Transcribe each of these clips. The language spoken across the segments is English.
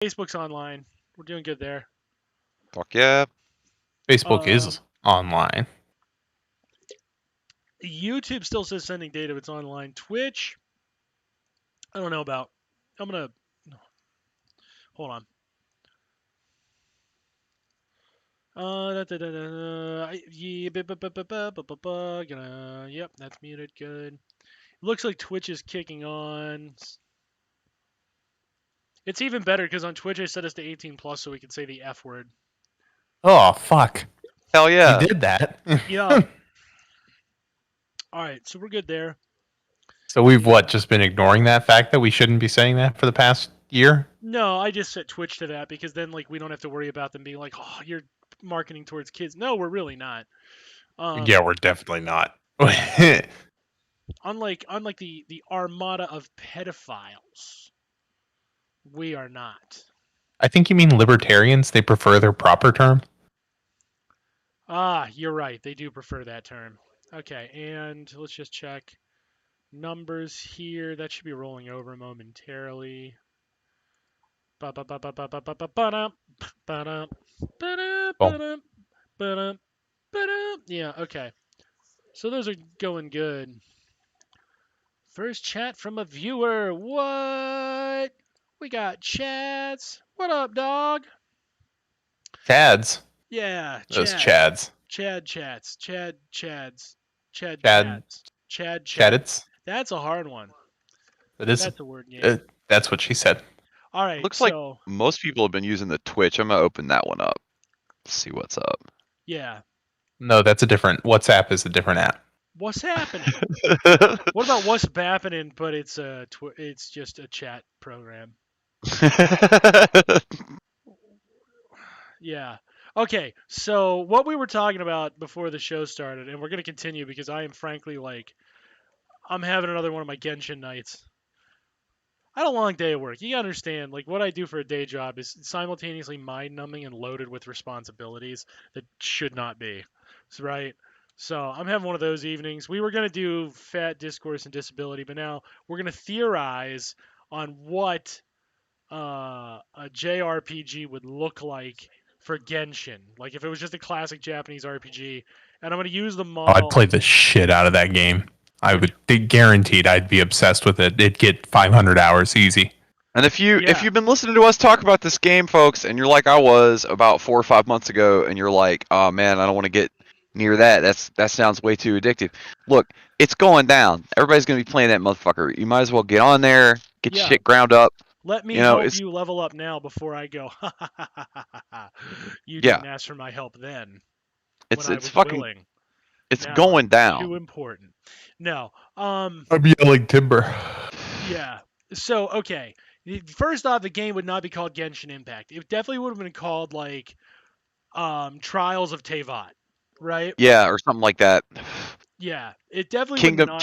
Facebook's online. We're doing good there. Fuck yeah. Facebook is online. YouTube still says sending data if it's online. Twitch, I don't know about. I'm gonna hold on. Yep, that's muted. Good. Looks like Twitch is kicking on. It's even better because on Twitch I set us to 18 plus so we can say the F word. Oh, fuck. Hell yeah. You did that. Yeah. All right, so we're good there. So we've just been ignoring that fact that we shouldn't be saying that for the past year? No, I just set Twitch to that because then like we don't have to worry about them being like, oh, you're marketing towards kids. No, we're really not. Yeah, we're definitely not. Unlike the armada of pedophiles, we are not. I think you mean libertarians. They prefer their proper term. Ah, you're right. They do prefer that term. Okay, and let's just check numbers here. That should be rolling over momentarily. Yeah, okay. So those are going good. First chat from a viewer. What? We got chats. What up, dog? Chads. Yeah, Those Chads. Chads. Chad chats. Chad Chad. chats. Chad chats. Chadits. That's a hard one. That is. That's a word game. That's what she said. All right. Looks so, like most people have been using the Twitch. I'm gonna open that one up. See what's up. yeah. No, that's a different. WhatsApp is a different app. What's happening? What about what's happening? But it's just a chat program. Yeah. Okay. So what we were talking about before the show started, and we're gonna continue because I am frankly like, I'm having another one of my Genshin nights. I had a long day of work. You gotta understand, like what I do for a day job is simultaneously mind-numbing and loaded with responsibilities that should not be. Right? So I'm having one of those evenings. We were gonna do fat discourse and disability, but now we're gonna theorize on what a JRPG would look like for Genshin. Like if it was just a classic Japanese RPG, and I'm gonna use the Oh, model. I'd play the shit out of that game. I would guaranteed I'd be obsessed with it. It'd get 500 hours easy. And if you've been listening to us talk about this game, folks, and you're like I was about 4 or 5 months ago, and you're like, oh man, I don't want to get near that. That sounds way too addictive. Look, it's going down. Everybody's gonna be playing that motherfucker. You might as well get on there, get your shit ground up. Let me help you level up now before I go. You didn't ask for my help then. It's fucking. Willing. It's now, going down. Too important. No. I'm yelling timber. Yeah. So okay. First off, the game would not be called Genshin Impact. It definitely would have been called like Trials of Teyvat, right? Yeah, or something like that. Yeah, it definitely would not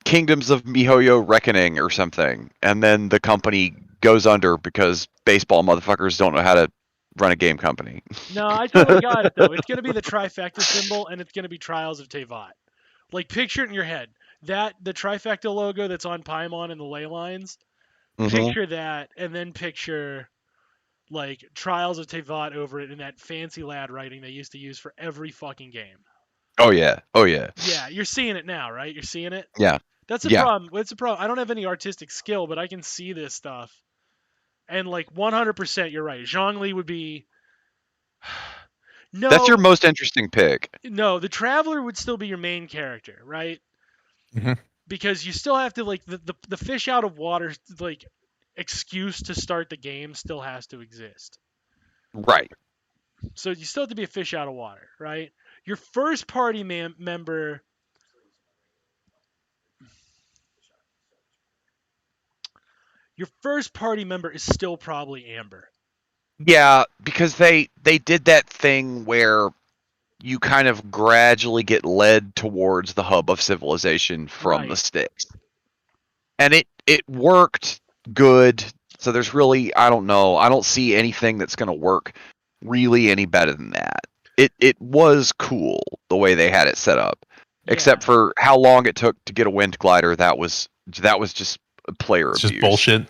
Kingdoms of MiHoYo Reckoning or something, and then the company goes under because baseball motherfuckers don't know how to run a game company. No, I totally got it though. It's gonna be the trifecta symbol, and it's gonna be Trials of Teyvat. Like picture it in your head. That the trifecta logo that's on Paimon and the ley lines. Mm-hmm. Picture that, and then picture like Trials of Teyvat over it in that fancy lad writing they used to use for every fucking game. Oh yeah. Oh yeah. Yeah, you're seeing it now, right? You're seeing it? Yeah. That's a problem. It's a problem. I don't have any artistic skill, but I can see this stuff. And like 100% you're right. Zhongli would be No. That's your most interesting pick. No, the Traveler would still be your main character, right? Mm-hmm. Because you still have to like the fish out of water like excuse to start the game still has to exist. Right. So you still have to be a fish out of water, right? Your first party member. Your first party member is still probably Amber. Yeah, because they did that thing where you kind of gradually get led towards the hub of civilization from the sticks. And it worked good. So there's really, I don't know, I don't see anything that's going to work really any better than that. It was cool the way they had it set up. Yeah. Except for how long it took to get a wind glider, that was just player abuse. Just bullshit.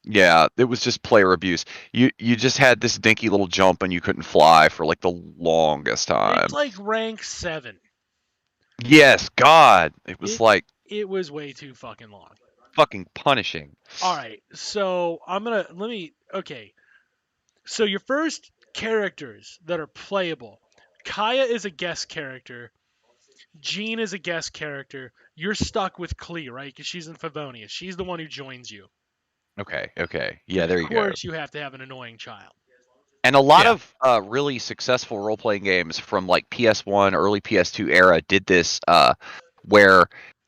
Yeah, it was just player abuse. You just had this dinky little jump and you couldn't fly for like the longest It's time. like rank 7. Yes, God, it was It like it was way too fucking long. fucking punishing. All right, so okay. So your first characters that are playable, Kaya is a guest character. Jean is a guest character. You're stuck with Klee, right? Because she's in Favonius. She's the one who joins you. Okay. Yeah, Because of there you go. course you have to have an annoying child. And a lot Yeah. of really successful role playing games from like PS1, early PS2 era did this, where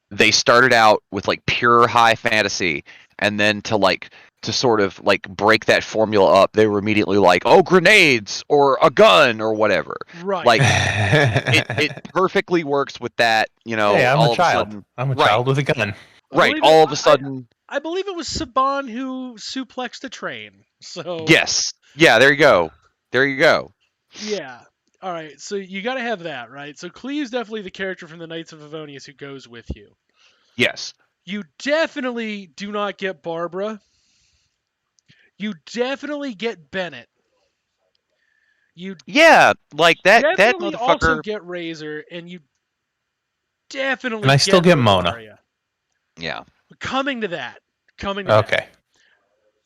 they started out with like pure high fantasy, and then to sort of like break that formula up, they were immediately like, oh, grenades or a gun or whatever. Right. Like it perfectly works with that, Hey, I'm a all of a child. sudden, I'm a right, child with a gun. I right, believe it. all of a sudden, I believe it was Saban who suplexed a train. So yes, yeah, there you go, there you go. yeah. All right. So you got to have that, right? So Klee is definitely the character from the Knights of Favonius who goes with you. Yes. You definitely do not get Barbara. You definitely get Bennett. You Yeah, like that definitely also motherfucker. get Razor, and you And definitely I still get get Mona. Rosaria. Yeah. Coming to that. Coming to that. Okay.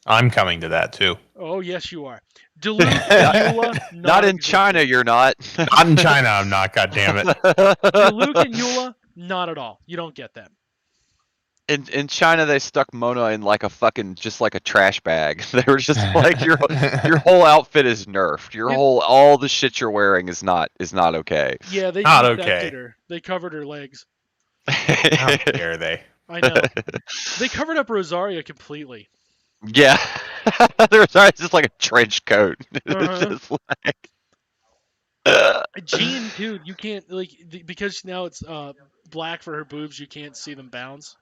I'm coming to that too. Oh, yes, you are. Duluth and Eula, Not in China, non-existent. you're not. Not in China, I'm not, God damn it. Duluth and Eula, not at all. You don't get them. In China, they stuck Mona in like a fucking just like a trash bag. They were just like your whole outfit is nerfed. Your It, whole all the shit you're wearing is not okay. yeah, they Not defected okay. her. They covered her legs. How dare they? I know. They covered up Rosaria completely. Yeah, there's just like a trench coat. It's Uh-huh. just like Jean too. You can't because now it's black for her boobs. You can't see them bounce.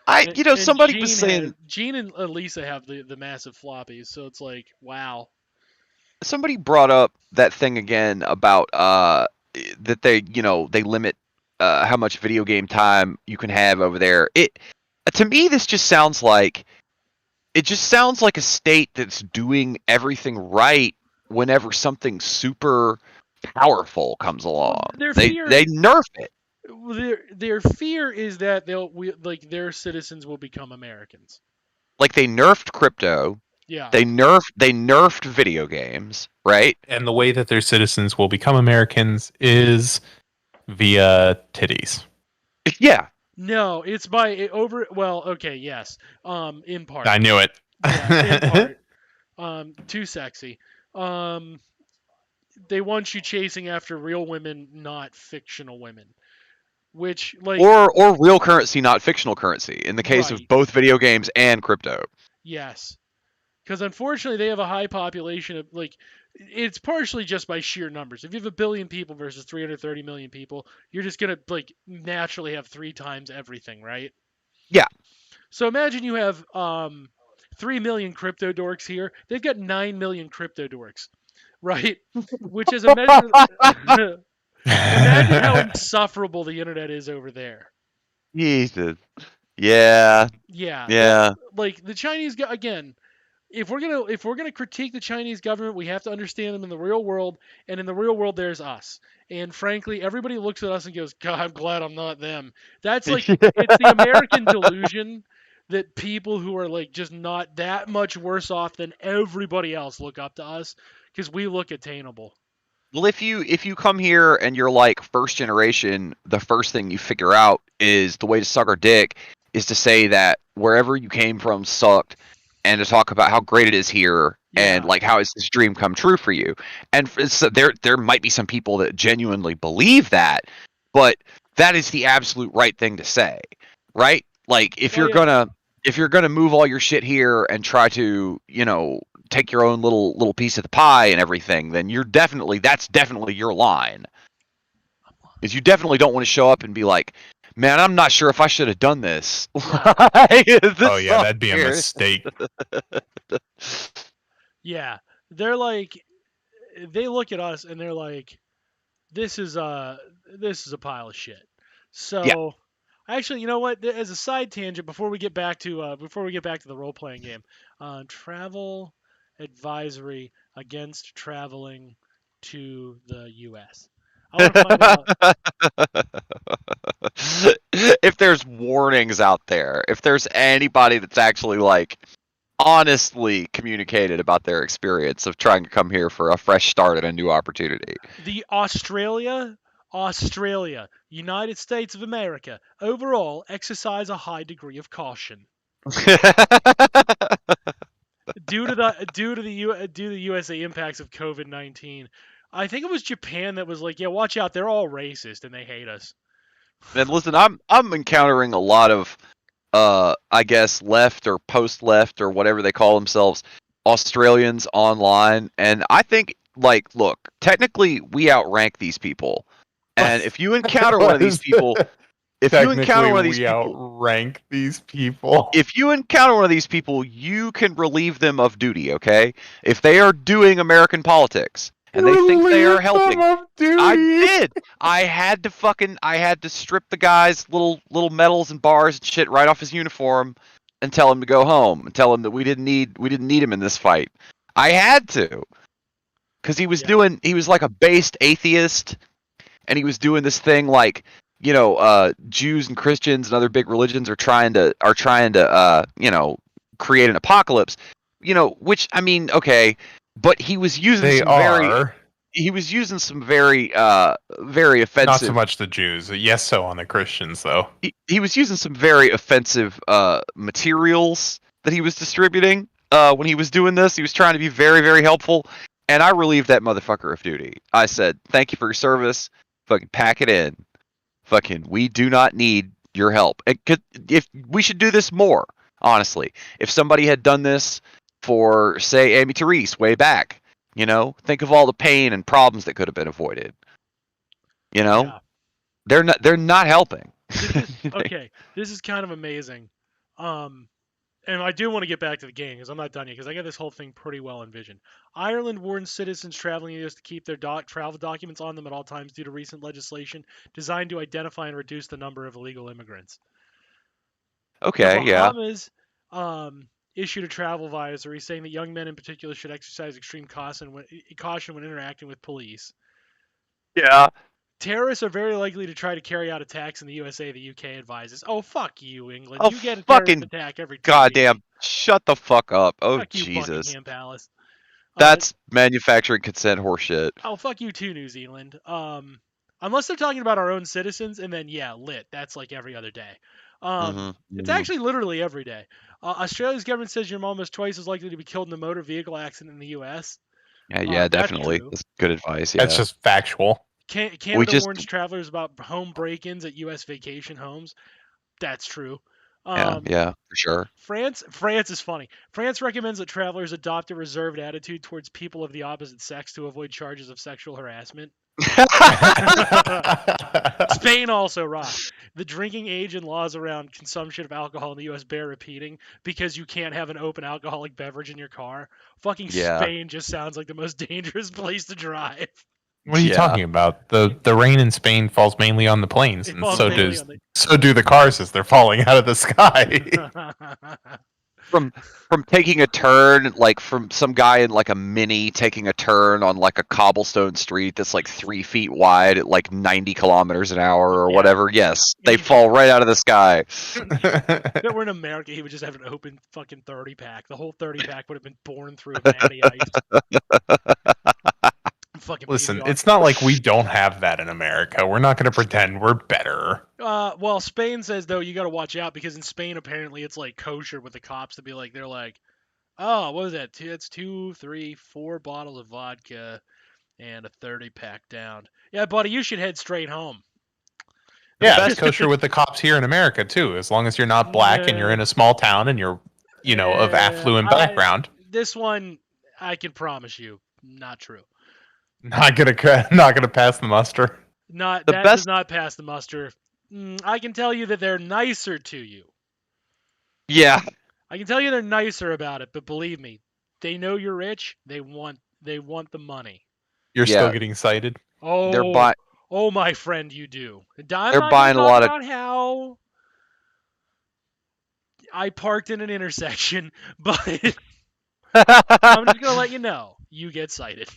And somebody was saying Jean and Elisa have the massive floppies. So it's like wow. somebody brought up that thing again about that they limit how much video game time you can have over there. It to me this just sounds like a state that's doing everything right whenever something super powerful comes Well, along. their They fear they nerf it. their fear is that their citizens will become Americans. Like they nerfed crypto. Yeah. They nerfed video games, right? And the way that their citizens will become Americans is via titties. Yeah. No, it's by over. Well, okay, yes. In part. I knew it. Yeah, in part. Too sexy. Um, they want you chasing after real women, not fictional women. Which, like, Or real currency, not fictional currency, in the case of right? both video games and crypto. Yes, because unfortunately they have a high population of like. It's partially just by sheer numbers. If you have a billion people versus 330 million people, you're just gonna like naturally have 3 times everything, right? Yeah. So imagine you have 3 million crypto dorks here. They've got 9 million crypto dorks, right? Which is a measure. Imagine how insufferable the internet is over there. Jesus. Yeah. Yeah, Yeah. like the Chinese again. If we're gonna critique the Chinese government, we have to understand them in the real world, and in the real world, there's us. And frankly, everybody looks at us and goes, "God, I'm glad I'm not them." That's like it's the American delusion that people who are like just not that much worse off than everybody else look up to us because we look attainable. Well, if you come here and you're like first generation, the first thing you figure out is the way to suck our dick is to say that wherever you came from sucked, and to talk about how great it is here and Yeah, like how is this dream come true for you. And so there might be some people that genuinely believe that, but that is the absolute right thing to say, right? Like oh yeah, if you're gonna move all your shit here and try to take your own little piece of the pie and everything, then that's definitely your line. Is you definitely don't want to show up and be like, man, I'm not sure if I should have done this. right. Oh yeah, that'd be a mistake. Yeah, they're like they look at us and they're like, this is a pile of shit. Yeah. So Actually, you know what? As a side tangent, before we get back to the role playing game, travel advisory against traveling to the U.S. I want to find out. If there's warnings out there, if there's anybody that's actually like honestly communicated about their experience of trying to come here for a fresh start and a new opportunity. The Australia, United States of America, overall exercise a high degree of caution due to the USA impacts of COVID-19. I think it was Japan that was like, "Yeah, watch out, they're all racist and they hate us." And listen, I'm encountering a lot of I guess left or post left or whatever they call themselves Australians online, and I think like look, technically we outrank these people. And if you encounter one of these people, if you encounter Technically, one of these we people, outrank these people. if you encounter one of these people, you can relieve them of duty, okay? If they are doing American politics and they think they are helping, I did. I had to strip the guy's little medals and bars and shit right off his uniform and tell him to go home and tell him that we didn't need him in this fight. I had to. Cuz he was like a based atheist and he was doing this thing like Jews and Christians and other big religions are trying to create an apocalypse, which I mean, okay, but he was using They some very are. very offensive. Not so much the Jews. Yes, so on the Christians, though. He was using some very offensive materials that he was distributing when he was doing this. He was trying to be very, very helpful, and I relieved that motherfucker of duty. I said, "Thank you for your service. Fucking pack it in. Fucking, we do not need your help." If we should do this more, honestly. If somebody had done this for, say, Amy Therese way back, think of all the pain and problems that could have been avoided. Yeah. They're not helping. Okay, this is kind of amazing. And I do want to get back to the game because I'm not done yet because I got this whole thing pretty well envisioned. Ireland warns citizens traveling the US to keep their travel documents on them at all times due to recent legislation designed to identify and reduce the number of illegal immigrants. Okay, The Bahamas issued a travel advisory saying that young men in particular should exercise extreme caution when interacting with police. Yeah. Terrorists are very likely to try to carry out attacks in the USA, the UK advises. Oh, fuck you, England. Oh, You get a terrorist fucking attack every 2 goddamn! weeks. Shut the fuck up! Oh, Fuck you, Jesus. Buckingham Palace. That's manufacturing consent horseshit. Oh, fuck you too, New Zealand. Unless they're talking about our own citizens, and then yeah, lit. That's like every other day. It's actually literally every day. Australia's government says your mom is twice as likely to be killed in a motor vehicle accident in the U.S. Yeah, definitely. That's good advice. Yeah. That's just factual. Canada warns travelers about home break-ins at U.S. vacation homes. That's true. Yeah, for sure. France is funny. France recommends that travelers adopt a reserved attitude towards people of the opposite sex to avoid charges of sexual harassment. Spain also rocks. The drinking age and laws around consumption of alcohol in the U.S. bear repeating because you can't have an open alcoholic beverage in your car. Fucking Spain just sounds like the most dangerous place to drive. What are you talking about? The rain in Spain falls mainly on the plains, and so do the cars as they're falling out of the sky. From taking a turn, like from some guy in like a Mini taking a turn on like a cobblestone street that's like 3 feet wide at like 90 kilometers an hour or whatever. Yes, they fall right out of the sky. If it were in America, he would just have an open fucking 30 pack. The whole 30 pack would have been born through a natty ice. Listen, it's not like we don't have that in America. We're not going to pretend we're better. Well, Spain says though you got to watch out because in Spain apparently it's like kosher with the cops to be like they're like, oh, what is that? It's 2, 3, 4 bottles of vodka and a 30 pack down. Yeah, buddy, you should head straight home. Yeah, that's kosher with the cops here in America too. As long as you're not black and you're in a small town and you're, of affluent background. This one, I can promise you, not true. Not gonna pass the muster. Does not pass the muster. I can tell you that they're nicer to you. Yeah. I can tell you they're nicer about it, but believe me, they know you're rich. They want the money. You're still getting cited. Oh, my friend, you do. They're buying a lot of how I parked in an intersection, but I'm just gonna let you know, you get cited.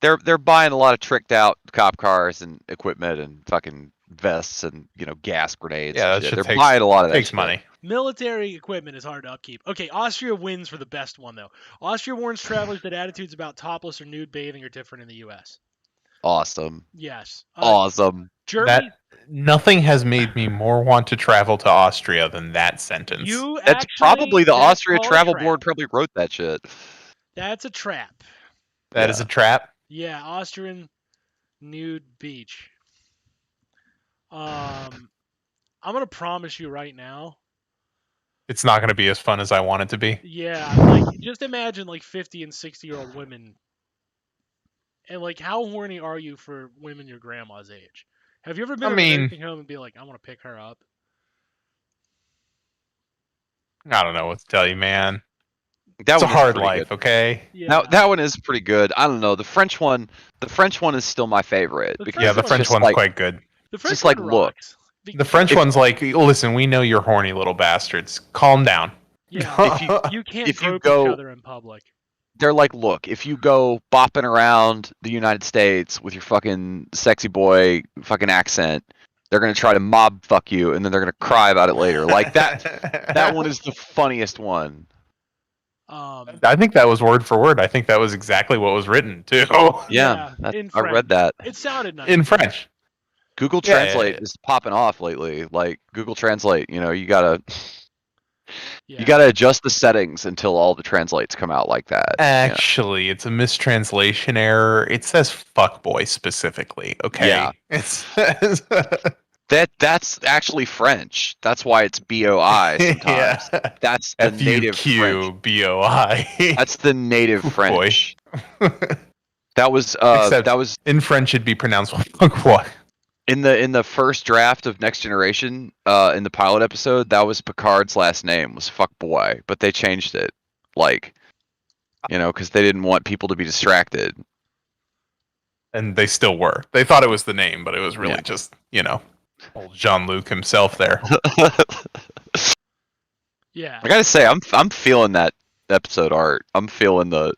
They're buying a lot of tricked out cop cars and equipment and fucking vests and gas grenades. Yeah, and that shit. shit They're buying a lot of that takes shit. money. Military equipment is hard to upkeep. Okay, Austria wins for the best one though. Austria warns travelers that attitudes about topless or nude bathing are different in the U.S. Awesome. Yes. Awesome. Germany. Nothing has made me more want to travel to Austria than that sentence. That's probably the Austria Travel Board probably wrote that shit. That's a trap. That is a trap? Yeah, Austrian nude beach. I'm gonna promise you right now. It's not gonna be as fun as I want it to be. Yeah, like just imagine like 50 and 60-year-old women. And like, how horny are you for women your grandma's age? Have you ever been in a nursing home and be like, I want to pick her up? I don't know what to tell you, man. It's a hard life, okay? Yeah. Now that one is pretty good. I don't know. The French one is still my favorite. The French one's quite good. The French one rocks. The French one's like, listen, we know you're horny little bastards. Calm down. Yeah, you can't grope each other in public. They're like, look, if you go bopping around the United States with your fucking sexy boy fucking accent, they're gonna try to mob fuck you, and then they're gonna cry about it later. Like that. That one is the funniest one. I think that was word for word. I think that was exactly what was written too. Yeah, I read that. It sounded nice. In French. Google Translate is popping off lately. Like Google Translate, you gotta adjust the settings until all the translates come out like that. Actually, it's a mistranslation error. It says "fuckboy" specifically. Okay. Yeah. That's actually French. That's why it's BOI sometimes. Yeah. That's the native French. BOI. That's the native French. That was in French it'd be pronounced fuckboy. In the first draft of Next Generation, in the pilot episode, that was Picard's last name was Fuckboy, but they changed it, because they didn't want people to be distracted. And they still were. They thought it was the name, but it was really just, old Jean-Luc himself there. Yeah. I gotta say, I'm feeling that episode art. I'm feeling the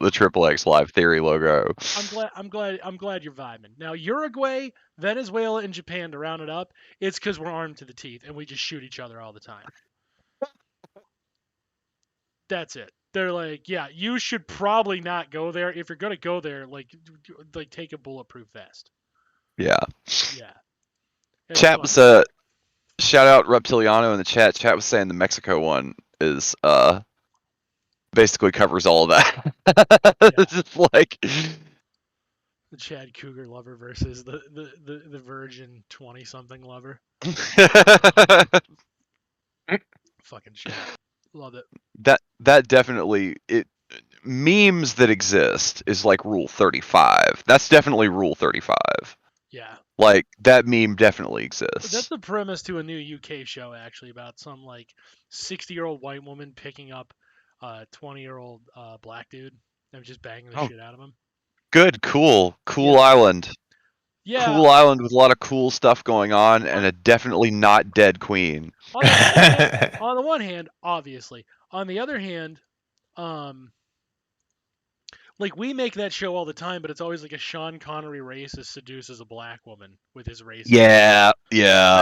XXX Live Theory logo. I'm glad you're vibing. Now Uruguay, Venezuela, and Japan, to round it up, it's because we're armed to the teeth and we just shoot each other all the time. That's it. They're like, yeah, you should probably not go there. If you're gonna go there, like take a bulletproof vest. Yeah. Yeah. Chat was shout out Reptiliano in the chat. Chat was saying the Mexico one is basically covers all of that. It's just like the Chad Cougar lover versus the virgin 20-something lover. Fucking shit. Love it. That definitely memes that exist is like Rule 35. That's definitely Rule 35. Yeah. Like that meme definitely exists. That's the premise to a new UK show actually about some like 60-year-old white woman picking up a 20-year-old black dude and just banging the shit out of him. Good, cool island. Yeah. Cool island with a lot of cool stuff going on and a definitely not dead queen. On the one hand, obviously. On the other hand, like we make that show all the time, but it's always like a Sean Connery racist seduces a black woman with his racism. Yeah.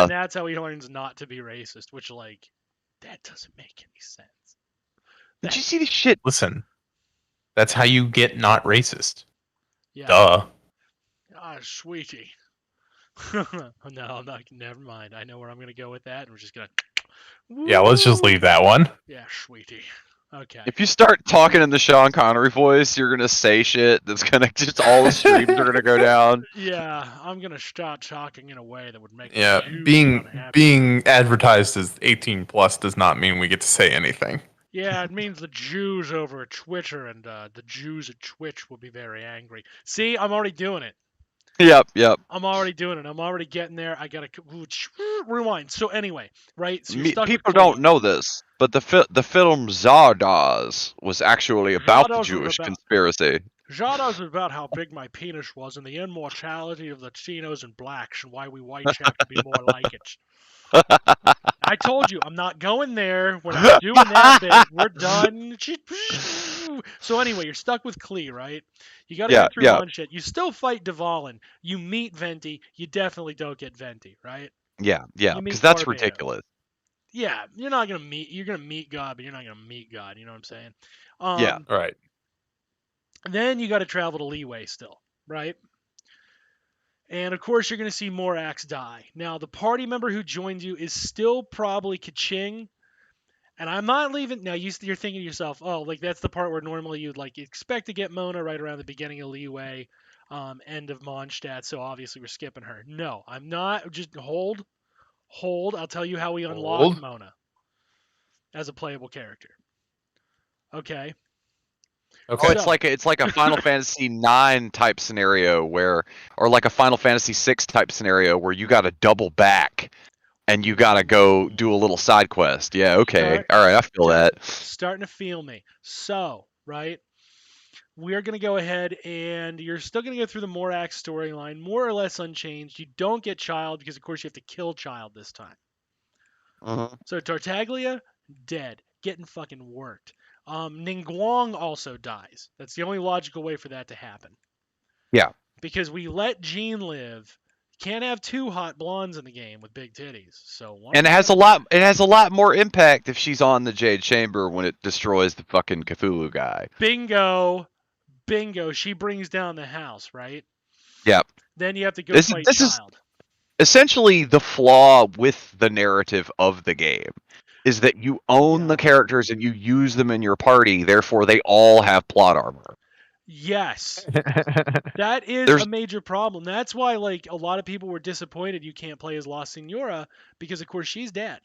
And that's how he learns not to be racist, which that doesn't make any sense. Did you see the shit? Listen, that's how you get not racist. Yeah. Duh. Ah, sweetie. No, never mind. I know where I'm gonna go with that, and we're just gonna. Yeah, let's just leave that one. Yeah, sweetie. Okay. If you start talking in the Sean Connery voice, you're gonna say shit that's gonna just all the streams are gonna go down. Yeah, I'm gonna start talking in a way that would make. Yeah, being advertised as 18 plus does not mean we get to say anything. Yeah, it means the Jews over at Twitter and the Jews at Twitch will be very angry. See, I'm already doing it. Yep. I'm already doing it. I'm already getting there. I gotta rewind. So anyway, right? So people don't know this, but the film Zardoz was actually about the Jewish conspiracy. Zada's about how big my penis was and the immortality of Latinos and blacks and why we whites have to be more like it. I told you, I'm not going there. We're not doing that bit. We're done. So anyway, you're stuck with Klee, right? You got to Yeah, get through yeah, Mondstadt. You still fight Dvalin. You meet Venti. You definitely don't get Venti, right? yeah, You because meet that's Barbatos. ridiculous. Yeah, you're not gonna meet. You're gonna meet God, but you're not gonna meet God. You know what I'm saying? Yeah. Right. Then you got to travel to Leeway still, right? And of course, you're going to see Morax die. Now, the party member who joined you is still probably Kaching. And I'm not leaving. Now, you're thinking to yourself, oh, like that's the part where normally you'd like expect to get Mona right around the beginning of Leeway, end of Mondstadt. So obviously we're skipping her. No, I'm not. Just hold. I'll tell you how we unlock Old. Mona as a playable character. Okay. Oh, Okay. it's So, like a Final Fantasy 9 type scenario where, or like a Final Fantasy 6 type scenario where you got to double back and you got to go do a little side quest. Yeah, okay, start, all right, I feel start, that. starting to feel me. So, right, we're going to go ahead and you're still going to go through the Morax storyline, more or less unchanged. You don't get Child because, of course, you have to kill Child this time. Mhm. So Tartaglia, dead. Getting fucking worked. Ningguang also dies. That's the only logical way for that to happen. Yeah, Because we let Jean live. Can't have two hot blondes in the game with big titties. So one of and it them's has got a to die. lot. It has a lot more impact if she's on the Jade Chamber when it destroys the fucking Cthulhu guy. Bingo. Bingo. She brings down the house, right? Yeah, Then you have to go fight this is Child. essentially the flaw with the narrative of the game. Is that you own the Yeah. characters and you use them in your party, therefore they all have plot armor. Yes. That is a There's major problem. That's why, like, a lot of people were disappointed you can't play as La Senora because, of course, she's dead,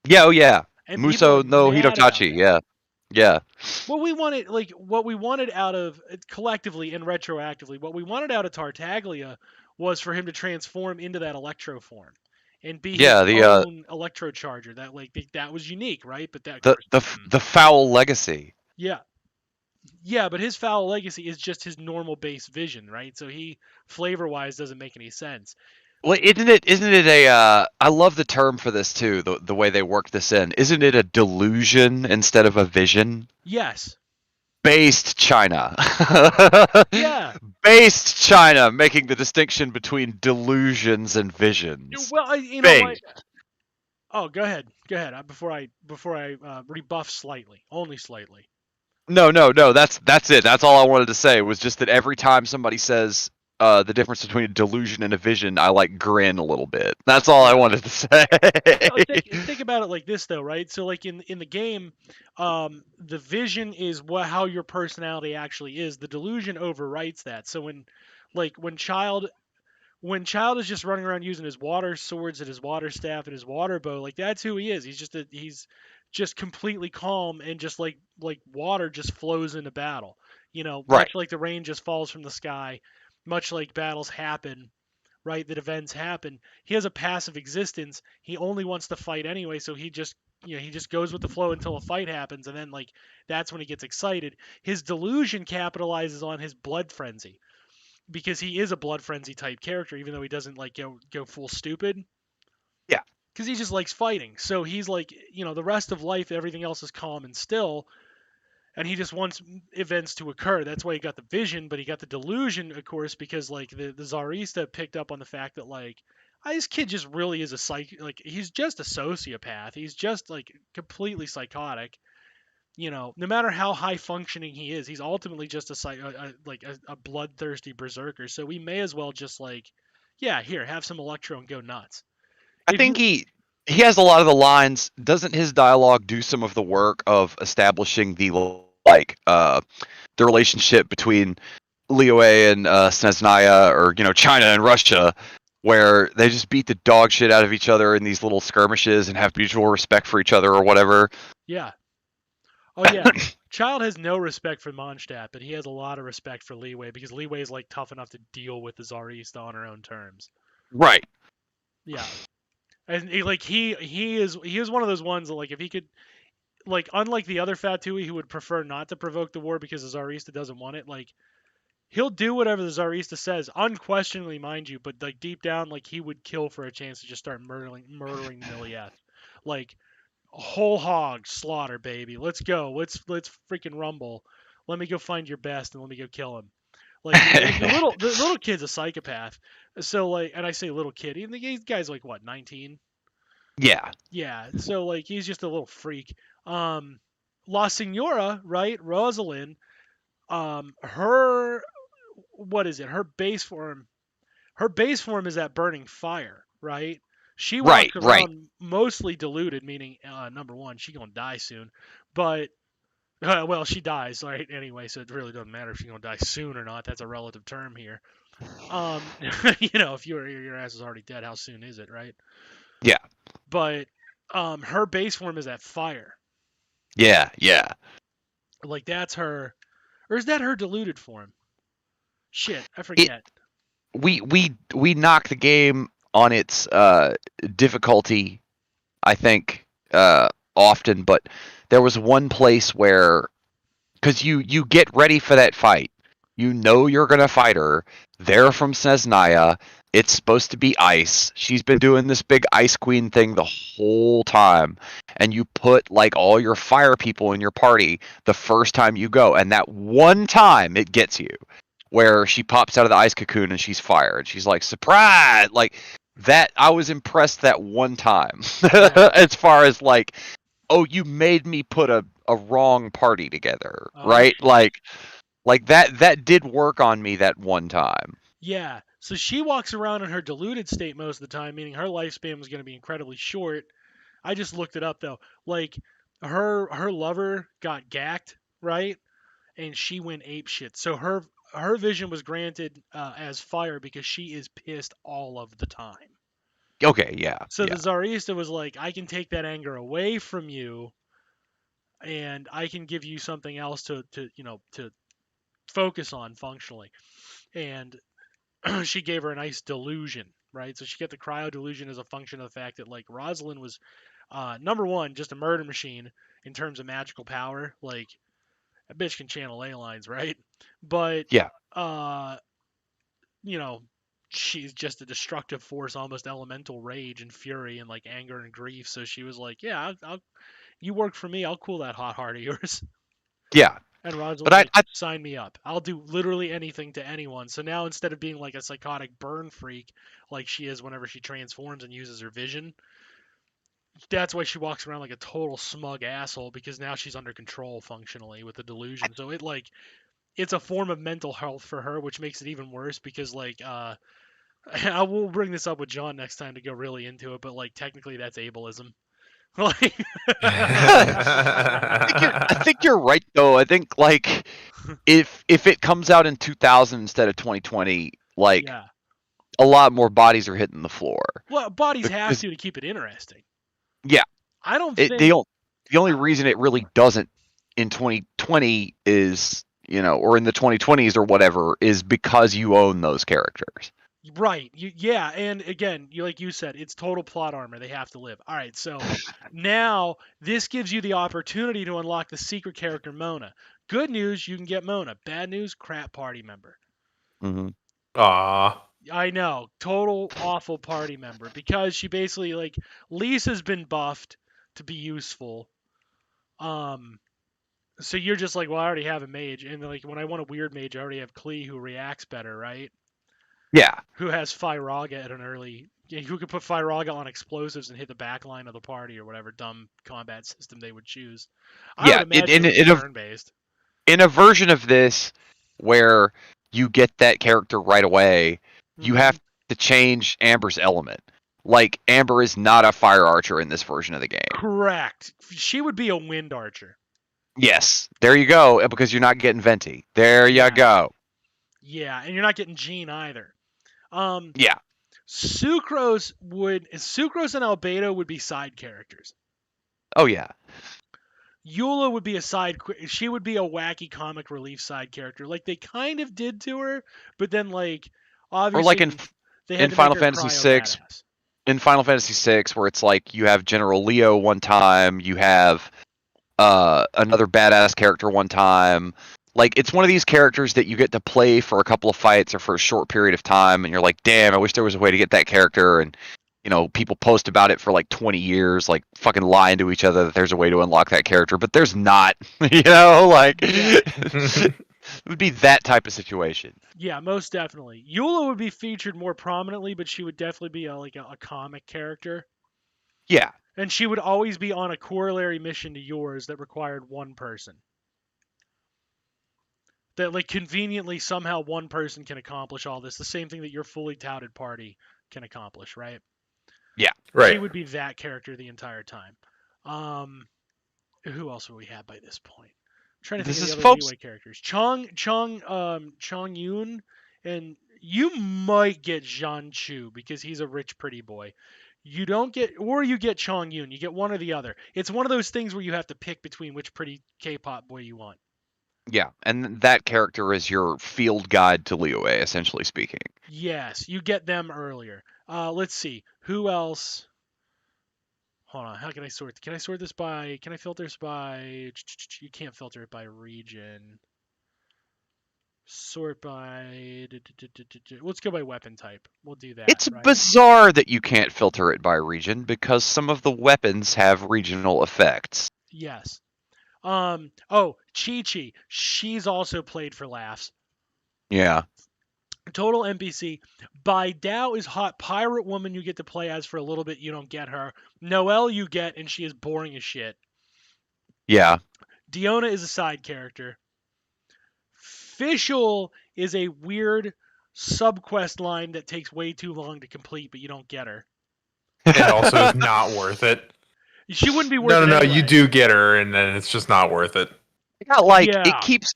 yeah, oh yeah, and people are Muso no mad about Hitotachi, that. yeah, yeah, What we wanted out of collectively and retroactively, what we wanted out of Tartaglia was for him to transform into that electro form and be his yeah. own electro charger. That was unique, right? But that, of course, The foul legacy. yeah. Yeah, but his foul legacy is just his normal base vision, right? So he flavor wise doesn't make any sense. Well, isn't it a I love the term for this too, the way they work this in. Isn't it a delusion instead of a vision? Yes. Based China. Yeah. Based China, making the distinction between delusions and visions. Well, you know what? Based. Oh, go ahead. Go ahead. Before I rebuff slightly, only slightly. No. That's it. That's all I wanted to say was just that every time somebody says the difference between a delusion and a vision, I like grin a little bit. That's all I Yeah. wanted to say. No, think about it like this though, right? So like in the game, the vision is how your personality actually is. The delusion overwrites that. So when Child is just running around using his water swords and his water staff and his water bow, like that's who he is. He's just completely calm and just like water just flows into battle. You know, Right. much like the rain just falls from the sky, much like battles happen, right? That events happen. He has a passive existence. He only wants to fight anyway, so he just goes with the flow until a fight happens, and then like that's when he gets excited. His delusion capitalizes on his blood frenzy because he is a blood frenzy type character, even though he doesn't like go full stupid. Yeah. Because he just likes fighting. So he's like, the rest of life, everything else is calm and still, and he just wants events to occur. That's why he got the vision, but he got the delusion, of course, because like the Tsarista picked up on the fact that like this kid just really is a like he's just a sociopath. He's just like completely psychotic. No matter how high functioning he is, he's ultimately just a bloodthirsty berserker. So we may as well just like, yeah, here, have some electro and go nuts. I If think you, he has a lot of the lines. Doesn't his dialogue do some of the work of establishing like the relationship between Liyue and Snezhnaya, or China and Russia, where they just beat the dog shit out of each other in these little skirmishes and have mutual respect for each other or whatever. yeah, oh yeah, Child has no respect for Mondstadt, but he has a lot of respect for Liyue because Liyue is like tough enough to deal with the Tsarista on her own terms. Right. Yeah, and he is one of those ones that like if he could, like, unlike the other Fatui who would prefer not to provoke the war because the Tsarista doesn't want it, like he'll do whatever the Zarista says, unquestionably, mind you, but like deep down, like he would kill for a chance to just start murdering Milieth. Like whole hog slaughter, baby. Let's go. Let's freaking rumble. Let me go find your best and let me go kill him. Like the little kid's a psychopath. So like, and I say little kid. He's guy's like what, 19? Yeah. Yeah. So like he's just a little freak. La Senora, right? Rosalind. Her what is it? Her base form. Her base form is that burning fire, right? She Right, walks right. around mostly diluted, meaning number one, she gonna die soon. But well, she dies, right? Anyway, so it really doesn't matter if she's gonna die soon or not. That's a relative term here. If your ass is already dead, how soon is it, right? Yeah. But her base form is that fire. Yeah, yeah. Like that's her, or is that her diluted form? Shit, I forget. We knock the game on its difficulty, I think, often, but there was one place where, because you get ready for that fight, you know you're gonna fight her. They're from Snezhnaya. It's supposed to be ice. She's been doing this big ice queen thing the whole time, and you put like all your fire people in your party the first time you go, and that one time it gets you, where she pops out of the ice cocoon and she's fire, and she's like, surprise! Like that, I was impressed that one time. Yeah. As far as like, oh, you made me put a wrong party together, right? Like that did work on me that one time. Yeah. So she walks around in her diluted state most of the time, meaning her lifespan was going to be incredibly short. I just looked it up though. Like her lover got gacked, right? And she went ape shit. So her vision was granted as fire because she is pissed all of the time. Okay, yeah, So the yeah, Zarista was like, I can take that anger away from you, and I can give you something else to focus on functionally. And she gave her a nice delusion, right? So she got the cryo delusion as a function of the fact that like Rosalind was number one, just a murder machine in terms of magical power. Like a bitch can channel ley lines, right? But yeah, uh, you know, she's just a destructive force, almost elemental rage and fury and like anger and grief. So she was like, "Yeah, you work for me. I'll cool that hot heart of yours." yeah. And But Rosalind's I, like, I "Sign me up. I'll do literally anything to anyone." So now instead of being like a psychotic burn freak like she is whenever she transforms and uses her vision, that's why she walks around like a total smug asshole because now she's under control functionally with the delusion. So it's a form of mental health for her, which makes it even worse because like I will bring this up with John next time to go really into it, but like technically that's ableism. Like I think you're right though. I think like if it comes out in 2000 instead of 2020, like yeah. a lot more bodies are hitting the floor. Well, bodies have Because to keep it interesting. yeah, I don't it think the only reason it really doesn't in 2020 is, or in the 2020s or whatever, is because you own those characters. right. Yeah, and again, like you said, it's total plot armor. They have to live. All right, so now this gives you the opportunity to unlock the secret character Mona. Good news, you can get Mona. Bad news, crap party member. Mm-hmm. Aw. I know, total awful party member because she basically like Lisa's been buffed to be useful. Um, so you're just like, well, I already have a mage, and like when I want a weird mage, I already have Klee who reacts better, right? Yeah, Who has Fyraga at an early, who could put Fyraga on explosives and hit the back line of the party or whatever dumb combat system they would choose. I would yeah. imagine it would be turn based. In a version of this where you get that character right away, you Mm-hmm. have to change Amber's element. Like Amber is not a fire archer in this version of the game. Correct. She would be a wind archer. Yes, there you go. Because you're not getting Venti. There you Yeah. go. Yeah, and you're not getting Jean either. Um, Yeah. Sucrose and Albedo would be side characters. Oh yeah. Eula would be she would be a wacky comic relief side character. Like they kind of did to her, but then like Or like obviously they had in to Final make her Fantasy cryo VI, badass. where it's like you have General Leo one time, you have another badass character one time, Like, it's one of these characters that you get to play for a couple of fights or for a short period of time, and you're like, damn, I wish there was a way to get that character. And, people post about it for like 20 years, like fucking lying to each other that there's a way to unlock that character, but there's not, like, it would be that type of situation. Yeah, most definitely. Eula would be featured more prominently, but she would definitely be a comic character. Yeah. And she would always be on a corollary mission to yours that required one person. That, like, conveniently somehow one person can accomplish all this. The same thing that your fully touted party can accomplish, right? Yeah. Right. She would be that character the entire time. Who else would we have by this point? I'm trying to think of the other leeway characters. Chong Yun, and you might get Zhan Chu because he's a rich pretty boy. You don't get, or you get Chong Yun. You get one or the other. It's one of those things where you have to pick between which pretty K-pop boy you want. Yeah, and that character is your field guide to Liyue, essentially speaking. Yes, you get them earlier. Let's see. Who else? Hold on. How can I sort? Can I sort this by? Can I filter this by? You can't filter it by region. Sort by. Let's go by weapon type. We'll do that. It's right? bizarre that you can't filter it by region because some of the weapons have regional effects. Yes. Oh, Chi-Chi. She's also played for laughs. Yeah. Total NPC. By Dao is hot pirate woman you get to play as for a little bit. You don't get her. Noelle you get, and she is boring as shit. Yeah. Diona is a side character. Fischl is a weird subquest line that takes way too long to complete, but you don't get her. It also is not worth it. She wouldn't be worth it. No, anyway. you do get her, and then it's just not worth it. It keeps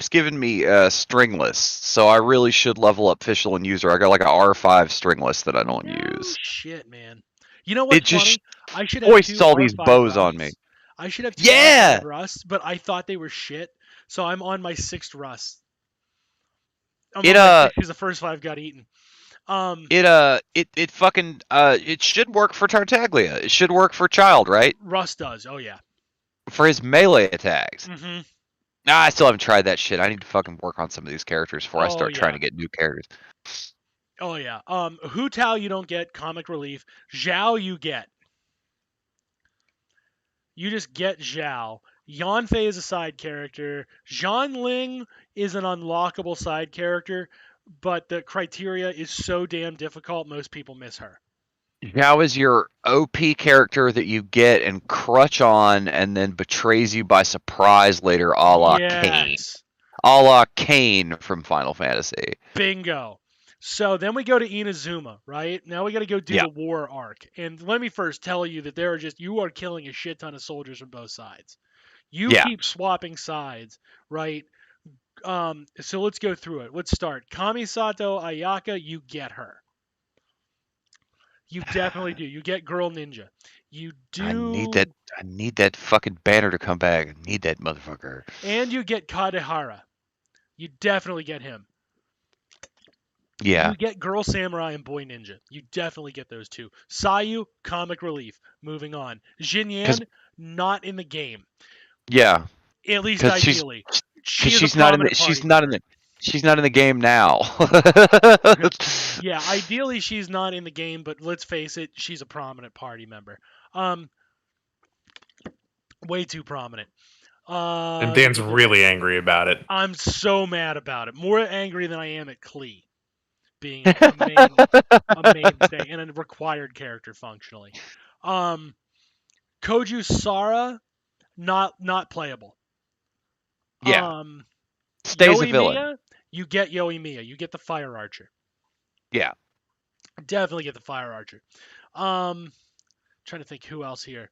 giving me string lists, so I really should level up Fischl and use her. I got like a R5 string list that I don't use. Shit, man. You know what's it just funny? I should have hoists all these bows rusts. on me. I should have 2 R5 rusts, but I thought they were shit, so I'm on my 6th rust. Because the first 5 got eaten. It fucking it should work for Tartaglia. It should work for Child, right? Rust does. Oh yeah. For his melee attacks. Mm-hmm. Nah, I still haven't tried that shit. I need to fucking work on some of these characters before I start trying to get new characters. Oh yeah. Hu Tao you don't get comic relief. Zhao you get. You just get Zhao. Yanfei is a side character. Zhan Ling is an unlockable side character, but the criteria is so damn difficult, most people miss her. Zhao is your OP character that you get and crutch on and then betrays you by surprise later, a la Cain. A la Cain from Final Fantasy. Bingo. So then we go to Inazuma, right? Now we got to go do the war arc. And let me first tell you that you are killing a shit ton of soldiers from both sides. You keep swapping sides, right? So let's go through it. Let's start. Kamisato Ayaka, you get her. You definitely do. You get Girl Ninja. You do. I need that fucking banner to come back. I need that motherfucker. And you get Kadehara. You definitely get him. Yeah. You get Girl Samurai and Boy Ninja. You definitely get those two. Sayu, comic relief. Moving on. Jinyan, not in the game. Yeah. At least ideally. She's not in the game now. Yeah, ideally she's not in the game, but let's face it, she's a prominent party member. Way too prominent. And Dan's really angry about it. I'm so mad about it. More angry than I am at Klee being a mainstay and a required character functionally. Koju Sara, not playable. Yeah. Stays a villain. Mia, you get Yoimiya. You get the Fire Archer. Yeah. Definitely get the Fire Archer. Trying to think who else here.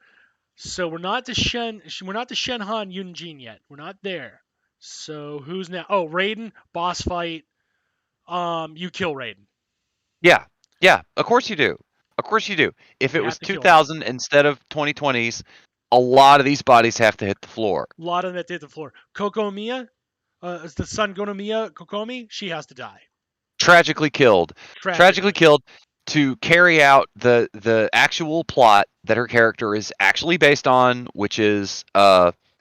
So we're not to Shenhan Yunjin yet. We're not there. So who's now? Oh, Raiden, boss fight. You kill Raiden. Yeah. Yeah. Of course you do. Of course you do. If it was 2000 instead of 2020s, a lot of these bodies have to hit the floor. A lot of them hit the floor. Kokomiya, is the son Gonomiya Kokomi? She has to die. Tragically killed. Tragically killed to carry out the actual plot that her character is actually based on, which is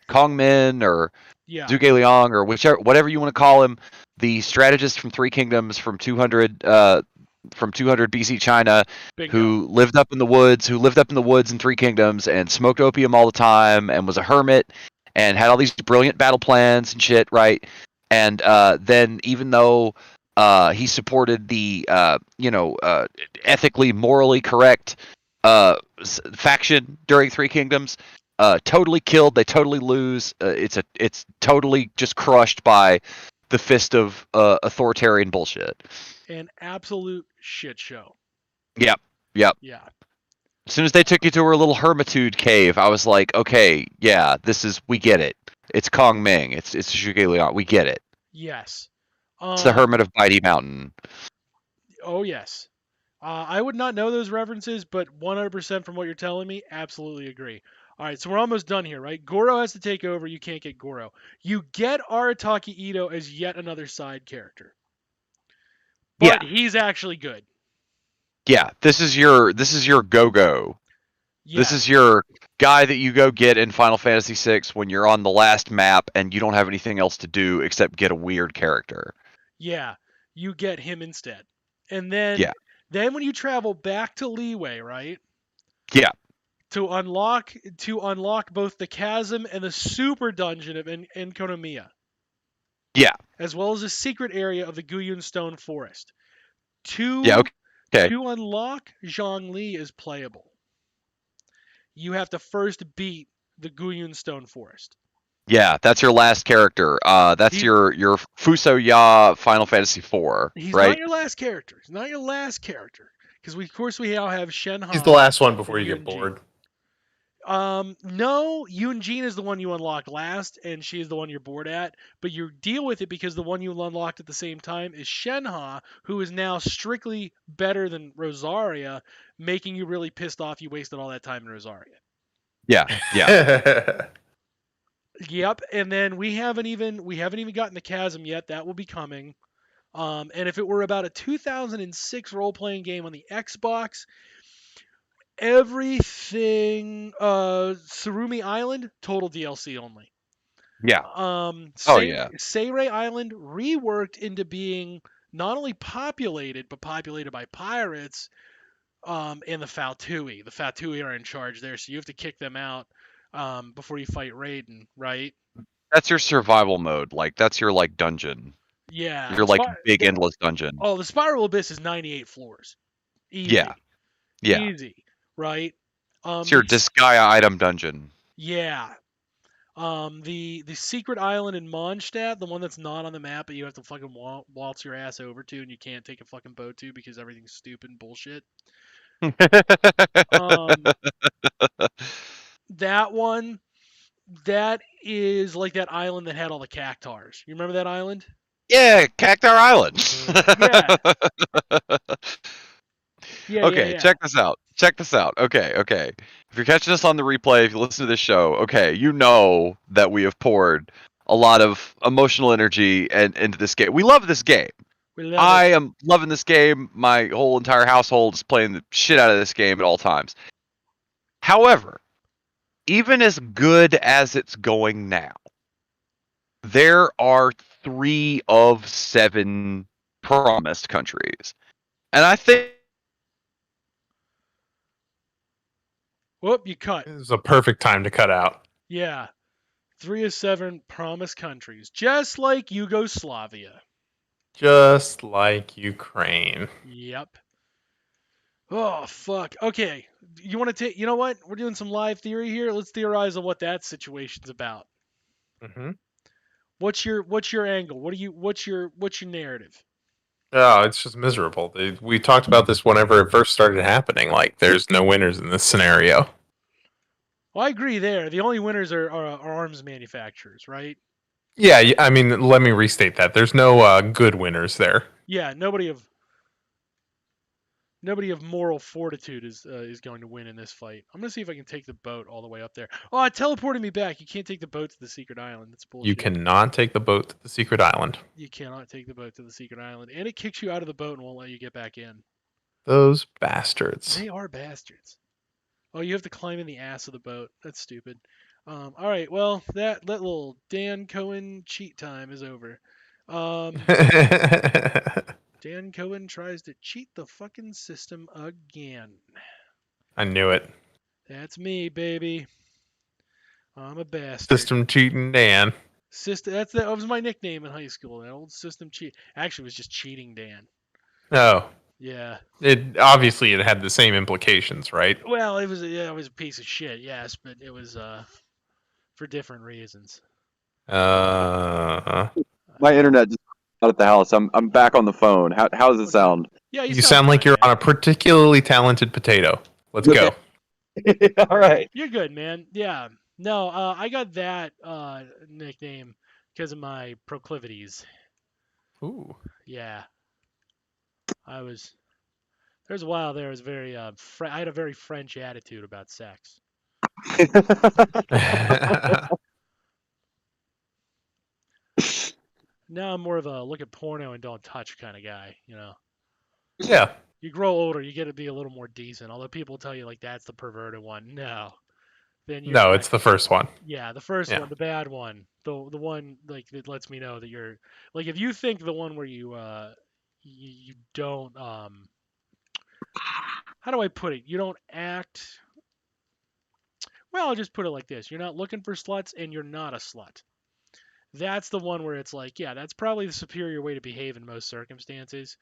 Kong Min or Yeah. Zhuge Liang or whatever you want to call him, the strategist from Three Kingdoms from 200 BC China, Bingo. who lived up in the woods in Three Kingdoms and smoked opium all the time and was a hermit and had all these brilliant battle plans and shit, right? And then even though he supported the ethically, morally correct faction during Three Kingdoms, totally killed. They totally lose. It's totally just crushed by the fist of authoritarian bullshit. An absolute shit show. Yep. Yeah. As soon as they took you to her little hermitude cave, I was like, okay, yeah, we get it. It's Kong Ming. It's Zhuge Liang. We get it. Yes. It's the Hermit of Mighty Mountain. Oh yes. I would not know those references, but 100% from what you're telling me, absolutely agree. All right, so we're almost done here, right? Goro has to take over. You can't get Goro. You get Arataki Ito as yet another side character, but he's actually good. Yeah, this is your go-go. Yeah. This is your guy that you go get in Final Fantasy VI when you're on the last map and you don't have anything else to do except get a weird character. Yeah, you get him instead. And then when you travel back to Liyue, right? Yeah. To unlock both the chasm and the super dungeon of Enkonomiya. Yeah. As well as a secret area of the Guyun Stone Forest. Okay. To unlock Zhongli as playable, you have to first beat the Guyun Stone Forest. Yeah, that's your last character. That's your Fuso Ya Final Fantasy IV. He's right? not your last character. He's not your last character. Because of course we now have Shenhe. He's the last one before you get bored. No, Yunjin is the one you unlock last, and she is the one you're bored at. But you deal with it because the one you unlocked at the same time is Shenhe, who is now strictly better than Rosaria, making you really pissed off you wasted all that time in Rosaria. Yeah. Yep, and then we haven't even gotten the chasm yet. That will be coming. And if it were about a 2006 role-playing game on the Xbox, everything Surumi Island, total DLC only. Yeah. Seirei Island reworked into being not only populated, but populated by pirates, and the Fautui. The Fautui are in charge there, so you have to kick them out before you fight Raiden, right? That's your survival mode. Like, that's your, like, dungeon. Yeah. Your, like, big endless dungeon. Oh, the Spiral Abyss is 98 floors. Easy. Yeah. Easy, right? It's your Disgaea item dungeon. Yeah. The secret island in Mondstadt, the one that's not on the map, but you have to fucking waltz your ass over to, and you can't take a fucking boat to because everything's stupid and bullshit. That one, that is like that island that had all the cactars. You remember that island? Yeah, Cactar Island. Okay, check this out. Okay. If you're catching us on the replay, if you listen to this show, okay, you know that we have poured a lot of emotional energy into this game. We love this game. I am loving this game. My whole entire household is playing the shit out of this game at all times. However, even as good as it's going now, there are 3 of 7 promised countries. And I think... Whoop, you cut. This is a perfect time to cut out. Yeah. 3 of 7 promised countries. Just like Yugoslavia. Just like Ukraine. Yep. Oh, fuck. Okay. You want to take... You know what? We're doing some live theory here. Let's theorize on what that situation's about. Mm-hmm. What's your angle? What's your narrative? Oh, it's just miserable. We talked about this whenever it first started happening. Like, there's no winners in this scenario. Well, I agree there. The only winners are arms manufacturers, right? Yeah, I mean, let me restate that. There's no good winners there. Yeah, nobody of moral fortitude is going to win in this fight. I'm gonna see if I can take the boat all the way up there. Oh, it teleported me back. You can't take the boat to the secret island. That's bullshit. You cannot take the boat to the secret island. You cannot take the boat to the secret island, and it kicks you out of the boat and won't let you get back in. Those bastards. They are bastards. Oh, you have to climb in the ass of the boat. That's stupid. All right, well, that little Dan Cohen cheat time is over. Um, Dan Cohen tries to cheat the fucking system again. I knew it. That's me, baby. I'm a bastard. System cheating Dan. System. That was my nickname in high school. That old system cheat. Actually, it was just cheating Dan. Oh. Yeah. It obviously it had the same implications, right? Well, it was a piece of shit, yes, but it was for different reasons. Uh, My internet just out at the house. I'm back on the phone. How does it sound? Yeah, you sound like fine, you're man. on a particularly talented potato. Let's Okay. go. All right. You're good, man. Yeah. No, I got that nickname because of my proclivities. Ooh. Yeah. I was. There's a while there. I was very. I had a very French attitude about sex. Now I'm more of a look at porno and don't touch kind of guy. Yeah. You grow older, you get to be a little more decent. Although people tell you like that's the perverted one. No. Then you're No, not. it's the first one. Yeah, the first Yeah. one, the bad one, the one like that lets me know that you're like if you think the one where you don't how do I put it? You don't act. Well, I'll just put it like this: you're not looking for sluts, and you're not a slut. That's the one where it's like, yeah, that's probably the superior way to behave in most circumstances.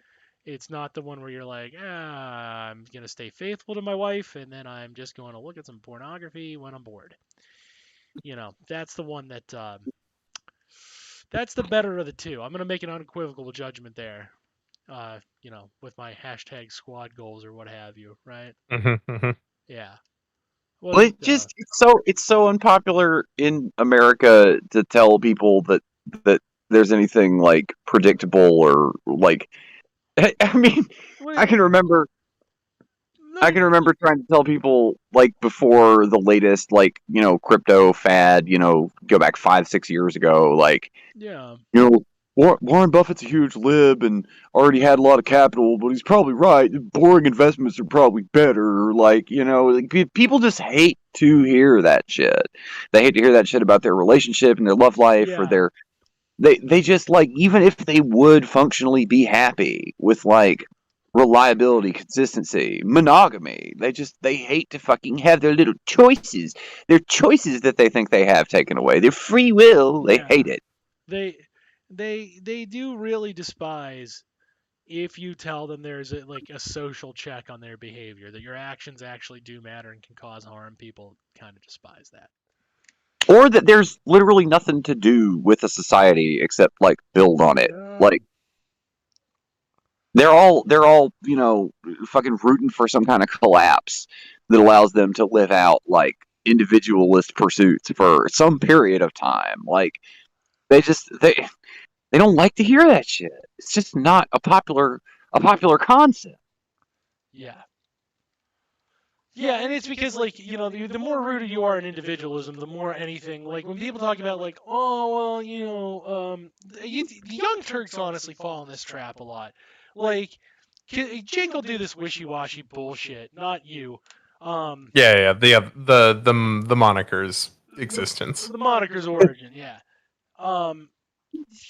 It's not the one where you're like, I'm gonna stay faithful to my wife, and then I'm just going to look at some pornography when I'm bored. That's the one that. That's the better of the two. I'm gonna make an unequivocal judgment there. With my hashtag squad goals or what have you, right? Yeah. Well, it's so unpopular in America to tell people that there's anything like predictable or like. I mean, I can remember trying to tell people like before the latest crypto fad, go back 5-6 years ago, like yeah. Warren Buffett's a huge lib and already had a lot of capital, but he's probably right. Boring investments are probably better. People just hate to hear that shit. They hate to hear that shit about their relationship and their love life or Yeah. they just like, even if they would functionally be happy with like reliability, consistency, monogamy, they hate to fucking have their little choices, their choices that they think they have taken away, their free will. They hate it. They do really despise if you tell them there's a social check on their behavior, that your actions actually do matter and can cause harm. People kind of despise that. Or that there's literally nothing to do with a society except like build on it. Like they're all fucking rooting for some kind of collapse that allows them to live out like individualist pursuits for some period of time. Like they don't like to hear that shit. It's just not a popular concept. Yeah. Yeah, and it's because the more rooted you are in individualism, the more anything like when people talk about like, oh well, the Young Turks honestly fall in this trap a lot. Like, Jake will do this wishy-washy bullshit, not you. Yeah. The moniker's existence. The moniker's origin, yeah.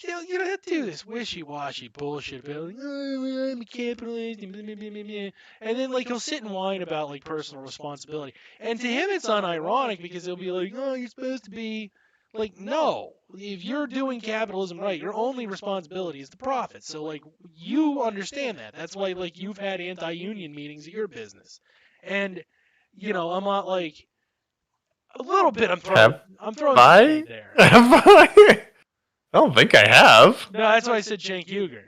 You don't have to do this wishy-washy bullshit about like, oh, I'm a capitalist, and then he'll sit and whine about like personal responsibility. And to him, it's unironic because he'll be like, oh, you're supposed to be like, no, if you're doing capitalism right, your only responsibility is the profit. So you understand that. That's why you've had anti-union meetings at your business, and I'm not like a little bit. I'm throwing some shade there. I don't think I have. No, that's why I said Cenk Uygur.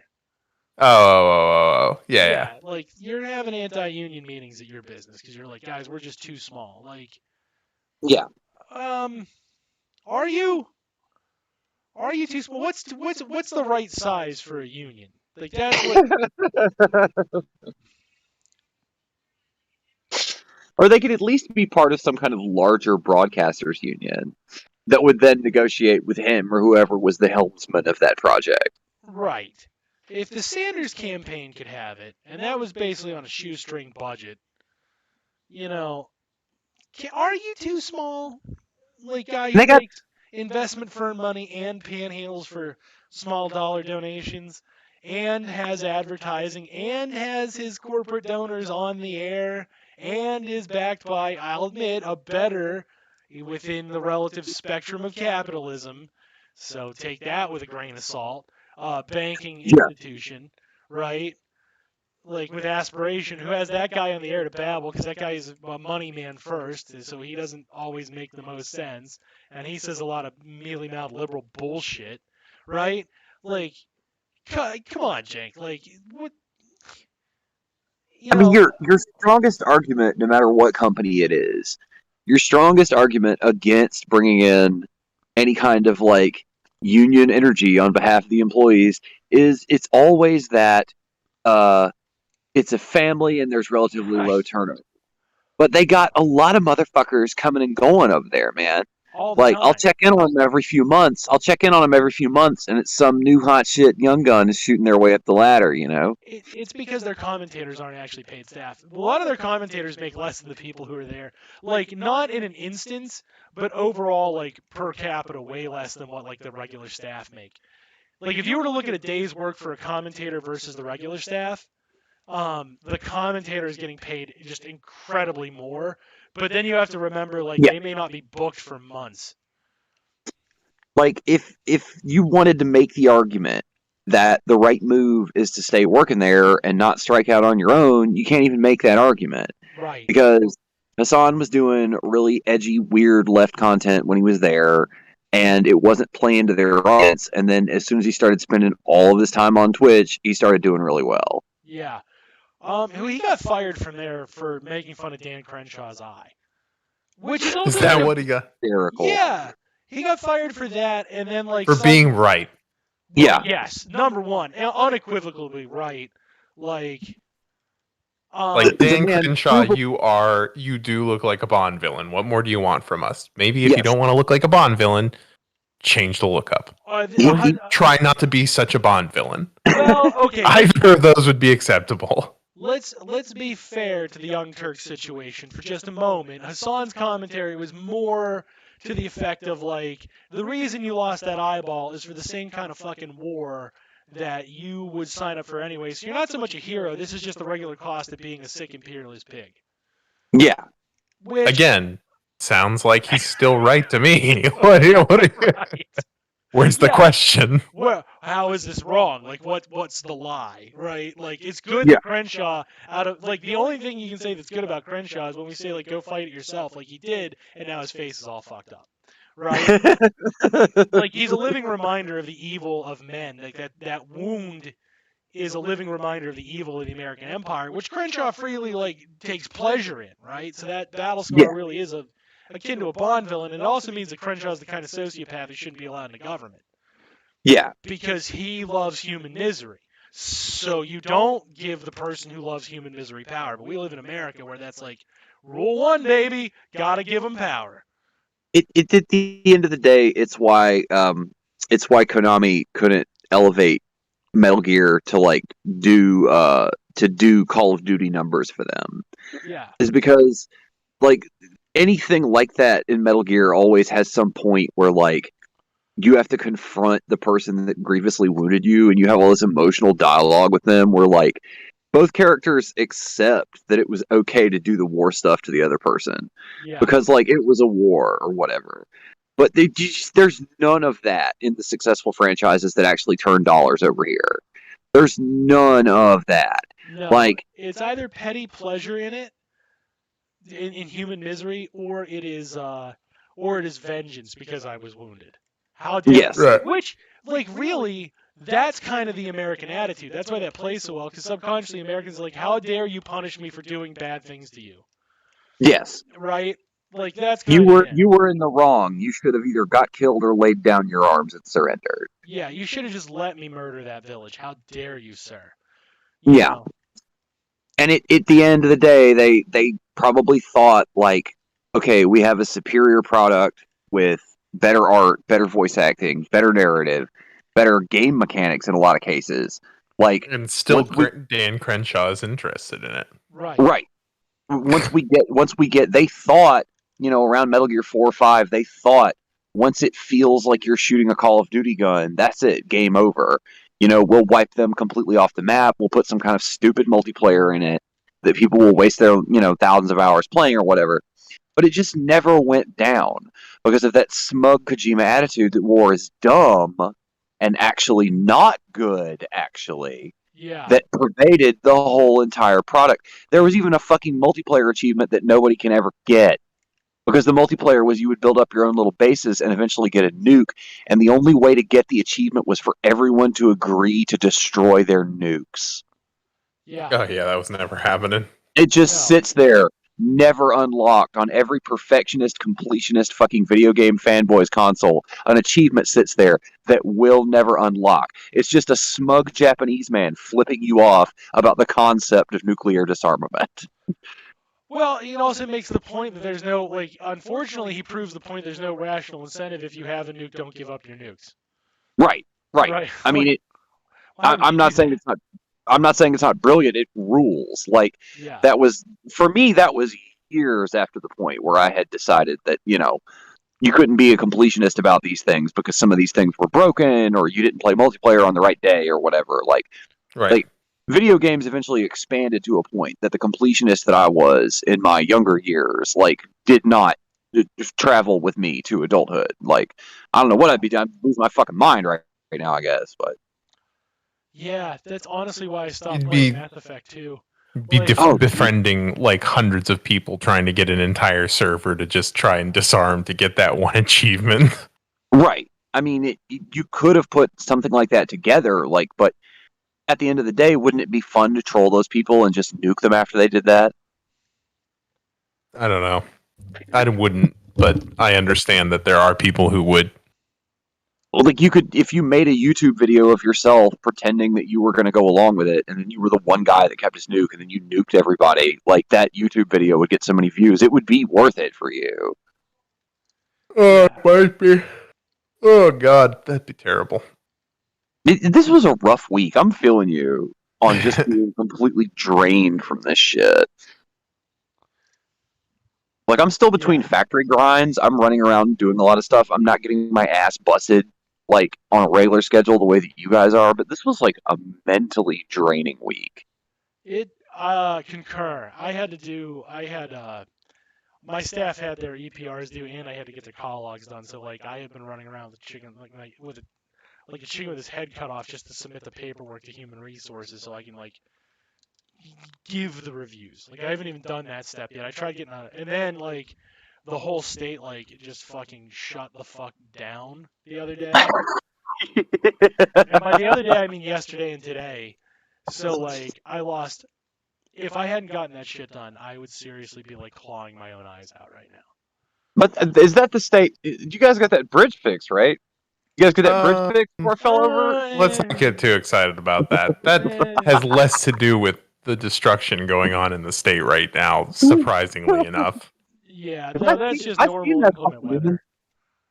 Oh. Yeah. Like, you're having anti-union meetings at your business because you're like, guys, we're just too small. Like, yeah. Are you? Are you too small? What's the right size for a union? Like, that's what. Or they could at least be part of some kind of larger broadcasters union that would then negotiate with him or whoever was the helmsman of that project. Right. If the Sanders campaign could have it, and that was basically on a shoestring budget, are you too small? guy who takes investment firm money and panhandles for small dollar donations, and has advertising, and has his corporate donors on the air, and is backed by, I'll admit, a better within the relative spectrum of capitalism. So take that with a grain of salt. Banking institution, right? With aspiration, who has that guy on the air to babble, because that guy is a money man first, so he doesn't always make the most sense, and he says a lot of mealy mouthed liberal bullshit, right? Come on, Jank. What? I mean, your strongest argument, no matter what company it is, your strongest argument against bringing in any kind of union energy on behalf of the employees is it's always that it's a family and there's relatively low turnover. But they got a lot of motherfuckers coming and going over there, man. I'll check in on them every few months. And it's some new hot shit young gun is shooting their way up the ladder, It's because their commentators aren't actually paid staff. A lot of their commentators make less than the people who are there. Not in an instance, but overall, per capita, way less than what, the regular staff make. If you were to look at a day's work for a commentator versus the regular staff, the commentator is getting paid just incredibly more. But then you have to remember, they may not be booked for months. If you wanted to make the argument that the right move is to stay working there and not strike out on your own, you can't even make that argument. Right. Because Hassan was doing really edgy, weird left content when he was there, and it wasn't playing to their audience. And then as soon as he started spending all of his time on Twitch, he started doing really well. Yeah. He got fired from there for making fun of Dan Crenshaw's eye. Which is also is that what he got? Hysterical. Yeah. He got fired for that, and then for being right. Well, yes, number one, unequivocally right. Dan Crenshaw, you do look like a Bond villain. What more do you want from us? Maybe if you don't want to look like a Bond villain, change the look up. Try not to be such a Bond villain. Well, okay. Either of those would be acceptable. Let's be fair to the Young Turks situation for just a moment. Hassan's commentary was more to the effect of the reason you lost that eyeball is for the same kind of fucking war that you would sign up for anyway. So you're not so much a hero. This is just the regular cost of being a sick imperialist pig. Yeah. Again, sounds like he's still right to me. What are you? Right. Where's the question? Well, how is this wrong? What's the lie, right? It's good that Crenshaw the only thing you can say that's good about Crenshaw is when we say go fight it yourself, he did, and now his face is all fucked up, right? He's a living reminder of the evil of men. That wound is a living reminder of the evil of the American Empire, which Crenshaw freely takes pleasure in, right? So that battle scar really is akin to a Bond villain, and it also means that Crenshaw's the kind of sociopath who shouldn't be allowed in the government. Yeah. Because he loves human misery. So you don't give the person who loves human misery power. But we live in America where that's rule one, baby, gotta give them power. It at the end of the day, it's why Konami couldn't elevate Metal Gear to do Call of Duty numbers for them. Yeah. Is because anything like that in Metal Gear always has some point where you have to confront the person that grievously wounded you, and you have all this emotional dialogue with them where both characters accept that it was okay to do the war stuff to the other person because it was a war or whatever. But there's none of that in the successful franchises that actually turn dollars over here. There's none of that. No, it's either petty pleasure in it, in human misery, or it is vengeance because I was wounded. How dare yes. Right. Which really, that's kind of the American attitude. That's why that plays so well, because subconsciously Americans are how dare you punish me for doing bad things to you? Yes. Right? That's you were in the wrong. You should have either got killed or laid down your arms and surrendered. Yeah, you should have just let me murder that village. How dare you, sir? You know. And at the end of the day, they probably thought okay, we have a superior product with better art, better voice acting, better narrative, better game mechanics in a lot of cases. And still Dan Crenshaw is interested in it. Right. Right. Once we get, they thought around Metal Gear 4 or 5, they thought once it feels like you're shooting a Call of Duty gun, that's it, game over. We'll wipe them completely off the map. We'll put some kind of stupid multiplayer in it that people will waste their, thousands of hours playing or whatever. But it just never went down because of that smug Kojima attitude that war is dumb and actually not good, actually. Yeah. That pervaded the whole entire product. There was even a fucking multiplayer achievement that nobody can ever get. Because the multiplayer was you would build up your own little bases and eventually get a nuke, and the only way to get the achievement was for everyone to agree to destroy their nukes. Yeah. Oh yeah, that was never happening. It just sits there, never unlocked on every perfectionist, completionist fucking video game fanboy's console. An achievement sits there that will never unlock. It's just a smug Japanese man flipping you off about the concept of nuclear disarmament. Well, he also makes the point that there's no, unfortunately, he proves the point there's no rational incentive. If you have a nuke, don't give up your nukes. Right. I mean, I'm not saying it's not. I'm not saying it's not brilliant. It rules. That was, for me, that was years after the point where I had decided that, you couldn't be a completionist about these things because some of these things were broken or you didn't play multiplayer on the right day or whatever. Right. Video games eventually expanded to a point that the completionist that I was in my younger years, did not travel with me to adulthood. I don't know what I'd be doing. I'd lose my fucking mind right now, I guess. But yeah, that's honestly why I stopped playing Mass Effect 2. Befriending hundreds of people trying to get an entire server to just try and disarm to get that one achievement. Right. I mean, you could have put something like that together, but at the end of the day, wouldn't it be fun to troll those people and just nuke them after they did that? I don't know. I wouldn't, but I understand that there are people who would. Well, you could, if you made a YouTube video of yourself pretending that you were going to go along with it, and then you were the one guy that kept his nuke, and then you nuked everybody, that YouTube video would get so many views. It would be worth it for you. Oh, it might be. Oh, God, that'd be terrible. This was a rough week. I'm feeling you on just being completely drained from this shit. I'm still between factory grinds. I'm running around doing a lot of stuff. I'm not getting my ass busted on a regular schedule the way that you guys are, but this was a mentally draining week. It concur. My staff had their EPRs due and I had to get their call logs done, so I had been running around with a chicken with a chicken with his head cut off just to submit the paperwork to human resources so I can give the reviews. I haven't even done that step yet. I tried getting on it, and then the whole state just fucking shut the fuck down the other day. And by the other day I mean yesterday and today. So I lost. If I hadn't gotten that shit done, I would seriously be clawing my own eyes out right now. But is that the state? You guys got that bridge fixed, right? You guys get that bridge fixed before it fell over? Let's not get too excited about that. That has less to do with the destruction going on in the state right now, surprisingly enough. Yeah, no, that's just normal inclement weather.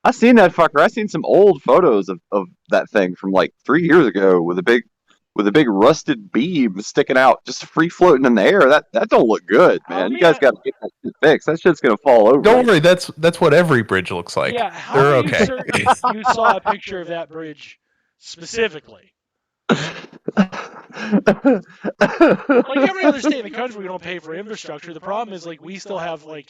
I seen that fucker. I seen some old photos of that thing from 3 years ago with a big rusted beam sticking out, just free floating in the air. That don't look good, man. You guys got to get that shit fixed. That shit's gonna fall over. Don't worry. That's what every bridge looks like. Yeah, how they're are okay. You certain you saw a picture of that bridge specifically? Every other state in the country, we don't pay for infrastructure. The problem is we still have a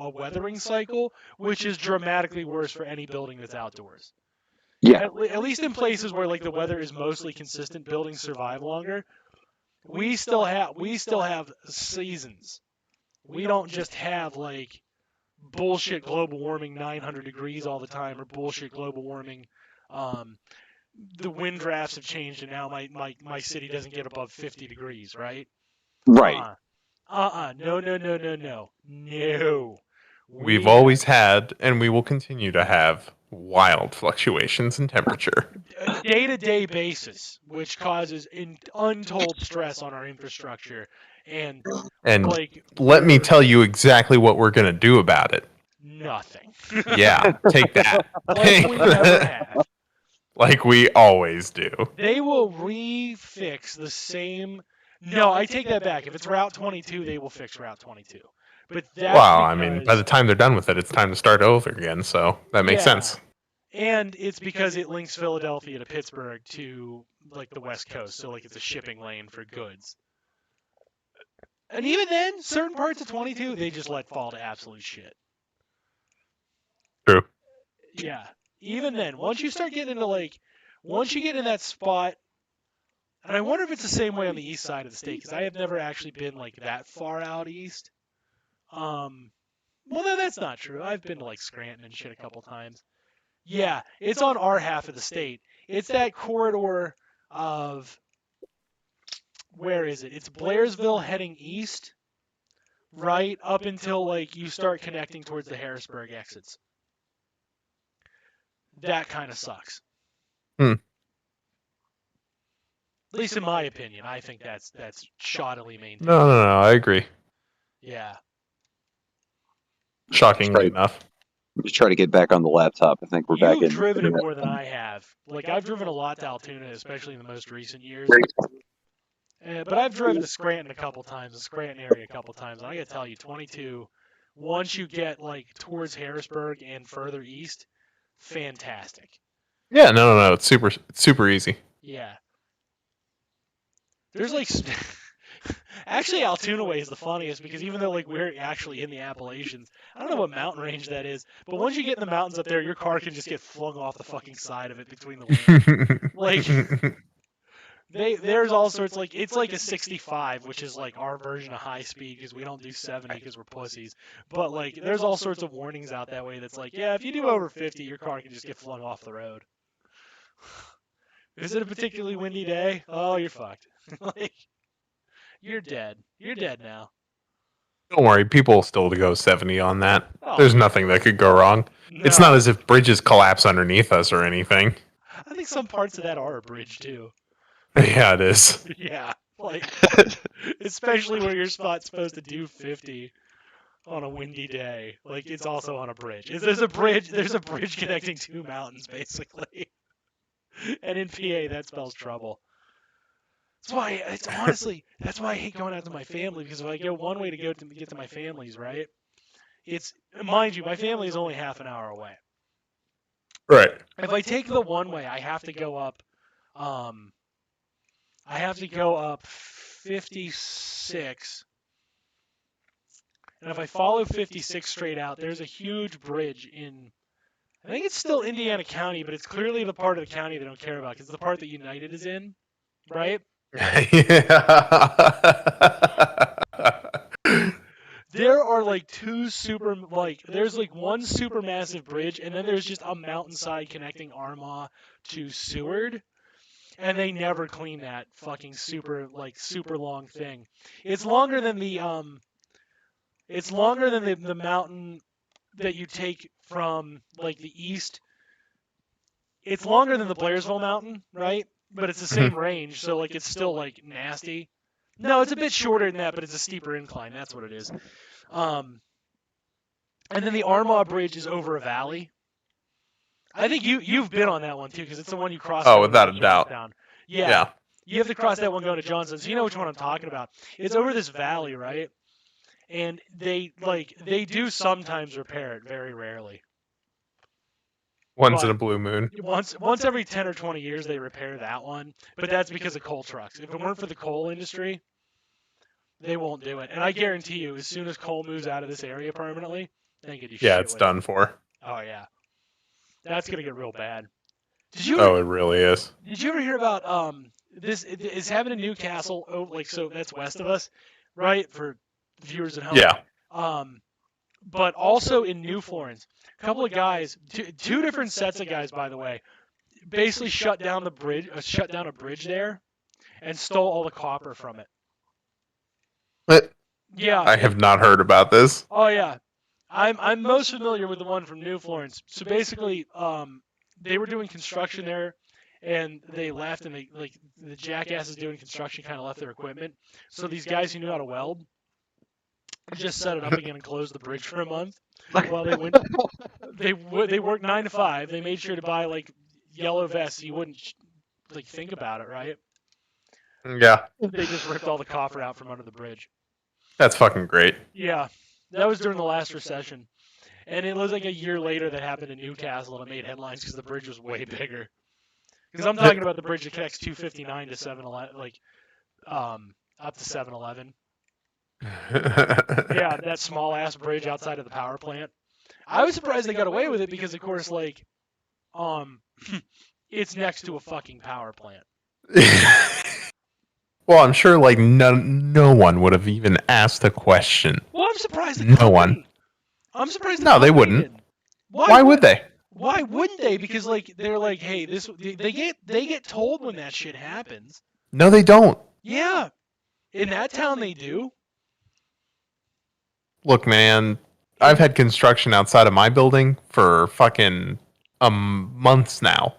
weathering cycle, which is dramatically worse for any building that's outdoors. Yeah. At least in places where the weather is mostly consistent, buildings survive longer. We still have seasons. We don't just have bullshit global warming 900 degrees all the time or bullshit global warming. The wind drafts have changed and now my city doesn't get above 50 degrees, right? Right. No. We've always had, and we will continue to have, wild fluctuations in temperature. Day-to-day basis, which causes untold stress on our infrastructure. And let me tell you exactly what we're going to do about it. Nothing. Yeah, take that. We never have. Like we always do. They will refix the same... No, I take that back. If it's Route 22, they will fix Route 22. But that's I mean, by the time they're done with it, it's time to start over again. So that makes sense. And it's because it links Philadelphia to Pittsburgh to like the West Coast, so like it's a shipping lane for goods. And even then, certain parts of 22 they just let fall to absolute shit. True. Yeah. Even then, once you start getting into once you get in that spot, and I wonder if it's the same way on the east side of the state, because I have never actually been like that far out east. Well, no, that's not true. I've been to like Scranton and shit a couple times. Yeah, it's on our half of the state. It's that corridor of, where is it? It's Blairsville heading east, right up until like you start connecting towards the Harrisburg exits. That kind of sucks. At least in my opinion, I think that's shoddily maintained. No, I agree. Yeah. Shockingly enough. Just try to get back on the laptop. I think we're back in. You've driven it more than I have. Like, I've driven a lot to Altoona, especially in the most recent years. But I've driven to Scranton a couple times, the Scranton area a couple times. And I gotta tell you, 22, once you get like towards Harrisburg and further east, fantastic. Yeah, no. It's super easy. Yeah. There's like, actually Altoona way is the funniest, because even though like we're actually in the Appalachians, I don't know what mountain range that is, but once you get in the mountains up there, your car can just get flung off the fucking side of it between the lanes. Like, there's all sorts, like, it's like a 65, which is like our version of high speed, because we don't do 70 because we're pussies. But like, there's all sorts of warnings out that way that's like, yeah, if you do over 50, your car can just get flung off the road. Is it a particularly windy day? Oh, you're fucked. Like, you're dead. You're dead now. Don't worry, people still go 70 on that. Oh. There's nothing that could go wrong. No. It's not as if bridges collapse underneath us or anything. I think some parts of that are a bridge, too. Yeah, it is. Yeah, like, especially where your spot's supposed to do 50 on a windy day. Like, it's also on a bridge. There's a bridge connecting two mountains, basically. And in PA, that spells trouble. That's why I hate going out to my family, because if I go one way to get to my family's, right? Mind you, my family is only half an hour away. Right. If I take the one way, I have to go up 56. And if I follow 56 straight out, there's a huge bridge in, I think it's still Indiana County, but it's clearly the part of the county they don't care about, because it's the part that United is in, right? Yeah. There are like there's like one super massive bridge, and then there's just a mountainside connecting Armagh to Seward, and they never clean that fucking super long thing. It's longer than the mountain that you take from like the east. It's longer than the Blairsville mountain, right? But it's the same range, so like it's still like nasty. No, it's a bit shorter than that, but it's a steeper incline. That's what it is. And then the Armagh Bridge is over a valley. I think you've been on that one too, because it's the one you cross. Oh, without a doubt. Yeah. You have to cross that one going to Johnson, so you know which one I'm talking about. It's over this valley, right? And they do sometimes repair it, very rarely. Once in a blue moon. Once every 10 or 20 years they repair that one, but that's because of coal trucks. If it weren't for the coal industry, they won't do it. And I guarantee you, as soon as coal moves out of this area permanently, they can do shit. Yeah, it's done for. Oh yeah, that's gonna get real bad. It really is. Did you ever hear about this? It's happening in Newcastle. Oh, like, so that's west of us, right? For viewers at home. Yeah. But also in New Florence, a couple of guys, two different sets of guys, by the way, basically shut down a bridge there, and stole all the copper from it. What? Yeah. I have not heard about this. Oh yeah, I'm most familiar with the one from New Florence. So basically, they were doing construction there, and they left, and the jackasses doing construction kind of left their equipment. So these guys who knew how to weld just set it up again and closed the bridge for a month. Well, they worked 9 to 5. They made sure to buy like yellow vests so you wouldn't like think about it, right? Yeah. They just ripped all the copper out from under the bridge. That's fucking great. Yeah. That was during the last recession. And it was like a year later that happened in Newcastle, and it made headlines because the bridge was way bigger. Because I'm talking about the bridge that connects 259 to 711, like up to 711. Yeah, that small ass bridge outside of the power plant. I was surprised they got away with it because, of course, like, it's next to a fucking power plant. Well, I'm sure like no one would have even asked a question. Well, I'm surprised the company. No one. I'm surprised. No, they wouldn't. Didn't. Why would they? Why wouldn't they? Because like they're like, hey, this they get told when that shit happens. No, they don't. Yeah, in that town they do. Look, man, I've had construction outside of my building for fucking months now.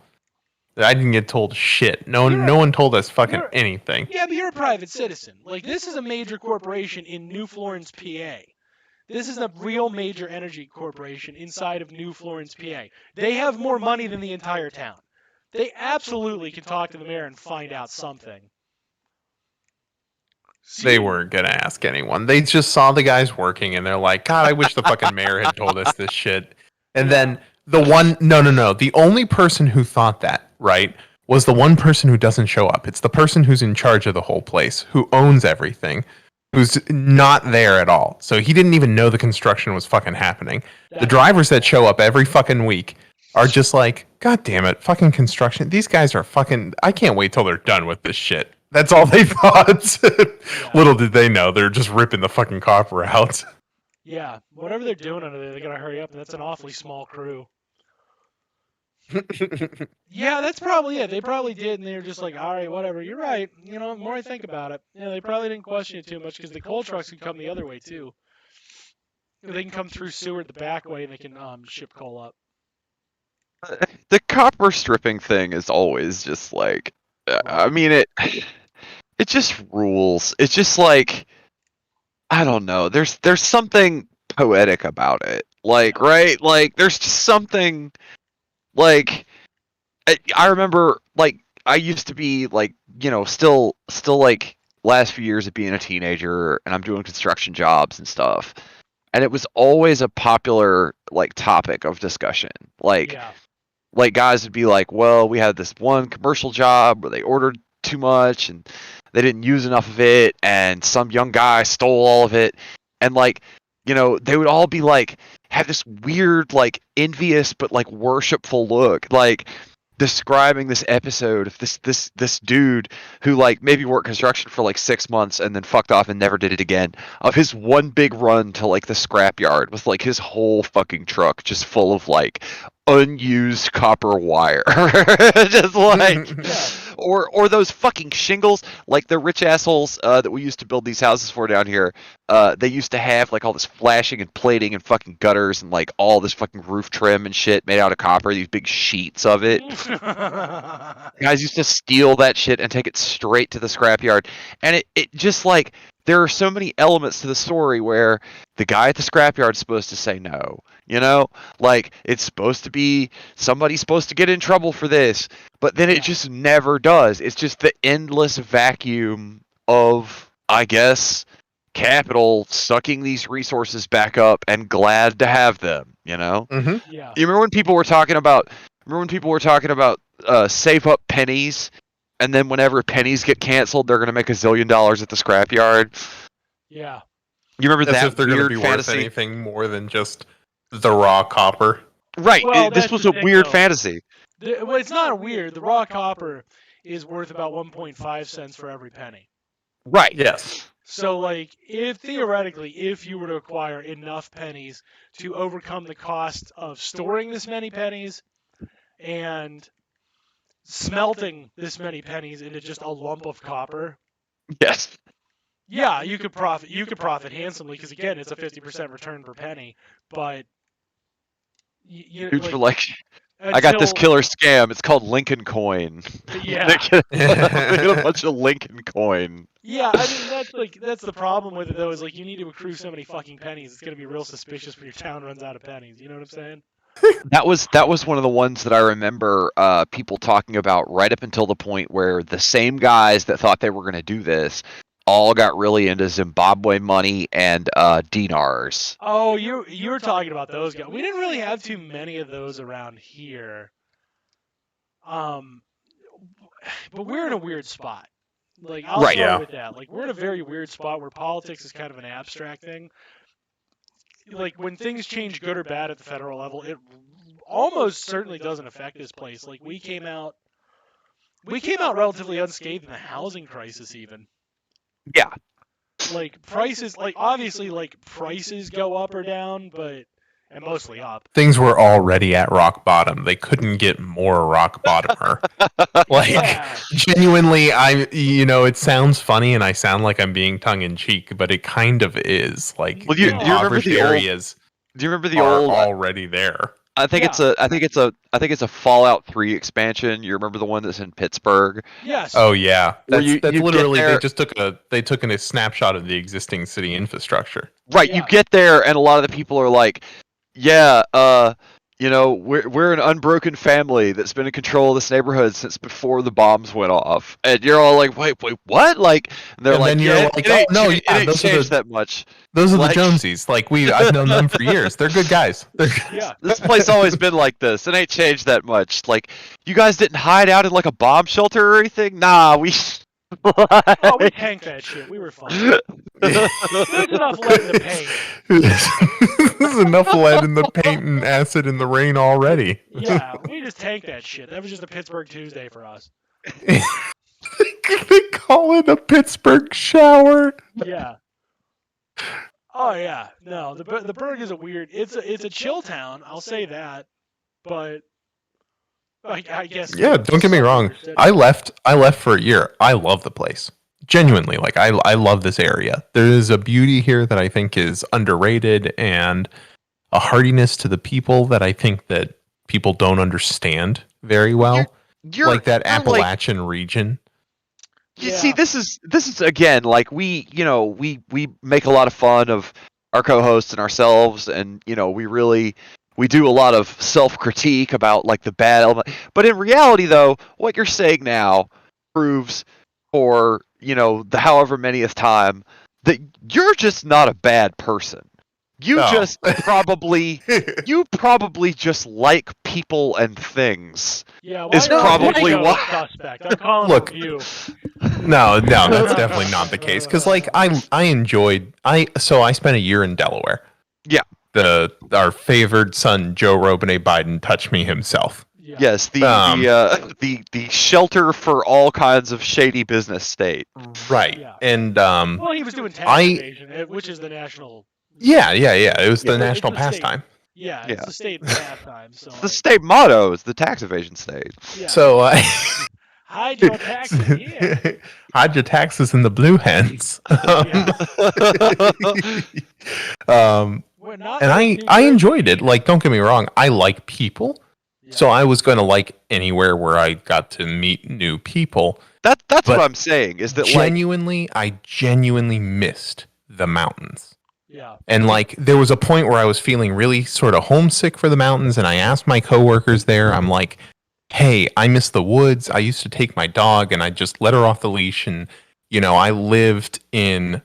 I didn't get told shit. No one told us fucking anything. Yeah, but you're a private citizen. Like, this is a major corporation in New Florence, PA. This is a real major energy corporation inside of New Florence, PA. They have more money than the entire town. They absolutely can talk to the mayor and find out something. They weren't going to ask anyone. They just saw the guys working, and they're like, God, I wish the fucking mayor had told us this shit. And then the one... No. The only person who thought that, right, was the one person who doesn't show up. It's the person who's in charge of the whole place, who owns everything, who's not there at all. So he didn't even know the construction was fucking happening. The drivers that show up every fucking week are just like, God damn it, fucking construction. These guys are fucking... I can't wait till they're done with this shit. That's all they thought. Little did they know, they're just ripping the fucking copper out. Yeah, whatever they're doing under there, they gotta hurry up, and that's an awfully small crew. Yeah, that's probably it. They probably did, and they were just like, all right, whatever. You're right. You know, the more I think about it, yeah, they probably didn't question it too much because the coal trucks can come the other way too. They can come through Seward the back way, and they can ship coal up. The copper stripping thing is always just like, I mean, it just rules. It's just like, I don't know. There's something poetic about it. Like, right? Like, there's just something, like, I remember, like, I used to be, like, you know, still like, last few years of being a teenager, and I'm doing construction jobs and stuff. And it was always a popular, like, topic of discussion. Like, guys would be like, well, we had this one commercial job where they ordered too much and they didn't use enough of it, and some young guy stole all of it. And, like, you know, they would all be like, have this weird, like, envious but, like, worshipful look, like, describing this episode of this dude who, like, maybe worked construction for like 6 months and then fucked off and never did it again, of his one big run to, like, the scrapyard with, like, his whole fucking truck just full of, like, unused copper wire. Just like or those fucking shingles, like the rich assholes that we used to build these houses for down here. They used to have, like, all this flashing and plating and fucking gutters and, like, all this fucking roof trim and shit made out of copper, these big sheets of it. Guys used to steal that shit and take it straight to the scrapyard. And it just, like, there are so many elements to the story where the guy at the scrapyard is supposed to say no. You know, like, it's supposed to be, somebody's supposed to get in trouble for this, but then it just never does. It's just the endless vacuum of, I guess, capital sucking these resources back up and glad to have them, you know? Mm-hmm. Yeah. You remember when people were talking about, save up pennies, and then whenever pennies get canceled, they're going to make $1 zillion at the scrapyard? Yeah. You remember As that if they're weird going to be fantasy? worth anything more than just the raw copper. Right. Well, this was a weird fantasy. Well, it's not weird. The raw copper is worth about 1.5 cents for every penny. Right. Yes. So, like, if theoretically, if you were to acquire enough pennies to overcome the cost of storing this many pennies and smelting this many pennies into just a lump of copper, Yes. yeah, you could profit. You could profit handsomely because, again, it's a 50% return per penny. But Dudes were like, I got this killer scam. It's called Lincoln Coin. Yeah. They get a bunch of Lincoln Coin. Yeah, I mean, that's the problem with it, though, is, like, you need to accrue so many fucking pennies. It's gonna be real suspicious when your town runs out of pennies. You know what I'm saying? That was one of the ones that I remember people talking about right up until the point where the same guys that thought they were going to do this all got really into Zimbabwe money and dinars. Oh, you were talking about those guys. We didn't really have too many of those around here. But we're in a weird spot. Like, I'll start with that. Like, we're in a very weird spot where politics is kind of an abstract thing. Like, when things change good or bad at the federal level, it almost certainly doesn't affect this place. Like, we came out relatively unscathed in the housing crisis, even. Yeah. Like, prices, like, obviously, like, prices go up or down, and mostly up. Things were already at rock bottom. They couldn't get more rock bottomer. Genuinely, it sounds funny and I sound like I'm being tongue in cheek, but it kind of is. Like, well, do you remember the areas? Do you remember the old already there? I think it's a Fallout 3 expansion. You remember the one that's in Pittsburgh? Yes. Oh yeah. That's you literally they took a snapshot of the existing city infrastructure. Right, you get there and a lot of the people are like, yeah, we're an unbroken family that's been in control of this neighborhood since before the bombs went off. And you're all like, wait, what? Like, and they're and like, yeah, it ain't changed that much. Those are the Jonesies. Like, I've known them for years. They're good guys. This place always been like this. It ain't changed that much. Like, you guys didn't hide out in like a bomb shelter or anything? Nah, we we tanked that shit. We were fine. There's enough lead in the paint. There's enough lead in the paint and acid in the rain already. Yeah, we just tanked that shit. That was just a Pittsburgh Tuesday for us. They call it a Pittsburgh shower. Yeah. Oh yeah. No, the Berg is a weird. It's a chill town. I'll say that. But I guess. Yeah, don't get me wrong. I left for a year. I love the place. Genuinely, like I love this area. There is a beauty here that I think is underrated and a hardiness to the people that I think that people don't understand very well. You're like that Appalachian region. You see, this is again, like we make a lot of fun of our co-hosts and ourselves, and we do a lot of self-critique about like the bad element. But in reality, though, what you're saying now proves for the however manyth time that you're just not a bad person. You just probably just like people and things. Yeah, is probably why. Suspect. I'm calling Look, you. No, that's definitely not the case. Because like I enjoyed. I spent a year in Delaware. Yeah. Our favored son Joe Robinet Biden touched me himself. Yeah. Yes, the shelter for all kinds of shady business state. Right. Yeah. And well, he was doing tax evasion, which is the national. Yeah. It was the national pastime. Yeah, it's the state pastime. So the state motto is the tax evasion state. Yeah. So hide your taxes here. Hide your taxes in the blue hens. And I enjoyed it. Like, don't get me wrong, I like people. Yeah. So I was going to like anywhere where I got to meet new people. That's what I'm saying. Is that I genuinely missed the mountains. Yeah. And like there was a point where I was feeling really sort of homesick for the mountains, and I asked my coworkers there, I'm like, hey, I miss the woods. I used to take my dog and I just let her off the leash, and I lived in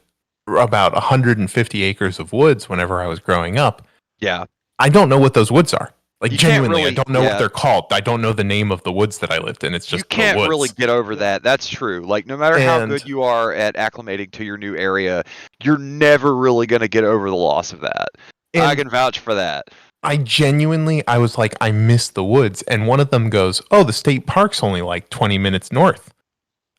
about 150 acres of woods whenever I was growing up. Yeah. I don't know what those woods are. Like, genuinely, I don't know what they're called. I don't know the name of the woods that I lived in. It's just you can't the woods. Really get over that. That's true. Like, no matter how good you are at acclimating to your new area, you're never really going to get over the loss of that. And I can vouch for that. I was like, I miss the woods. And one of them goes, oh, the state park's only like 20 minutes north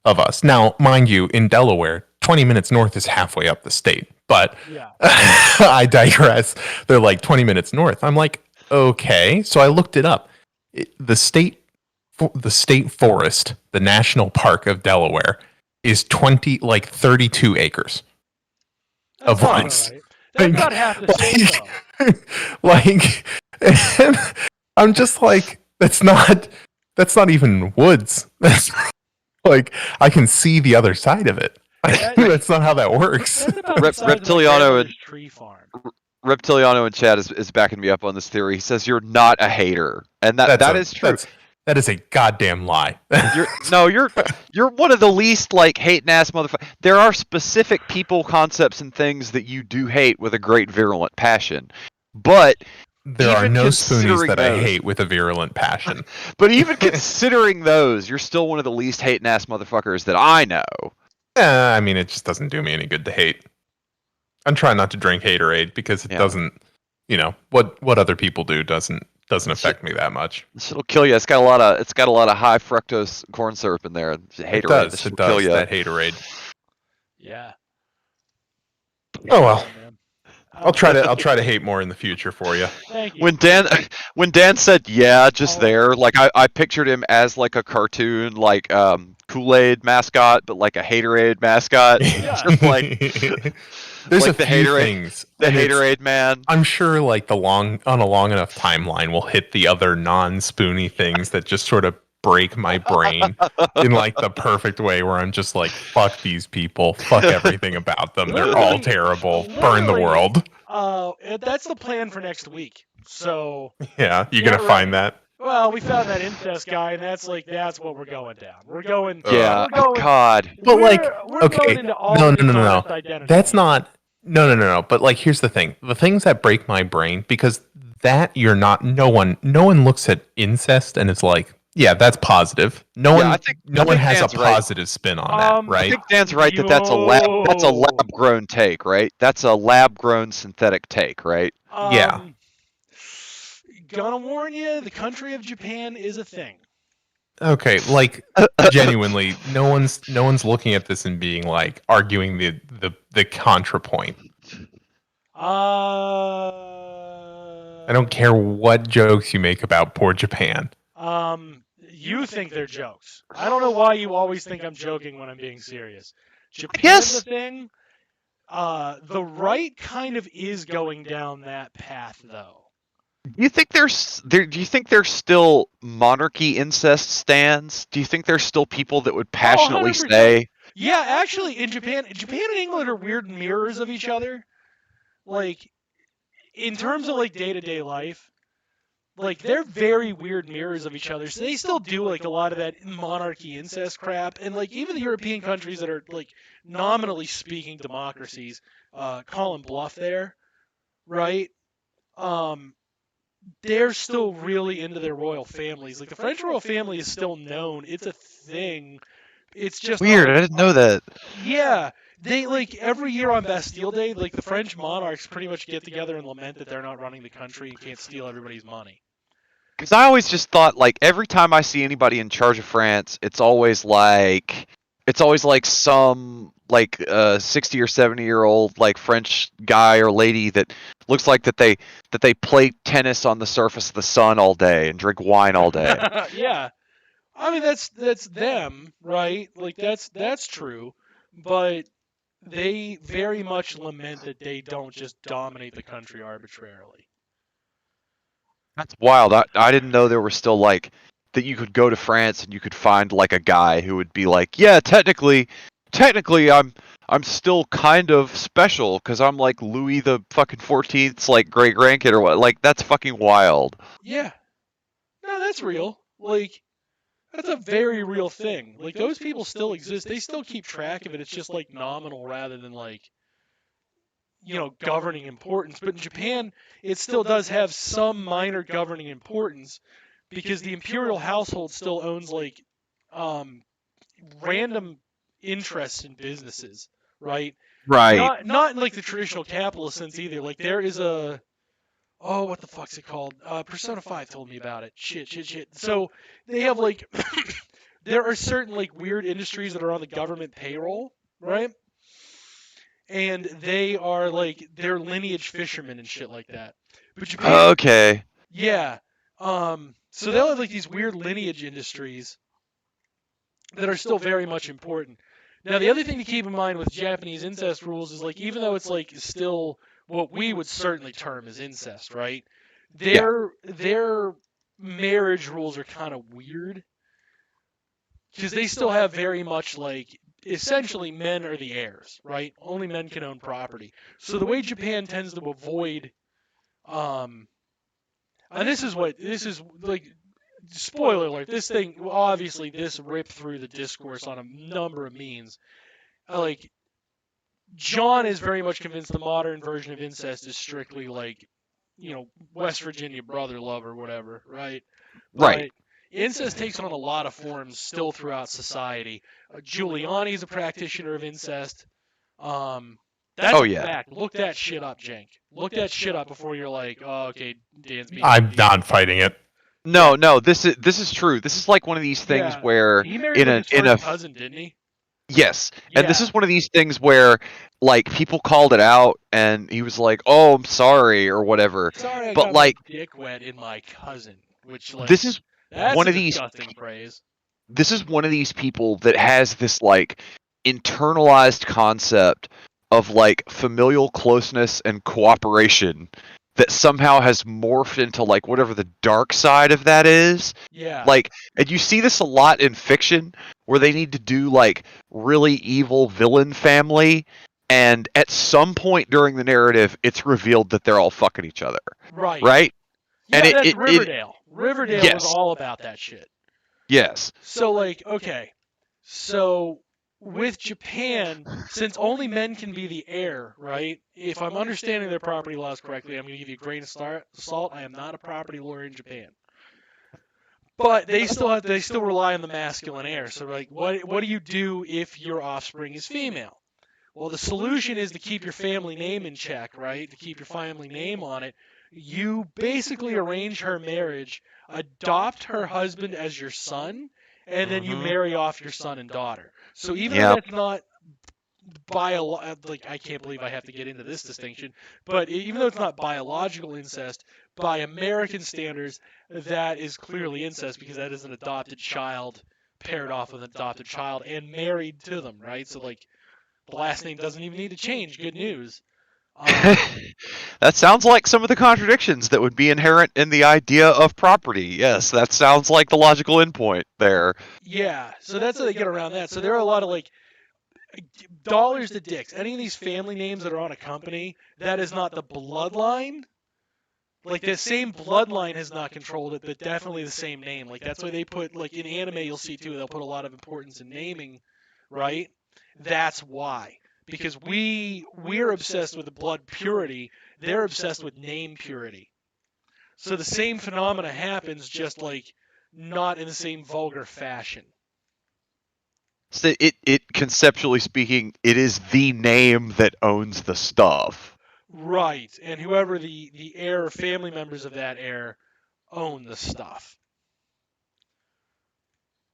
of us. Now, mind you, in Delaware, 20 minutes north is halfway up the state. But I digress. They're like 20 minutes north. I'm like, okay. So I looked it up. The state forest, the national park of Delaware, is 32 acres of woods. Right. That's not half the state, though. Like, and I'm just like, that's not even woods. That's like, I can see the other side of it. That's not how that works. Reptiliano in chat is backing me up on this theory. He says you're not a hater, and that is true. That is a goddamn lie. You're one of the least like hating ass motherfuckers. There are specific people, concepts, and things that you do hate with a great virulent passion, but there are no spoonies that I hate with a virulent passion. But even considering those, you're still one of the least hating ass motherfuckers that I know. I mean, it just doesn't do me any good to hate. I'm trying not to drink haterade because it doesn't, what other people do doesn't affect me that much. It'll kill you. It's got a lot of high fructose corn syrup in there. Haterade. It does. Kill you. That haterade. Yeah. Oh well. I'll try to hate more in the future for you. Thank you. When Dan said there, like I pictured him as like a cartoon, like Kool-Aid mascot, but like a haterade mascot. Just like there's like a few things. The haterade man. I'm sure like on a long enough timeline we'll hit the other non-spoony things that just sort of break my brain in like the perfect way where I'm just like, fuck these people, fuck everything about them. They're all terrible. Burn the world. That's the plan for next week. So yeah, you're gonna find that. Well, we found that incest guy, and that's what we're going down. We're going. God. But like, we're going into all no. That's not. No. But like, here's the thing: the things that break my brain, because that you're not. No one looks at incest and it's like, yeah, that's positive. No one has a positive spin on that, right? I think Dan's right that that's a lab grown take, right? That's a lab grown synthetic take, right? Yeah. Gonna warn you, the country of Japan is a thing. Okay, like genuinely, no one's looking at this and being like arguing the contrapoint. I don't care what jokes you make about poor Japan. You think they're jokes. I don't know why you always think I'm joking when I'm being serious. Japan's a thing. The right kind of is going down that path, though. Do you think there's still monarchy incest stands? Do you think there's still people that would passionately say? Yeah, actually, in Japan and England are weird mirrors of each other. Like, in terms of like day-to-day life, like they're very weird mirrors of each other. So they still do like a lot of that monarchy incest crap, and like even the European countries that are like nominally speaking democracies, call them bluff there, right? They're still really into their royal families. Like the French royal family is still known. It's a thing. It's just weird. I didn't know that. Yeah. They like every year on Bastille Day, like the French monarchs pretty much get together and lament that they're not running the country and can't steal everybody's money. Because I always just thought like every time I see anybody in charge of France, it's always like some like 60 or 70-year-old like French guy or lady that looks like that they play tennis on the surface of the sun all day and drink wine all day. Yeah. I mean that's them, right? Like that's true, but they very much lament that they don't just dominate the country arbitrarily. That's wild. I didn't know there were still like that you could go to France and you could find like a guy who would be like, yeah, technically I'm still kind of special because I'm like Louis the fucking 14th's like great grandkid or what. Like that's fucking wild. Yeah. No, that's real. Like that's a very real thing. Like those people still exist. They still keep track of it. It's just like nominal rather than like governing importance. But in Japan, it still does have some minor governing importance because the imperial household still owns like random interests in businesses, right? Right. Not in like the traditional capitalist sense either. Like there is what the fuck's it called? Persona 5 told me about it. Shit. So they have like there are certain like weird industries that are on the government payroll, right? And they are like they're lineage fishermen and shit like that. But Japan, okay. Yeah. So they'll have like these weird lineage industries that are still very much important. Now the other thing to keep in mind with Japanese incest rules is like even though it's like still what we would certainly term as incest, right? Their marriage rules are kind of weird because they still have very much like essentially men are the heirs, right? Only men can own property. So the way Japan tends to avoid and this is like spoiler alert, this thing, obviously, this ripped through the discourse on a number of means. Like, John is very much convinced the modern version of incest is strictly like, West Virginia brother love or whatever, right? Right. But incest takes on a lot of forms still throughout society. Giuliani's a practitioner of incest. That's a fact. Look that shit up, Jenk. Look that shit up before you're like, oh, okay, Dan's being. I'm not fighting it. No, this is true. This is like one of these things where he married his first cousin, didn't he? Yes, and this is one of these things where, like, people called it out, and he was like, "Oh, I'm sorry" or whatever. Sorry, I but got like, my dick wet in my cousin, which like this is that's one a of these. disgusting phrase. This is one of these people that has this like internalized concept of like familial closeness and cooperation that somehow has morphed into like whatever the dark side of that is. Yeah. Like, and you see this a lot in fiction where they need to do like really evil villain family, and at some point during the narrative, it's revealed that they're all fucking each other. Right. Right. Yeah, and that's Riverdale. Riverdale yes. was all about that shit. Yes. So like, okay, so with Japan, since only men can be the heir, right? If I'm understanding their property laws correctly, I'm going to give you a grain of salt. I am not a property lawyer in Japan, but they still rely on the masculine heir. So like, what do you do if your offspring is female? Well, the solution is to keep your family name in check, right? To keep your family name on it. You basically arrange her marriage, adopt her husband as your son, and then you marry off your son and daughter. So even though that's not I can't believe I have to get into this distinction, but even though it's not biological incest, by American standards, that is clearly incest because that is an adopted child paired off with an adopted child and married to them, right? So like the last name doesn't even need to change. Good news. That sounds like some of the contradictions that would be inherent in the idea of property. Yes, that sounds like the logical endpoint there. Yeah, so that's how they get around that. So there are a lot of like dollars to dicks. Any of these family names that are on a company, that is not the bloodline. Like the same bloodline has not controlled it, but definitely the same name. Like that's why they put like in anime you'll see too, they'll put a lot of importance in naming, right? That's why. Because we're obsessed with the blood purity, they're obsessed with name purity. So the same phenomena happens, just like not in the same vulgar fashion. So it conceptually speaking, it is the name that owns the stuff. Right, and whoever the heir or family members of that heir own the stuff.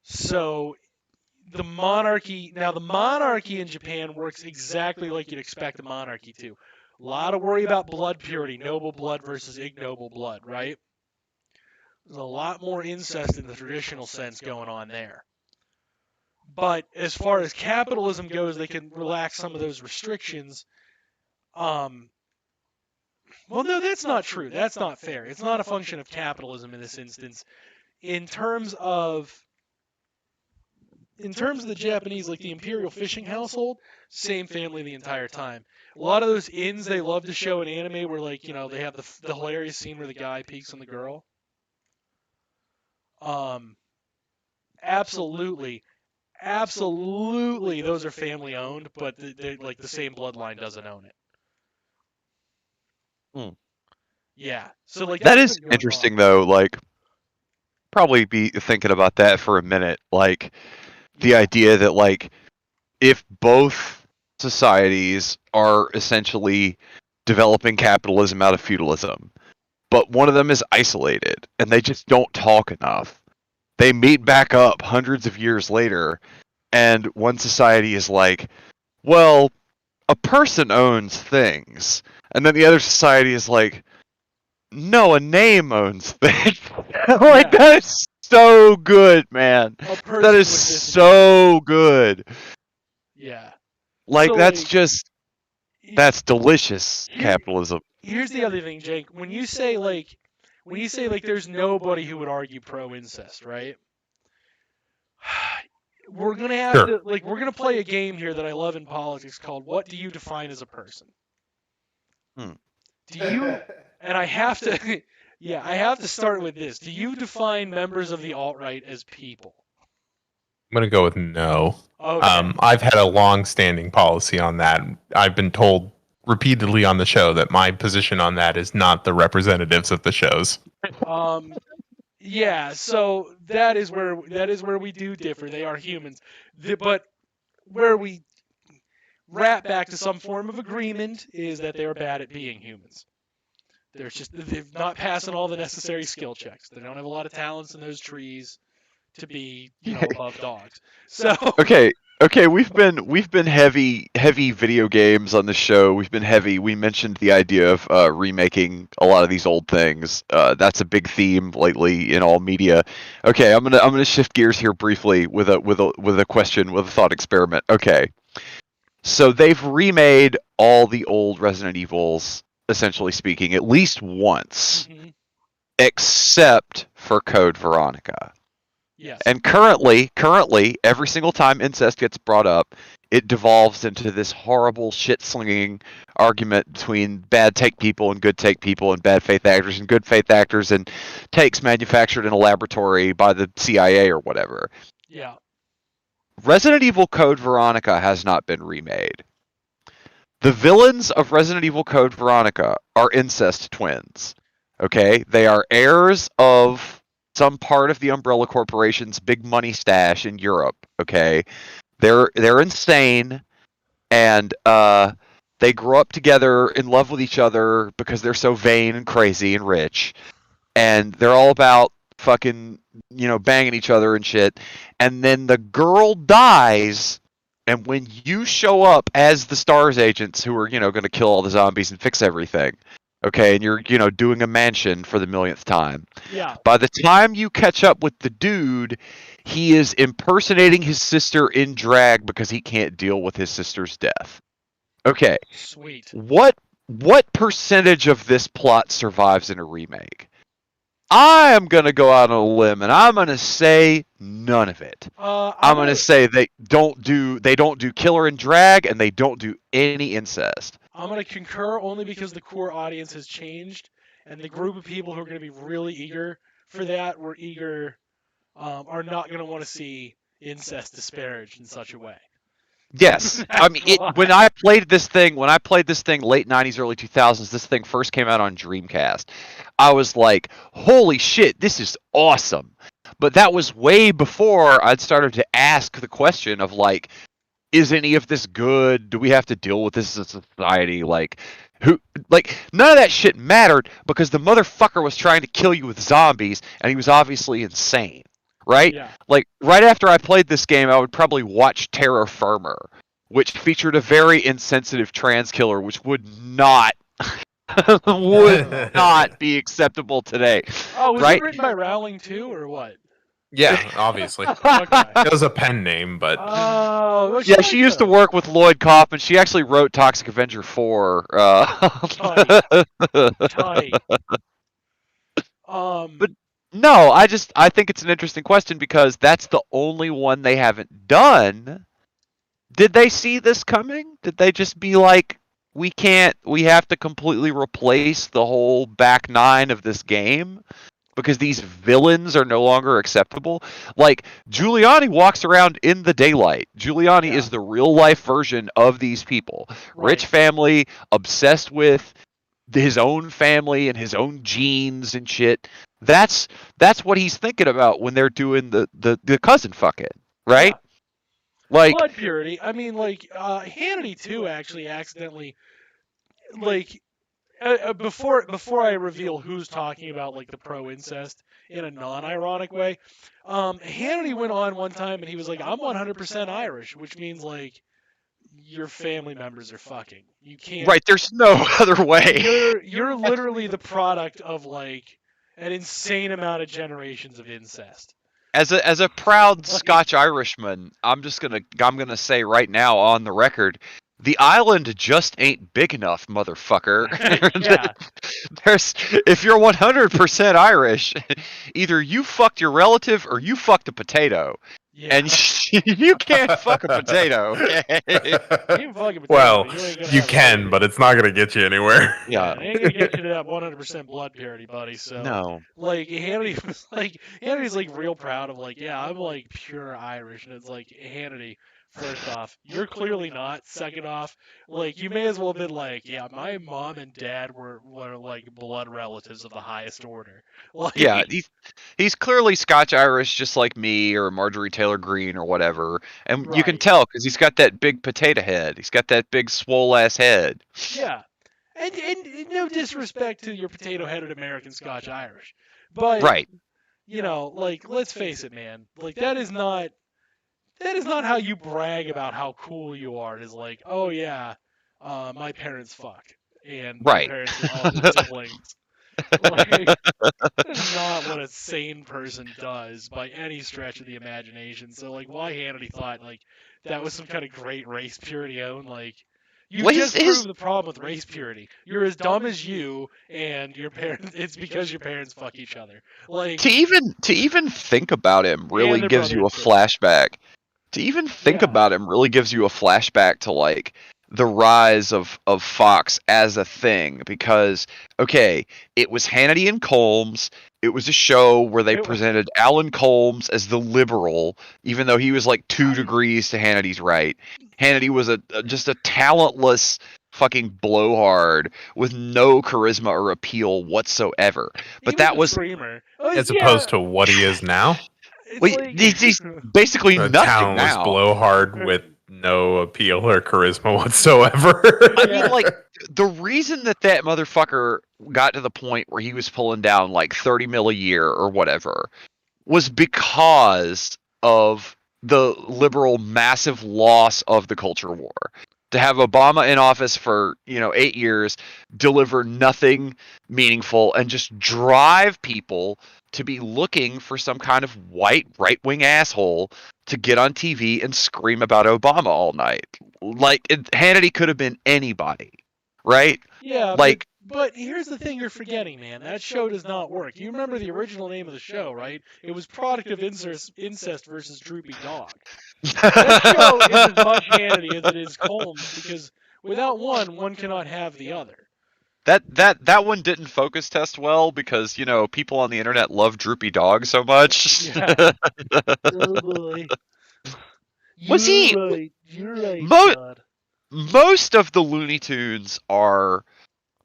So the monarchy in Japan works exactly like you'd expect a monarchy to. A lot of worry about blood purity, noble blood versus ignoble blood, right? There's a lot more incest in the traditional sense going on there. But as far as capitalism goes, they can relax some of those restrictions. Well, no, that's not true. That's not fair. It's not a function of capitalism in this instance. In terms of the Japanese, like the imperial fishing household, same family the entire time. A lot of those inns they love to show in anime where, like, they have the hilarious scene where the guy peeks on the girl. Absolutely, those are family owned, but like the same bloodline doesn't own it. Yeah, so like that is interesting though. Like, probably be thinking about that for a minute. Like, the idea that like if both societies are essentially developing capitalism out of feudalism, but one of them is isolated and they just don't talk enough. They meet back up hundreds of years later, and one society is like, well, a person owns things. And then the other society is like, no, a name owns things. Like, that is so good, man. That is so good. Yeah. Like, so, that's like, just, that's delicious capitalism. Here's the other thing, Jake. When you say there's nobody who would argue pro-incest, right? We're going to have to, we're going to play a game here that I love in politics called What Do You Define as a Person? Do you, and I have to, Yeah, I have to start with this. Do you define members of the alt-right as people? I'm going to go with no. Okay. I've had a long-standing policy on that. I've been told repeatedly on the show that my position on that is not the representatives of the shows. Yeah, so that is where we do differ. They are humans, but where we wrap back to some form of agreement is that they are bad at being humans. They're not passing all the necessary skill checks. They don't have a lot of talents in those trees to be, above dogs. So Okay, we've been heavy video games on the show. We've been heavy. We mentioned the idea of remaking a lot of these old things. That's a big theme lately in all media. Okay, I'm gonna shift gears here briefly with a question, with a thought experiment. Okay, so they've remade all the old Resident Evils, essentially speaking, at least once, except for Code Veronica. Yes. And currently, every single time incest gets brought up, it devolves into this horrible shit-slinging argument between bad take people and good take people, and bad faith actors and good faith actors, and takes manufactured in a laboratory by the CIA or whatever. Yeah. Resident Evil Code Veronica has not been remade. The villains of Resident Evil Code Veronica are incest twins. Okay? They are heirs of some part of the Umbrella Corporation's big money stash in Europe. Okay, they're insane, and they grow up together in love with each other because they're so vain and crazy and rich, and they're all about fucking banging each other and shit. And then the girl dies, and when you show up as the STARS agents who are going to kill all the zombies and fix everything. Okay, and you're, doing a mansion for the millionth time. Yeah. By the time you catch up with the dude, he is impersonating his sister in drag because he can't deal with his sister's death. Okay. Sweet. What percentage of this plot survives in a remake? I am going to go out on a limb, and I'm going to say none of it. I'm going to say they don't do killer and drag, and they don't do any incest. I'm going to concur only because the core audience has changed, and the group of people who are going to be really eager for that are not going to want to see incest disparaged in such a way. Yes, I mean, when I played this thing late 90s, early 2000s, this thing first came out on Dreamcast. I was like, holy shit, this is awesome. But that was way before I'd started to ask the question of, like, is any of this good? Do we have to deal with this as a society? None of that shit mattered because the motherfucker was trying to kill you with zombies, and he was obviously insane. Right? Yeah. Like, right after I played this game, I would probably watch Terra Firma, which featured a very insensitive trans killer, which would not be acceptable today. Oh, was right? it written by Rowling too, or what? Yeah, obviously. Okay. It was a pen name, but... Oh, yeah, she used to work with Lloyd Kaufman. She actually wrote Toxic Avenger 4. Tight. But no, I think it's an interesting question because that's the only one they haven't done. Did they see this coming? Did they just be like, we have to completely replace the whole back nine of this game because these villains are no longer acceptable? Like, Giuliani walks around in the daylight. Giuliani is the real life version of these people. Right. Rich family, obsessed with his own family and his own genes and shit. That's what he's thinking about when they're doing the cousin fucking, right? Yeah. Like blood purity. I mean, Hannity too actually accidentally, before I reveal who's talking about like the pro incest in a non-ironic way, Hannity went on one time and he was like, "I'm 100% Irish," which means like your family members are fucking. You can't. Right. There's no other way. You're literally the product of like an insane amount of generations of incest. As a proud Scotch Irishman, I'm gonna say right now on the record, the island just ain't big enough, motherfucker. Yeah. If you're 100% Irish, either you fucked your relative or you fucked a potato. And you can't fuck a potato, okay? You can fuck a potato, Well, but you ain't gonna you have can, but it's not gonna get you anywhere. Yeah, it ain't gonna get you to that 100% blood purity, buddy. So, No. like, Hannity was like, Hannity's like real proud of like, yeah, I'm like pure Irish, and it's like, Hannity. First off, you're clearly not. Second off, like, you may as well have been like, yeah, my mom and dad were like blood relatives of the highest order. Like, Yeah, he's clearly Scotch-Irish, just like me or Marjorie Taylor Greene or whatever, and you can right. tell because he's got that big potato head. He's got that big swole-ass head. Yeah. And no disrespect to your potato-headed American Scotch-Irish, but Right. you know, like, let's face it, man. Like, that is not how you brag about how cool you are. It is like, oh yeah, my parents fuck, and my Right. parents are all the siblings. Like, that's not what a sane person does by any stretch of the imagination. So, like, why Hannity thought like that was some kind of great race purity own, like, you Well, just proved the problem with race purity. You're as dumb as you, and your parents. It's because your parents fuck each other. Like, to even think about him really their gives brother you a and sister. flashback. To even think Yeah. about him really gives you a flashback to like the rise of Fox as a thing, because okay, it was Hannity and Colmes. It was a show where they presented Alan Colmes as the liberal, even though he was like 2 degrees to Hannity's right. Hannity was just a talentless fucking blowhard with no charisma or appeal whatsoever. But that was screamer. As opposed to what he is now. He's basically A nothing talentless now. blowhard with no appeal or charisma whatsoever. I mean, like, the reason that motherfucker got to the point where he was pulling down like 30 mil a year or whatever was because of the liberal massive loss of the culture war. To have Obama in office for 8 years, deliver nothing meaningful, and just drive people to be looking for some kind of white right-wing asshole to get on TV and scream about Obama all night. Like, Hannity could have been anybody, right? Yeah, like, but here's the thing you're forgetting, man. That show does not work. You remember the original name of the show, right? It was Product of Incest versus Droopy Dog. That show is as much Hannity as it is Colmes, because without one cannot have the other. That one didn't focus test well because people on the internet love Droopy Dog so much. Yeah. Oh boy. You're right, God. Most of the Looney Tunes are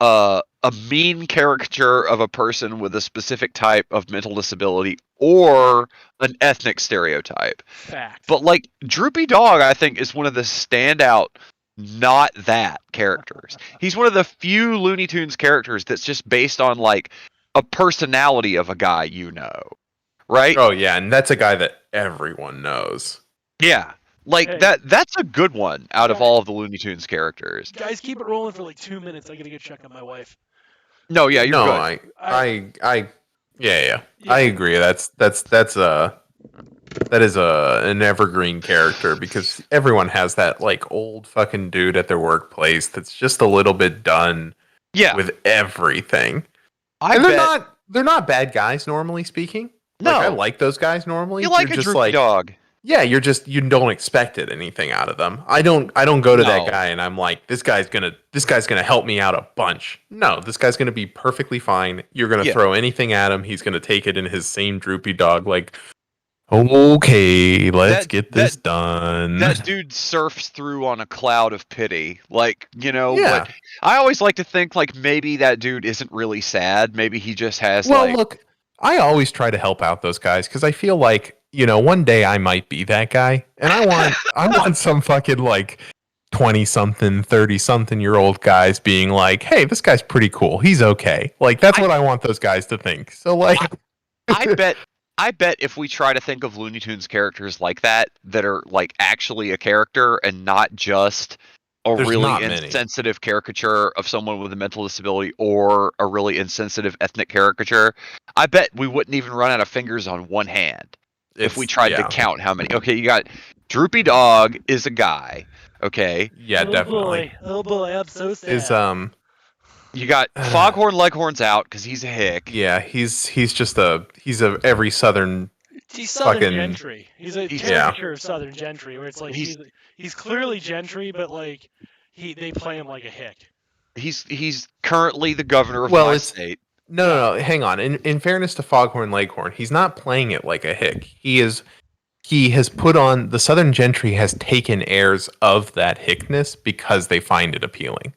a mean caricature of a person with a specific type of mental disability or an ethnic stereotype. Fact. But like Droopy Dog, I think, is one of the standout not that characters. He's one of the few Looney Tunes characters that's just based on like a personality of a guy right? Oh yeah, and that's a guy that everyone knows. Yeah. Like that's a good one out of all of the Looney Tunes characters. Guys, keep it rolling for like 2 minutes. I gotta go check on my wife. No, yeah, you're good. I agree. That is an evergreen character because everyone has that like old fucking dude at their workplace that's just a little bit done with everything. They're not bad guys normally speaking. No, like, I like those guys normally. You like a Droopy Dog. Yeah, you don't expect anything out of them. I don't go to that guy and I'm like, this guy's gonna help me out a bunch. No, this guy's gonna be perfectly fine. You're gonna throw anything at him, he's gonna take it in his same Droopy Dog, like, okay, let's get this done. That dude surfs through on a cloud of pity. Like, but I always like to think like maybe that dude isn't really sad. Maybe he just has look, I always try to help out those guys because I feel like, one day I might be that guy, and I want some fucking like 20-something, 30-something-year-old guys being like, "Hey, this guy's pretty cool. He's okay." Like that's what I want those guys to think. So like, I bet if we try to think of Looney Tunes characters like that are like actually a character and not just a really insensitive caricature of someone with a mental disability or a really insensitive ethnic caricature, I bet we wouldn't even run out of fingers on one hand. If we tried to count how many. Okay, you got Droopy Dog is a guy. Okay. Yeah, definitely. Oh boy, I'm so sad. You got Foghorn Leghorn's out because he's a hick. Yeah, he's a every Southern He's Southern gentry. He's a caricature of Southern gentry, where it's like he's clearly gentry, but like they play him like a hick. He's currently the governor of my state. No, hang on. In fairness to Foghorn Leghorn, he's not playing it like a hick. He has put on the Southern gentry has taken airs of that hickness because they find it appealing.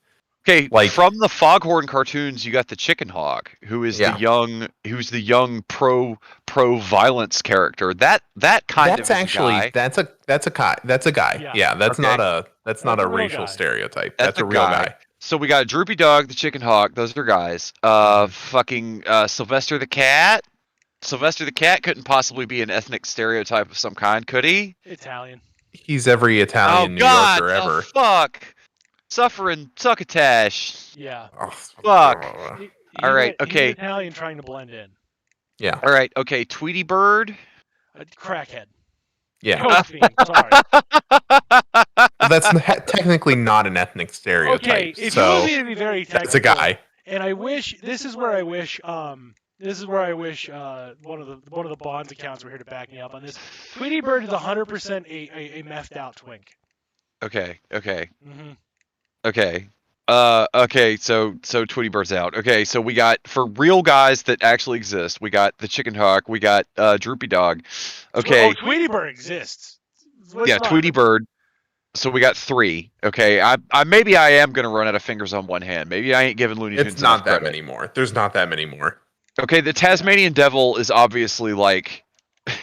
Okay, like from the Foghorn cartoons, you got the Chicken Hawk, who is the young pro violence character. That's actually a guy. That's a guy. Yeah, that's not a racial stereotype. That's a real guy. So we got Droopy Dog, the Chicken Hawk. Those are guys. Fucking Sylvester the Cat. Sylvester the Cat couldn't possibly be an ethnic stereotype of some kind, could he? Italian. He's every Italian New Yorker ever. Fuck. Suffering succotash. Yeah. Oh, fuck. All right. Okay. He's Italian trying to blend in. Yeah. All right. Okay. Tweety Bird. A crackhead. Yeah. Sorry. That's technically not an ethnic stereotype. Okay. If so you want me to be very technical, that's a guy. And I wish this is where I wish one of the Bonds accounts were here to back me up on this. Tweety Bird is 100% a methed out twink. Okay. Mm-hmm. Okay. Okay, so Tweety Bird's out. Okay, so we got, for real guys that actually exist, we got the Chicken Hawk, we got Droopy Dog. Okay. Tweety Bird exists. Tweety Bird. So we got 3. Okay, I maybe I am gonna run out of fingers on one hand. Maybe I ain't giving Looney Tunes It's not that many more. There's not that many more. Okay, the Tasmanian Devil is obviously like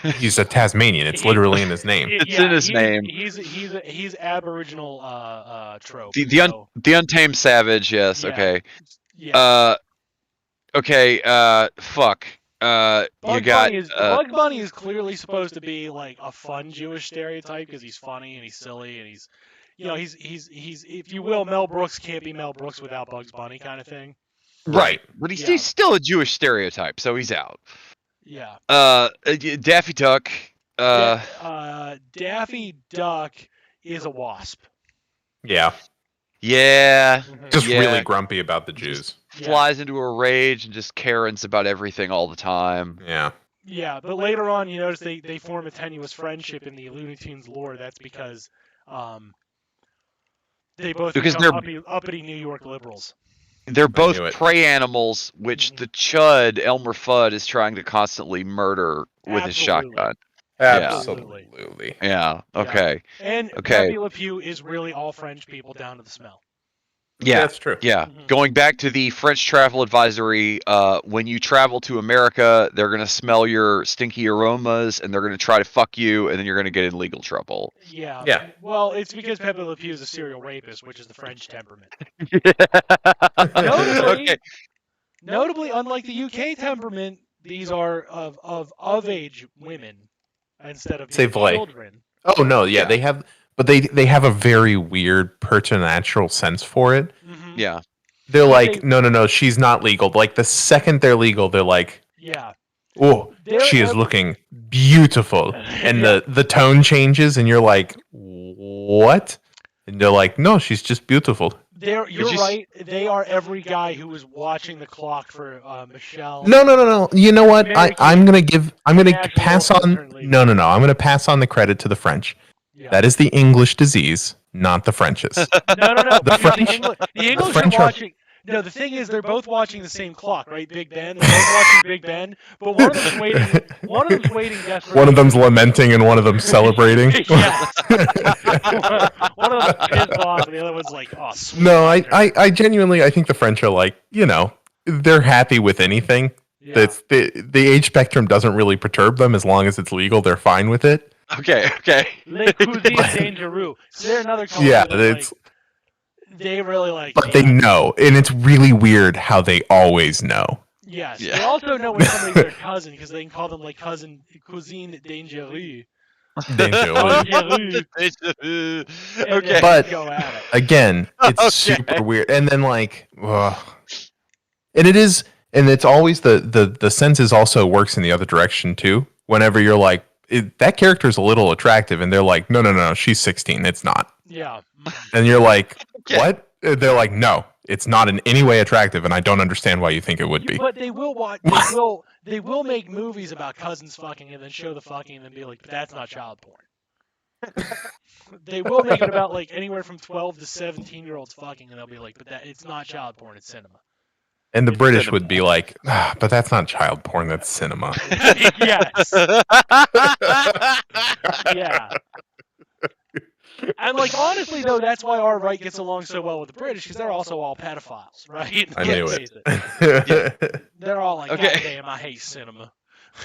he's a Tasmanian. It's literally in his name. It's in his name. He's Aboriginal trope. The Untamed Savage. Yes. Yeah. Okay. Yeah. Okay. Fuck. Bugs Bunny is clearly supposed to be like a fun Jewish stereotype because he's funny and he's silly and he's if you will, Mel Brooks can't be Mel Brooks without Bugs Bunny kind of thing. Right. But he's still a Jewish stereotype, so he's out. Yeah. Daffy Duck. Daffy Duck is a wasp. Yeah. Yeah. Just really grumpy about the Jews. Flies into a rage and just Karens about everything all the time. Yeah. Yeah, but later on, you notice they form a tenuous friendship in the Looney Tunes lore. That's because they both become uppity New York liberals. They're both prey animals, which the Chud, Elmer Fudd, is trying to constantly murder with his shotgun. Absolutely. Yeah. Okay. And Pepe Le Pew is really all French people down to the smell. Yeah, that's true. Yeah. Mm-hmm. Going back to the French travel advisory, when you travel to America, they're going to smell your stinky aromas and they're going to try to fuck you, and then you're going to get in legal trouble. Yeah. Yeah. Well, it's because Pepe Le Pew is a serial rapist, which is the French temperament. Notably, unlike the UK temperament, these are of age women instead of children. Oh no, yeah, they have. But they have a very weird preternatural sense for it. Mm-hmm. Yeah. They're like, no, she's not legal. Like, the second they're legal, they're like, yeah. Oh, she is looking beautiful. And the tone changes, and you're like, what? And they're like, no, she's just beautiful. You're right. They are every guy who was watching the clock for Michelle. No. You know what? I'm gonna pass on. No. I'm gonna pass on the credit to the French. Yeah. That is the English disease, not the French's. No. The English are watching. No, the thing is, they're both watching the same clock, right? Big Ben. They're both watching Big Ben, but one of them's waiting. One of them's waiting desperately. One of them's lamenting, and one of them's celebrating. Yes. One of them's pissed off, and the other one's like, "Oh, sweet." No, I genuinely, I think the French are like, they're happy with anything. Yeah. The age spectrum doesn't really perturb them as long as it's legal. They're fine with it. Okay. Les cousins dangereux. So they're another color. Yeah, it's. They really like. But they know, and it's really weird how they always know. Yes, yeah. They also know when somebody's their cousin because they can call them like cousine dangereux. Okay, but again, it's super weird, and then and it is, and it's always the senses also works in the other direction too. Whenever you're like, that character's a little attractive, and they're like, no, she's 16, it's not. Yeah. And you're like, what? They're like, no, it's not in any way attractive, and I don't understand why you think it would be. But they will watch. they will make movies about cousins fucking and then show the fucking and then be like, but that's not child porn. They will make it about like anywhere from 12 to 17-year-olds fucking and they'll be like, but it's not child porn, it's cinema. And the British would be like, but that's not child porn, that's cinema. Yes. Yeah. And like honestly though, that's why our right gets along so well with the British because they're also all pedophiles, right? I knew it. They're all like, God damn, I hate cinema.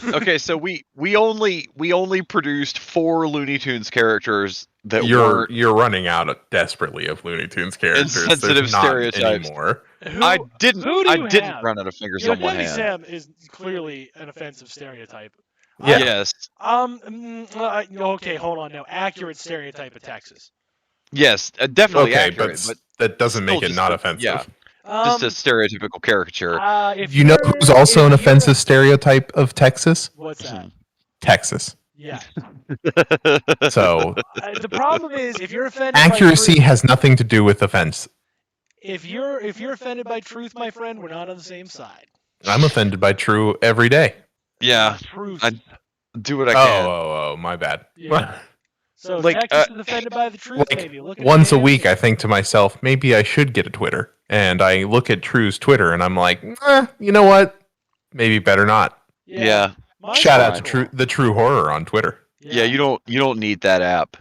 Okay, so we only produced 4 Looney Tunes characters that you're running out desperately of Looney Tunes characters. Insensitive stereotypes. Anymore. I didn't run out of fingers on one Debbie hand. Sam is clearly an offensive stereotype. Yeah. Yes. Okay, hold on now. Accurate stereotype of Texas. Yes, definitely accurate, but that doesn't make it not offensive. Yeah. Just a stereotypical caricature. You know who's also an offensive stereotype of Texas? What's that? Texas. Yeah. So the problem is if you're offended accuracy by truth, has nothing to do with offense. If you're offended by truth, my friend, we're not on the same side. I'm offended by true every day. Yeah. Truth. I do what I can. Oh, my bad. Yeah. So like, Texas is offended by the truth, maybe. Look at once a week, I think to myself, maybe I should get a Twitter. And I look at True's Twitter, and I'm like, you know what? Maybe better not. Yeah. Shout out to the True Horror on Twitter. Yeah, you don't need that app.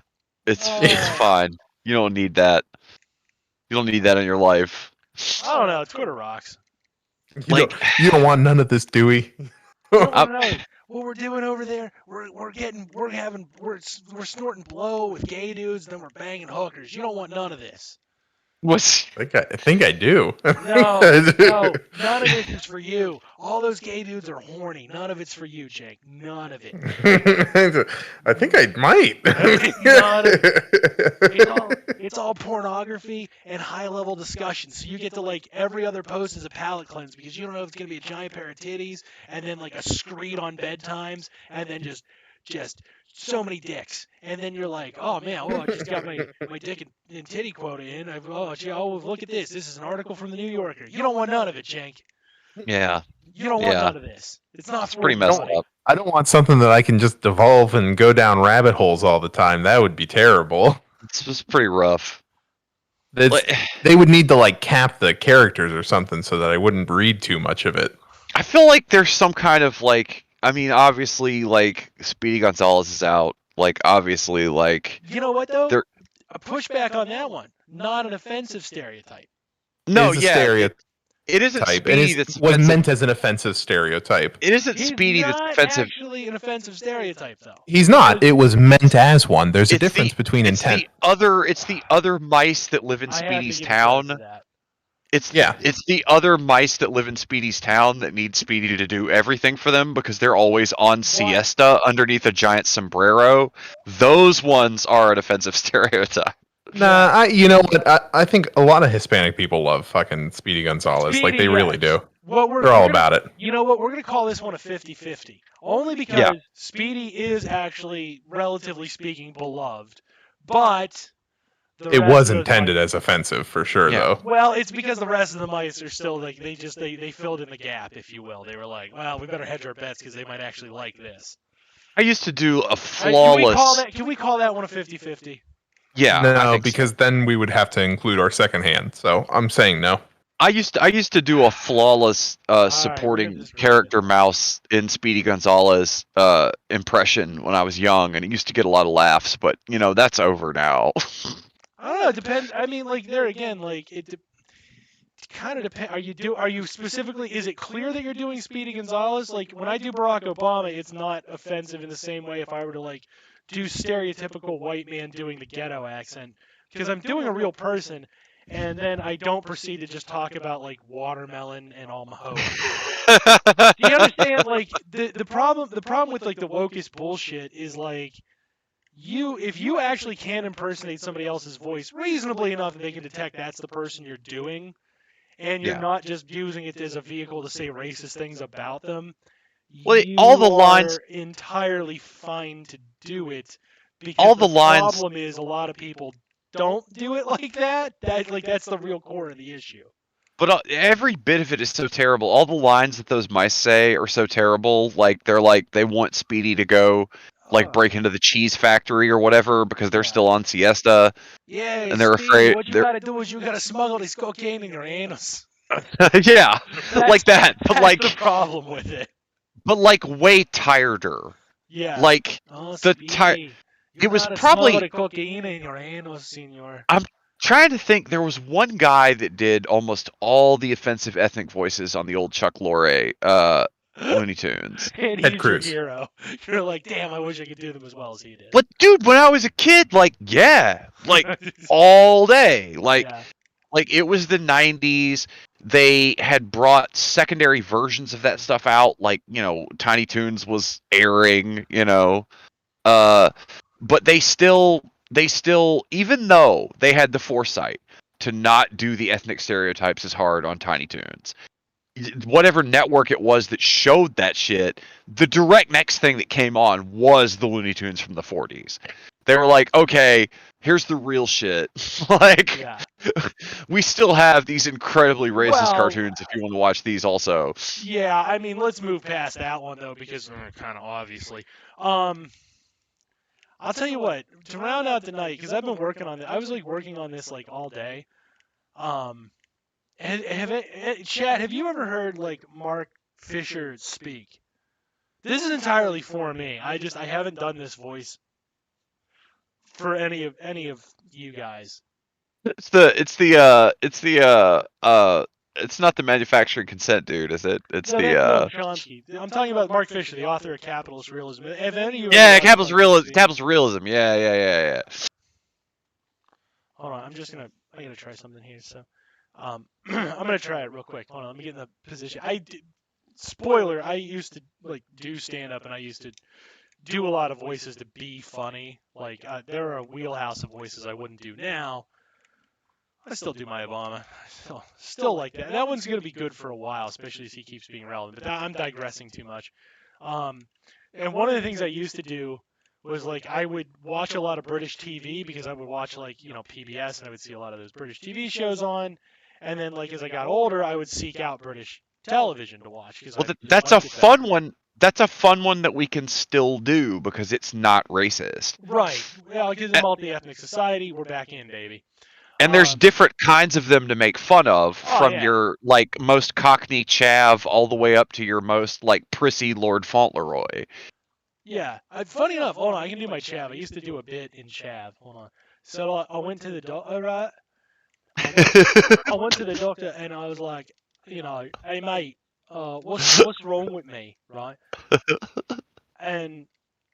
It's fine. You don't need that. You don't need that in your life. I don't know. Twitter rocks. You don't want none of this, Dewey. What we're doing over there, we're snorting blow with gay dudes, then we're banging hookers. You don't want none of this. I think I do. No, none of this is for you. All those gay dudes are horny. None of it's for you, Jake. None of it. I think I might. It's all pornography and high-level discussion. So you get to like every other post is a palate cleanse because you don't know if it's gonna be a giant pair of titties and then like a screed on bedtimes and then just so many dicks, and then you're like, oh man, I just got my dick and titty quota in. Look at this. This is an article from the New Yorker. You don't want none of it, Cenk. Yeah. You don't want none of this. It's not pretty messed up. I don't want something that I can just devolve and go down rabbit holes all the time. That would be terrible. It's just pretty rough. They would need to like cap the characters or something so that I wouldn't read too much of it. I feel like there's some kind of like, I mean, obviously, like, Speedy Gonzalez is out. Like, obviously, like... You know what, though? A pushback on that one. Not an offensive stereotype. No, it is stereotype. It isn't Speedy that's was meant as an offensive stereotype. It isn't Speedy that's offensive. He's not actually an offensive stereotype, though. He's not. It was meant as one. There's a difference between intent. It's the other mice that live in Speedy's town. It's the other mice that live in Speedy's town that need Speedy to do everything for them because they're always on siesta underneath a giant sombrero. Those ones are an offensive stereotype. Nah, you know what? I think a lot of Hispanic people love fucking Speedy Gonzalez. Like, they really do. They're all about it. You know what? We're going to call this one a 50-50. Only because Speedy is actually, relatively speaking, beloved. But... It was intended as offensive for sure, though. Well, it's because the rest of the mice are still like they filled in the gap, if you will. They were like, well, we better hedge our bets because they might actually like this. I used to do a flawless. Can we call that one a 50-50? Yeah. No, because then we would have to include our second hand. So I'm saying no. I used to do a flawless supporting character mouse in Speedy Gonzalez impression when I was young, and it used to get a lot of laughs. But that's over now. I don't know. It depends. I mean, like there again, like it kind of depends. Are you specifically? Is it clear that you're doing Speedy Gonzalez? Like when I do Barack Obama, it's not offensive in the same way if I were to like do stereotypical white man doing the ghetto accent because I'm doing a real person, and then I don't proceed to just talk about like watermelon and all Mahone. Do you understand? Like the problem with like the wokest bullshit is like. If you actually can impersonate somebody else's voice reasonably enough that they can detect that's the person you're doing, and you're not just using it as a vehicle to say racist things about them, all the lines are entirely fine to do it. Because all the lines. Problem is a lot of people don't do it like that. That's the real core of the issue. But every bit of it is so terrible. All the lines that those mice say are so terrible. Like they want Speedy to go break into the cheese factory or whatever because they're still on siesta. Yeah, and they're Speedy, afraid. what you gotta do is you gotta smuggle this cocaine in your anus. Yeah, like that. But that's the problem with it. But way tireder. Yeah. Like the it was probably the cocaine in your anus, senor. I'm trying to think. There was one guy that did almost all the offensive ethnic voices on the old Chuck Lorre Looney Tunes. And he's your hero. You're like, damn, I wish I could do them as well as he did. But dude, when I was a kid, all day, it was the 90s. They had brought secondary versions of that stuff out, Tiny Toons was airing, but they still, even though they had the foresight to not do the ethnic stereotypes as hard on Tiny Toons, whatever network it was that showed that shit, the direct next thing that came on was the Looney Tunes from the 40s. They were like, okay, here's the real shit. We still have these incredibly racist cartoons if you want to watch these also. Yeah, I mean, let's move past that one, though, because kind of obviously. I'll tell you what, to round out the night, because I've been working on it. I was, working on this, all day. Chad, have you ever heard, Mark Fisher speak? This is entirely for me. I haven't done this voice for any of you guys. It's not the manufacturing consent dude, is it? It's no, the Chomsky. I'm talking about Mark Fisher, the author of Capitalist Realism. Have any of you Capitalist Realism. Yeah. Hold on, I'm gonna try something here. So, I'm gonna try it real quick. Hold on, let me get in the position. Spoiler, I used to do stand up, and I used to do a lot of voices to be funny. There are a wheelhouse of voices I wouldn't do now. I still do my Obama. Still like that. That one's going to be good for a while, especially as he keeps being relevant. But I'm digressing too much. And one of the things I used to do was I would watch a lot of British TV because I would watch PBS and I would see a lot of those British TV shows on. And then as I got older, I would seek out British television to watch. That's a fun one. That's a fun one that we can still do because it's not racist. Right. Well, because it's a multi-ethnic society, we're back in, baby. And there's different kinds of them to make fun of, from your most Cockney chav all the way up to your most prissy Lord Fauntleroy. Yeah, funny enough. Hold on, I can do my chav. I used to do a bit in chav. Hold on. So I went to the doctor, right? I went to the doctor and I was like, hey mate, what's wrong with me, right? And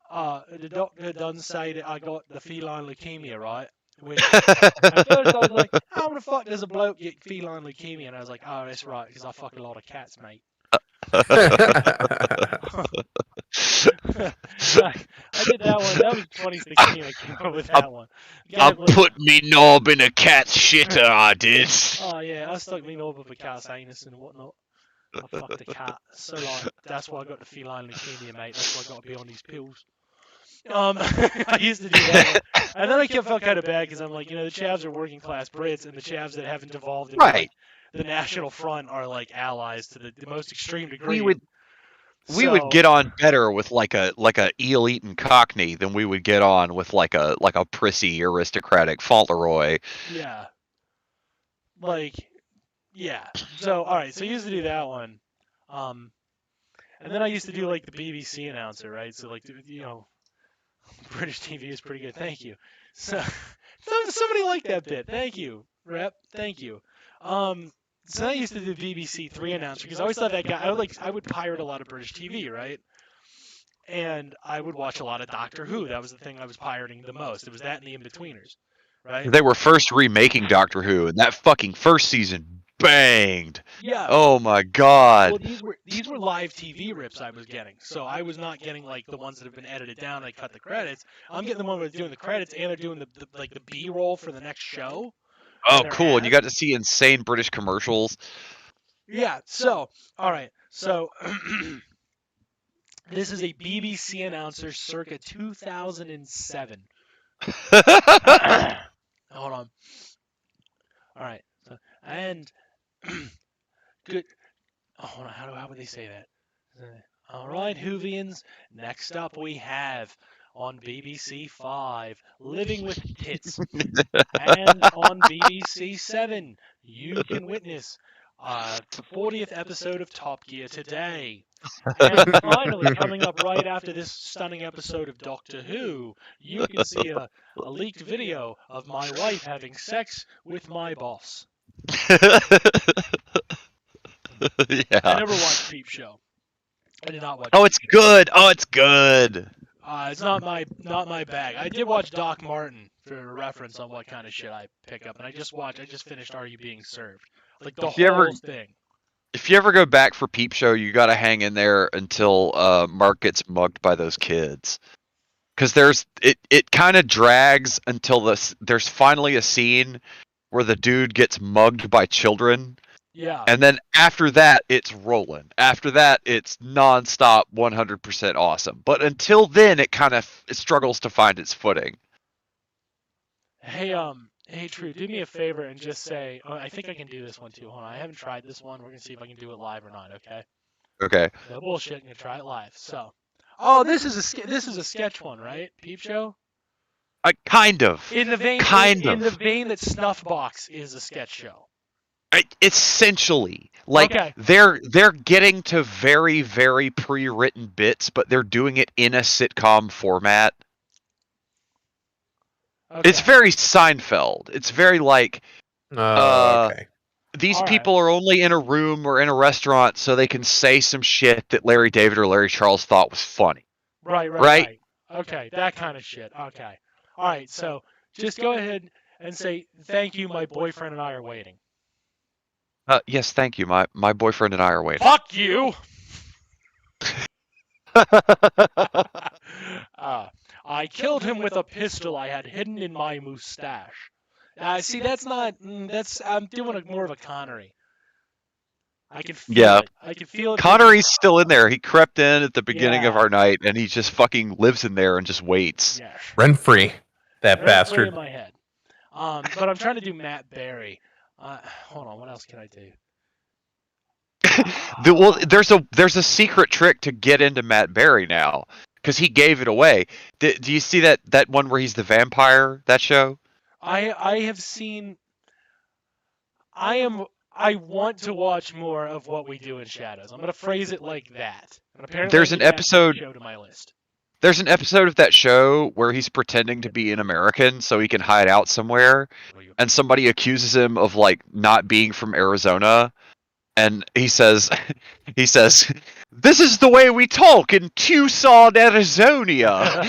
the doctor done say that I got the feline leukemia, right? Which at first I was like, how the fuck does a bloke get feline leukemia? And I was like, oh, that's right, because I fuck a lot of cats, mate. I did that one. That was 2016. I came up with that one. I put me knob in a cat's shitter, I did. Oh, yeah, I stuck me knob up a cat's anus and whatnot. I fucked a cat. So, that's why I got the feline leukemia, mate. That's why I got to be on these pills. I used to do that one. And then I felt kind of bad because I'm like, the chavs are working class Brits, and the chavs that haven't evolved into the National Front are like allies to the most extreme degree. We would get on better with like a eel-eating Cockney than we would get on with like a prissy aristocratic Fauntleroy. Yeah. Yeah. So all right. So I used to do that one. And then I used to do the BBC announcer, right? So British TV is pretty good. Thank you. So somebody liked that bit. Thank you, Rep. Thank you. So I used to do BBC Three announcer because I always thought that guy. I would pirate a lot of British TV, right? And I would watch a lot of Doctor Who. That was the thing I was pirating the most. It was that and the In-Betweeners, right? They were first remaking Doctor Who, and that fucking first season banged. Yeah. Oh my god. Well, these were live TV rips I was getting, so I was not getting the ones that have been edited down. They cut the credits. I'm getting the one where they're doing the credits and they're doing the B-roll for the next show. Oh, cool! And you got to see insane British commercials. Yeah. So, all right. So, this is a BBC announcer circa 2007. Hold on. All right. And Good. Oh, hold on. How would they say that? All right, Whovians. Next up, we have on BBC 5, Living with Tits. And on BBC 7, you can witness the 40th episode of Top Gear today. And finally, coming up right after this stunning episode of Doctor Who, you can see a leaked video of my wife having sex with my boss. Yeah. I never watched Peep Show. I did not watch. Oh, it's good. Oh, it's good. It's not my bag. I did watch Doc Martin for a reference on what kind of shit I pick up, and I just finished Are You Being Served? Like the whole thing. If you ever go back for Peep Show, you got to hang in there until Mark gets mugged by those kids. Because it kind of drags until there's finally a scene where the dude gets mugged by children. Yeah. And then after that, it's rolling. After that, it's nonstop, 100% awesome. But until then, it struggles to find its footing. Hey, True, do me a favor and just say, I think I can do this one too. Hold on, I haven't tried this one. We're gonna see if I can do it live or not. Okay. Okay. No bullshit. I'm gonna try it live. So, oh, this is a sketch one, right? Peep Show. Kind of. In the vein that Snuffbox is a sketch show. Essentially, like they're getting to very, very pre-written bits, but they're doing it in a sitcom format. Okay. It's very Seinfeld. It's very like, these people are only in a room or in a restaurant so they can say some shit that Larry David or Larry Charles thought was funny. Right. Okay, that kind of shit. Okay. All right, so just go ahead and say, thank you, my boyfriend and I are waiting. Yes, thank you. My boyfriend and I are waiting. Fuck you! I killed him with a pistol I had hidden in my mustache. See, that's not. I'm doing more of a Connery. I can feel it. I can feel it. Connery's still in there. He crept in at the beginning of our night, and he just fucking lives in there and just waits. Yeah. Rent free. That bastard. In my head. But I'm trying to do Matt Berry. Hold on, what else can I do? Well, there's a secret trick to get into Matt Berry now, because he gave it away. Do you see that one where he's the vampire? That show? I have seen. I want to watch more of What We Do in Shadows. I'm gonna phrase it like that. And apparently, there's an episode. Show to my list. There's an episode of that show where he's pretending to be an American so he can hide out somewhere, and somebody accuses him of like not being from Arizona, and he says, "This is the way we talk in Tucson, Arizona."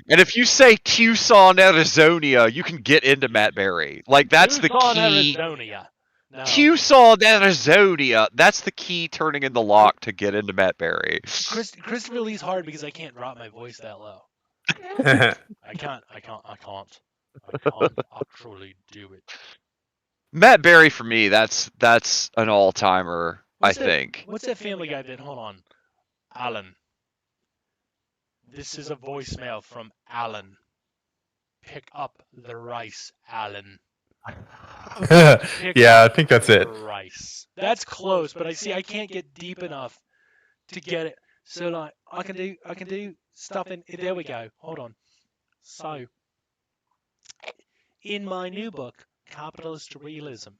And if you say Tucson, Arizona, you can get into Matt Berry. Like that's Tucson, the key. Arizona. No. Tucson, Arizona. That's the key turning in the lock to get into Matt Berry. Christopher Lee's hard because I can't drop my voice that low. I can't actually do it. Matt Berry for me, that's an all-timer, I think. What's that Family Guy bit? Hold on. Alan. This is a voicemail from Alan. Pick up the rice, Alan. Yeah, I think that's it. Rice. That's close, but I can't get deep enough to get it. So like I can do stuff in there we go. Hold on. So in my new book, Capitalist Realism,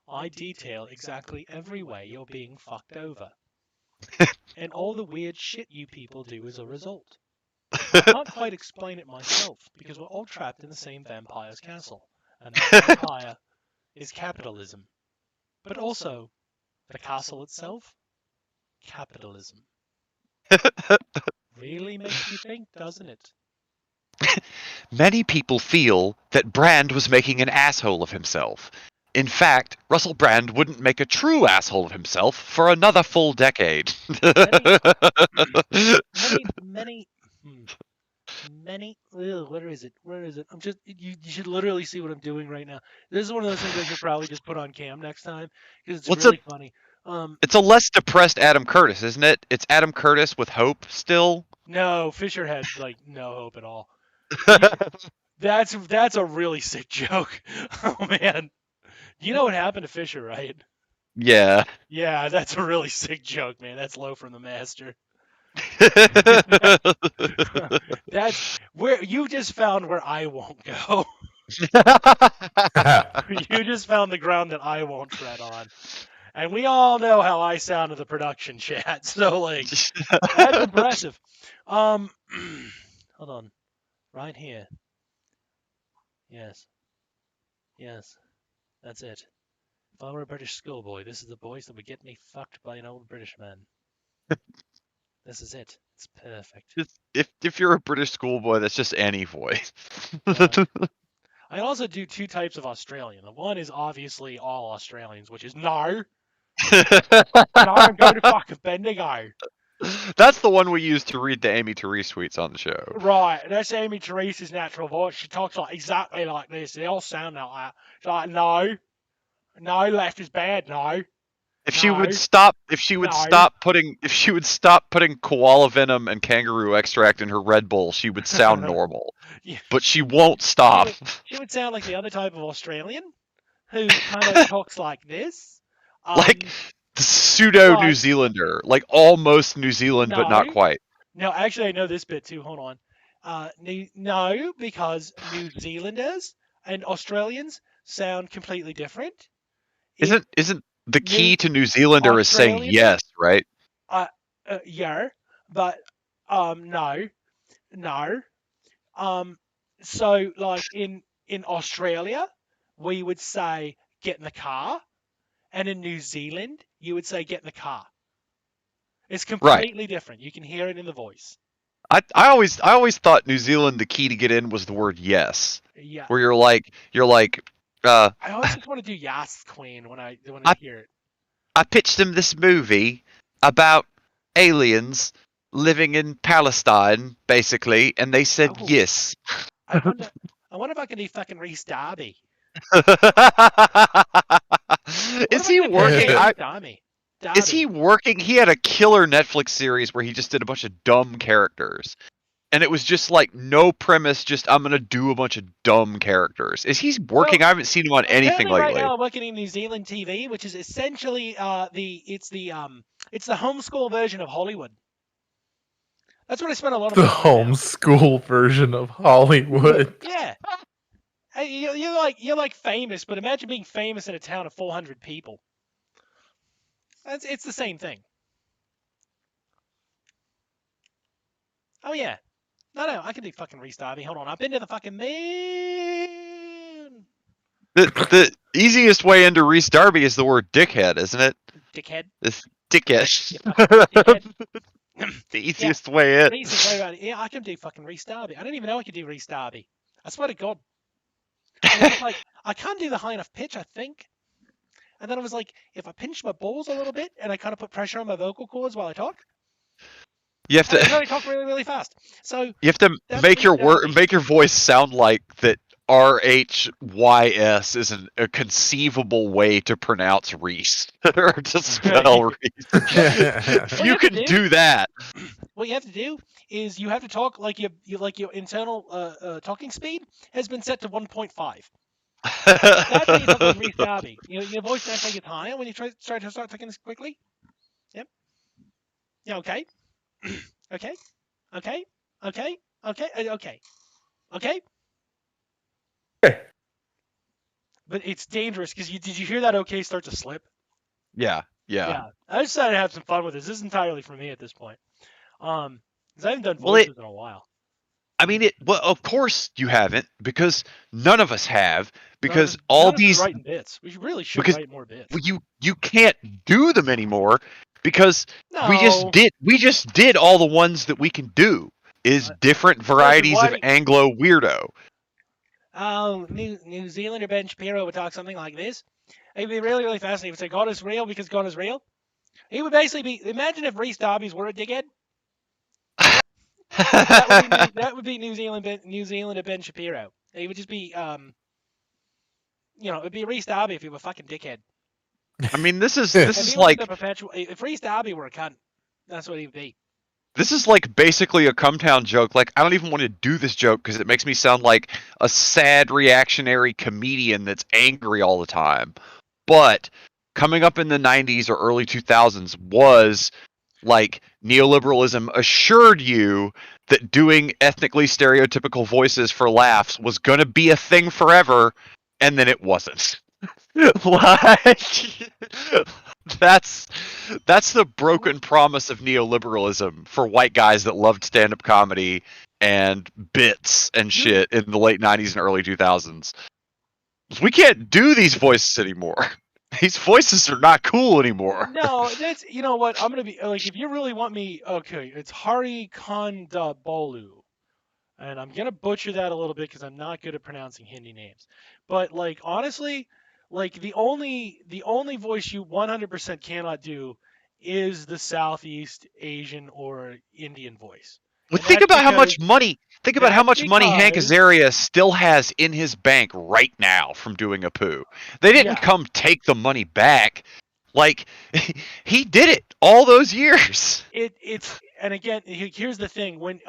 I detail exactly every way you're being fucked over. And all the weird shit you people do as a result. I can't quite explain it myself, because we're all trapped in the same vampire's castle. And that vampire is capitalism. But also, the castle itself? Capitalism. Really makes you think, doesn't it? Many people feel that Brand was making an asshole of himself. In fact, Russell Brand wouldn't make a true asshole of himself for another full decade. Many. Where is it? I'm just. You should literally see what I'm doing right now. This is one of those things I should probably just put on cam next time because it's really funny. It's a less depressed Adam Curtis, isn't it? It's Adam Curtis with hope still. No, Fisher had like no hope at all. That's a really sick joke. Oh man, you know what happened to Fisher, right? Yeah. Yeah, that's a really sick joke, man. That's low from the master. That's where you just found where I won't go. You just found the ground that I won't tread on. And we all know how I sound in the production chat. So like that's impressive. Hold on. Right here. Yes. Yes. That's it. If I were a British schoolboy, this is the voice that would get me fucked by an old British man. This is it. It's perfect. If you're a British schoolboy, that's just any voice. I also do two types of Australian. The one is obviously all Australians, which is no. No, I'm going to fucking Bendigo. That's the one we use to read the Amy Therese tweets on the show. Right, that's Amy Therese's natural voice. She talks like exactly like this. They all sound like that. She's like, no, left is bad. No. If she would stop putting koala venom and kangaroo extract in her Red Bull, she would sound normal. Yeah. But she won't stop. She would sound like the other type of Australian who kind of talks like this. Like the pseudo New Zealander, like almost New Zealand, but not quite. No, actually, I know this bit too. Hold on. No, because New Zealanders and Australians sound completely different. Isn't the key to New Zealander is saying yes, right? Yeah, but no. So like in Australia, we would say get in the car, and in New Zealand, you would say get in the car. It's completely different. You can hear it in the voice. I always thought New Zealand the key to get in was the word yes. Yeah. Where you're like I always just want to do yes, Queen, when I hear it. I pitched them this movie about aliens living in Palestine, basically, and they said yes. I wonder if I can do fucking Reese Darby. Is he working? Is he working? He had a killer Netflix series where he just did a bunch of dumb characters. And it was just like no premise, just I'm gonna do a bunch of dumb characters. Is he working? Well, I haven't seen him on anything lately. Right now, I'm working in New Zealand TV, which is essentially it's the homeschool version of Hollywood. That's what I spent a lot of the homeschool version of Hollywood. Yeah, you're like famous, but imagine being famous in a town of 400 people. It's the same thing. Oh yeah. No, I can do fucking Reese Darby. Hold on, I've been to the fucking moon. The easiest way into Reese Darby is the word dickhead, isn't it? Dickhead. This dickhead. Dickhead. The easiest way in. Yeah, I can do fucking Reese Darby. I didn't even know I could do Reese Darby. I swear to God. I was like, I can't do the high enough pitch, I think. And then I was like, if I pinch my balls a little bit and I kind of put pressure on my vocal cords while I talk. You have to. I talk really, really fast. So you have to make your voice sound like that. RHYS is a conceivable way to pronounce Reese or to spell Reese. If you can do that, what you have to do is you have to talk like your internal talking speed has been set to 1.5. That's when you talk like Reese Darby. Your voice naturally gets higher when you start talking this quickly. Yep. Yeah. Okay. Okay. But it's dangerous because did you hear that okay start to slip? Yeah. I decided to have some fun with this. This is entirely for me at this point. Because I haven't done voices in a while. I mean, of course you haven't, because none of us have, because all these writing bits. We really should write more bits. You can't do them anymore because we just did all the ones that we can do. Is different varieties of Anglo weirdo. Oh, New Zealander Ben Shapiro would talk something like this. It'd be really, really fascinating. He would say God is real because God is real. He would basically be. Imagine if Reese Darby's were a dickhead. that would be New Zealander Ben Shapiro. He would just be, it'd be Reese Darby if he were a fucking dickhead. I mean, this is like if Reese Darby were a cunt, that's what he'd be. This is like basically a Cumtown joke. Like, I don't even want to do this joke because it makes me sound like a sad reactionary comedian that's angry all the time. But coming up in the 90s or early 2000s was like neoliberalism assured you that doing ethnically stereotypical voices for laughs was going to be a thing forever, and then it wasn't. Like, that's the broken promise of neoliberalism for white guys that loved stand-up comedy and bits and shit in the late 90s and early 2000s. We can't do these voices anymore. These voices are not cool anymore. No, that's, you know what, I'm gonna be like, if you really want me, okay, it's Hari Kondabolu, and I'm gonna butcher that a little bit because I'm not good at pronouncing Hindi names. But like honestly, like the only voice you 100% cannot do is the Southeast Asian or Indian voice. But think about how much money. Think about how much money Hank Azaria still has in his bank right now from doing a poo. They didn't come take the money back. Like, he did it all those years. And again, here's the thing: when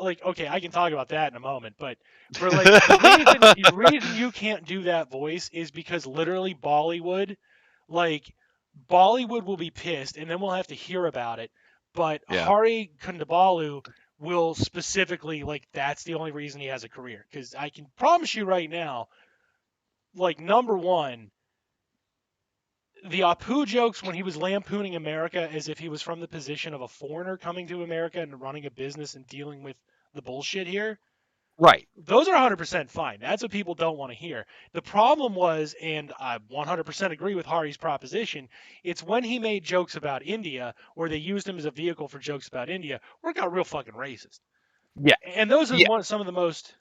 like, okay, I can talk about that in a moment, but for like the reason you can't do that voice is because literally Bollywood will be pissed, and then we'll have to hear about it. But Hari Kondabolu will specifically, like, that's the only reason he has a career, because I can promise you right now, like, number one, the Apu jokes when he was lampooning America as if he was from the position of a foreigner coming to America and running a business and dealing with the bullshit here. Right. Those are 100% fine. That's what people don't want to hear. The problem was, and I 100% agree with Hari's proposition, it's when he made jokes about India, or they used him as a vehicle for jokes about India, where it got real fucking racist. Yeah. And those are some of the most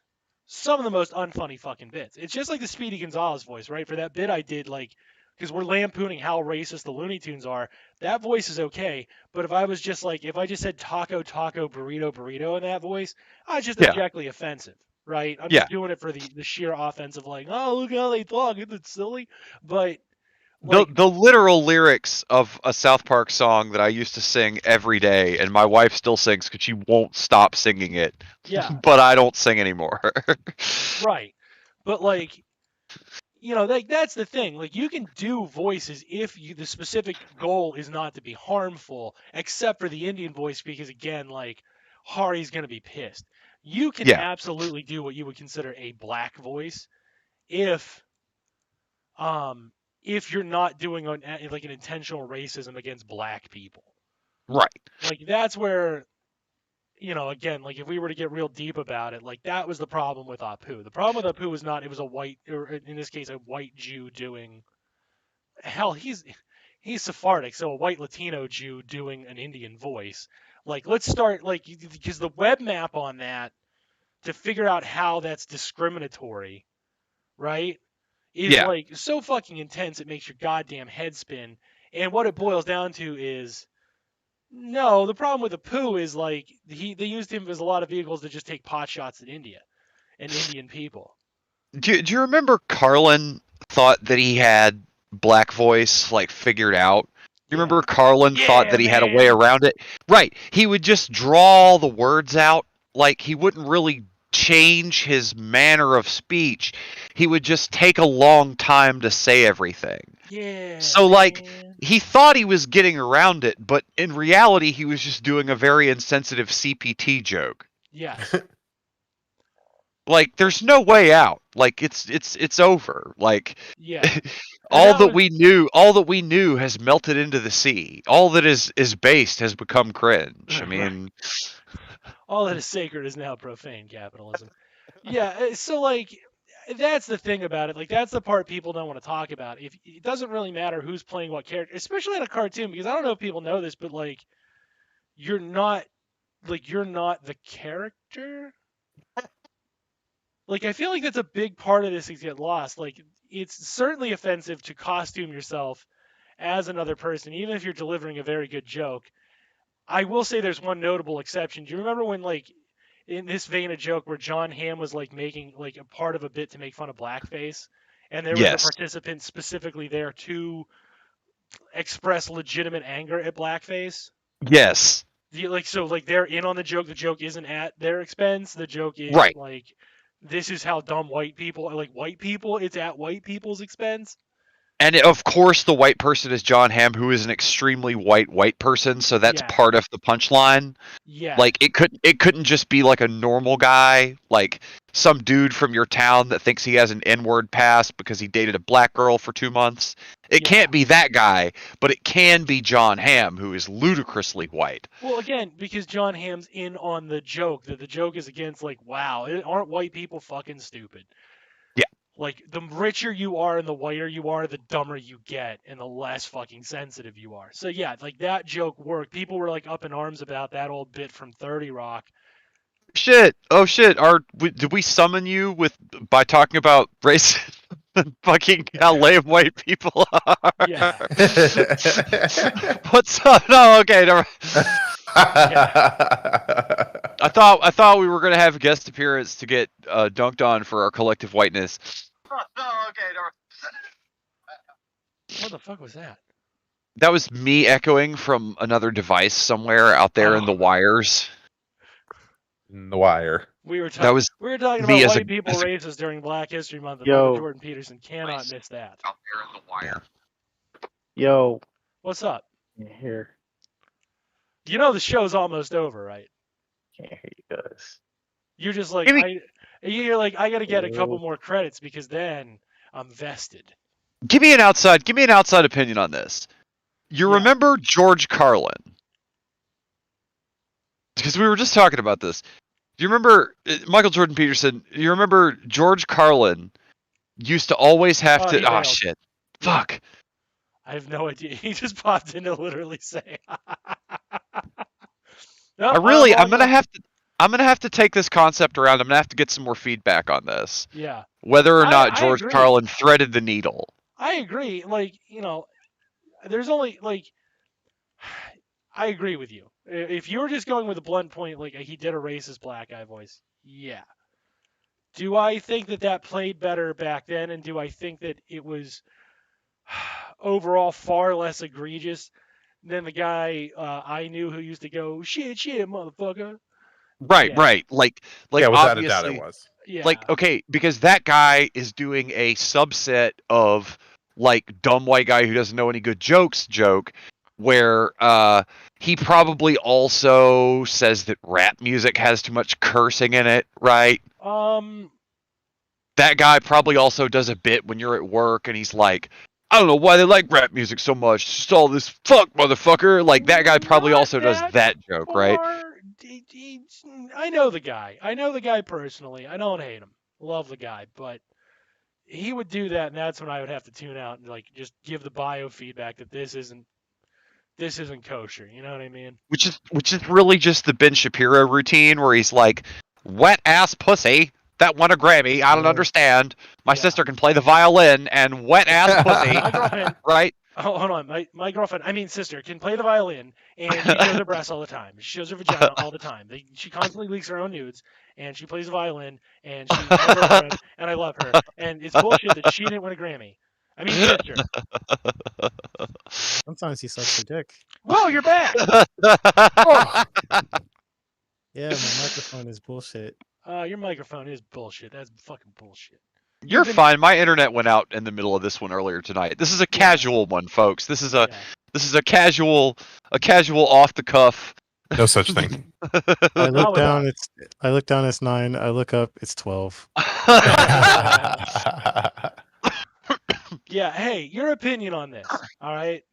unfunny fucking bits. It's just like the Speedy Gonzalez voice, right? For that bit I did, like, because we're lampooning how racist the Looney Tunes are, that voice is okay. But if I just said taco, taco, burrito, burrito in that voice, it's just objectively offensive, right? I'm just doing it for the sheer offensive, like, oh, look how they talk, isn't it silly? But like, the literal lyrics of a South Park song that I used to sing every day, and my wife still sings because she won't stop singing it. Yeah. But I don't sing anymore. Right. But like, you know, that's the thing. Like, you can do voices if the specific goal is not to be harmful, except for the Indian voice, because again, like, Hari's gonna be pissed. You can absolutely do what you would consider a black voice if you're not doing like an intentional racism against black people. Right. Like, that's where, you know, again, like, if we were to get real deep about it, like, that was the problem with Apu. The problem with Apu was not, it was a white, or in this case, a white Jew doing, hell, he's Sephardic, so a white Latino Jew doing an Indian voice. Like, let's start, like, because the web map on that, to figure out how that's discriminatory, right, is like so fucking intense it makes your goddamn head spin. And what it boils down to is, no, the problem with Apu is, like, they used him as a lot of vehicles to just take pot shots at India and Indian people. Do you remember Carlin thought that he had black voice, like, figured out? You remember Carlin thought that he had a way around it? Right. He would just draw the words out. Like, he wouldn't really change his manner of speech. He would just take a long time to say everything. Yeah. So, like, he thought he was getting around it, but in reality, he was just doing a very insensitive CPT joke. Yes. Like, there's no way out. Like, it's over. Like, all that we knew has melted into the sea. All that is based has become cringe. I mean, all that is sacred is now profane capitalism. Yeah, so, like, that's the thing about it. Like, that's the part people don't want to talk about. If it doesn't really matter who's playing what character, especially in a cartoon, because I don't know if people know this, but, like, you're not the character. Like, I feel like that's a big part of this that gets lost. Like, it's certainly offensive to costume yourself as another person, even if you're delivering a very good joke. I will say there's one notable exception. Do you remember when, like, in this vein of joke where John Hamm was, like, making, like, a part of a bit to make fun of blackface, and there was a participant specifically there to express legitimate anger at blackface? Yes. So they're in on the joke. The joke isn't at their expense. The joke is like, this is how dumb white people, it's at white people's expense. And of course, the white person is John Hamm, who is an extremely white person. So that's part of the punchline. Yeah. Like it couldn't just be like a normal guy, like some dude from your town that thinks he has an N-word pass because he dated a black girl for 2 months. It can't be that guy, but it can be John Hamm, who is ludicrously white. Well, again, because John Hamm's in on the joke, that the joke is against, like, wow, aren't white people fucking stupid? Yeah. Like, the richer you are and the whiter you are, the dumber you get and the less fucking sensitive you are. So, yeah, like, that joke worked. People were, like, up in arms about that old bit from 30 Rock. Shit. Oh, shit. Did we summon you by talking about race and fucking how lame white people are? Yeah. What's up? No, okay. Never. I thought we were gonna have a guest appearance to get dunked on for our collective whiteness. Oh, okay. Never. What the fuck was that? That was me echoing from another device somewhere out there in the wires. In the wire. We were talking about white people racist during Black History Month, and Michael Jordan Peterson cannot miss that. Out there in the wire. Yo. What's up? Here. You know the show's almost over, right? Can't hear you guys. You're just like, you're like, I gotta get a couple more credits because then I'm vested. Give me an outside opinion on this. You remember George Carlin? Because we were just talking about this. Do you remember Michael Jordan Peterson? You remember George Carlin used to always have to. Oh shit! Fuck. I have no idea. He just popped in to literally say. I'm gonna have to take this concept around. I'm gonna have to get some more feedback on this. Yeah. Whether or not George Carlin threaded the needle. I agree. Like, there's only like. I agree with you. If you were just going with a blunt point, like he did a racist black guy voice, yeah. Do I think that played better back then, and do I think that it was overall far less egregious than the guy I knew who used to go shit, motherfucker? Right. Like without a doubt it was. Yeah. Like, okay, because that guy is doing a subset of like dumb white guy who doesn't know any good jokes joke, where he probably also says that rap music has too much cursing in it, right? That guy probably also does a bit when you're at work and he's like, I don't know why they like rap music so much. It's just all this fuck motherfucker. Like that guy probably also does that joke, right? I know the guy. I know the guy personally. I don't hate him. Love the guy, but he would do that, and that's when I would have to tune out and like just give the biofeedback that this isn't kosher. You know what I mean? Which is really just the Ben Shapiro routine where he's like, wet ass pussy that won a Grammy. I don't understand. My sister can play the violin and wet ass pussy. My girlfriend, right? Oh, hold on. My girlfriend, I mean sister, can play the violin, and she shows her breasts all the time. She shows her vagina all the time. She constantly leaks her own nudes, and she plays the violin, and she's my girlfriend, and I love her. And it's bullshit that she didn't win a Grammy. I mean sister. Sometimes he sucks her dick. Whoa, you're back! Oh. Yeah, my microphone is bullshit. Your microphone is bullshit. That's fucking bullshit. You're fine. My internet went out in the middle of this one earlier tonight. This is a casual one, folks. This is a casual off the cuff. No such thing. I look down. It's 9. I look up. It's 12. Yeah. Hey, your opinion on this? All right.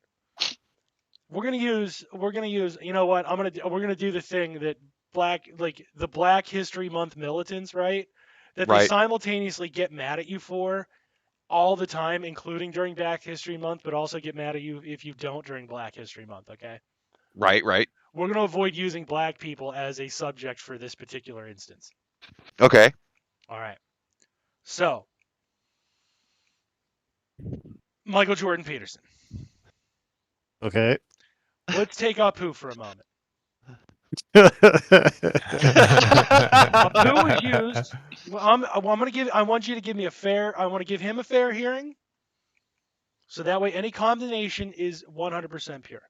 We're gonna use. You know what? We're gonna do the thing that the Black History Month militants, right? That they simultaneously get mad at you for all the time, including during Black History Month, but also get mad at you if you don't during Black History Month, okay? Right. We're going to avoid using black people as a subject for this particular instance. Okay. All right. So, Michael Jordan Peterson. Okay. Let's take Apu for a moment. Apu was used. I want you to give me I want to give him a fair hearing. So that way any condemnation is 100% pure.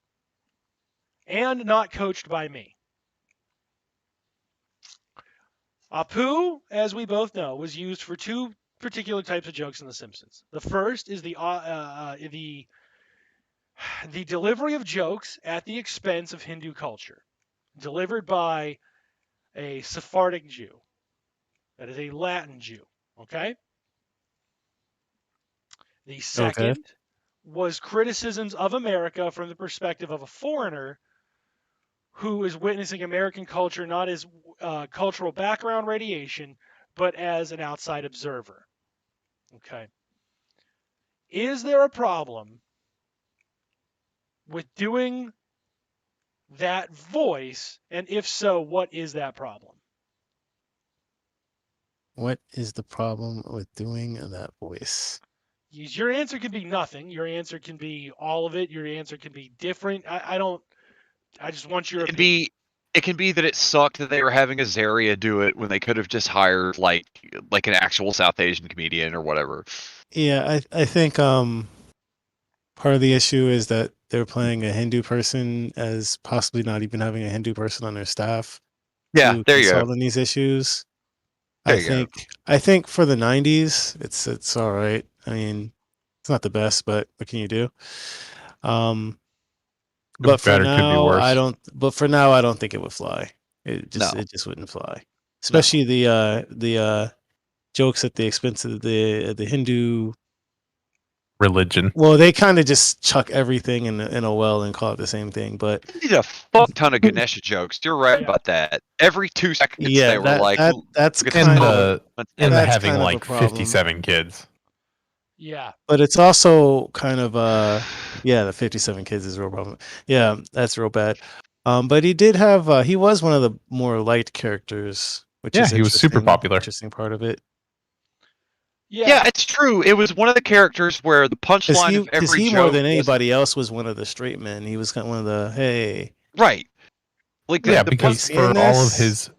And not coached by me. Apu, as we both know, was used for two particular types of jokes in The Simpsons. The first is the delivery of jokes at the expense of Hindu culture, delivered by a Sephardic Jew. That is a Latin Jew. Okay? The second was criticisms of America from the perspective of a foreigner who is witnessing American culture not as cultural background radiation, but as an outside observer. Okay. Is there a problem with doing that voice? And if so, what is that problem? What is the problem with doing that voice? Your answer can be nothing. Your answer can be all of it. Your answer can be different. I just want your opinion. It can be that it sucked that they were having Azaria do it when they could have just hired like an actual South Asian comedian or whatever. Yeah, I think part of the issue is that they're playing a Hindu person as possibly not even having a Hindu person on their staff. Yeah, there you go. On these issues. There I think for the 90s, it's all right. I mean, it's not the best, but what can you do? But for now, I don't. But for now, I don't think it would fly. It just wouldn't fly. Especially the jokes at the expense of the Hindu religion. Well, they kind of just chuck everything in a well and call it the same thing. But they did a fuck ton of Ganesha jokes. You're right about that. Every 2 seconds, they were like, that's kind of having like 57 kids. Yeah. But it's also kind of the 57 kids is a real problem. Yeah, that's real bad. But he did have he was one of the more light characters, which is he was super popular. Interesting part of it. Yeah, it's true. It was one of the characters where the punchline of every joke more than anybody else was one of the straight men. He was kind of one of the right. Like because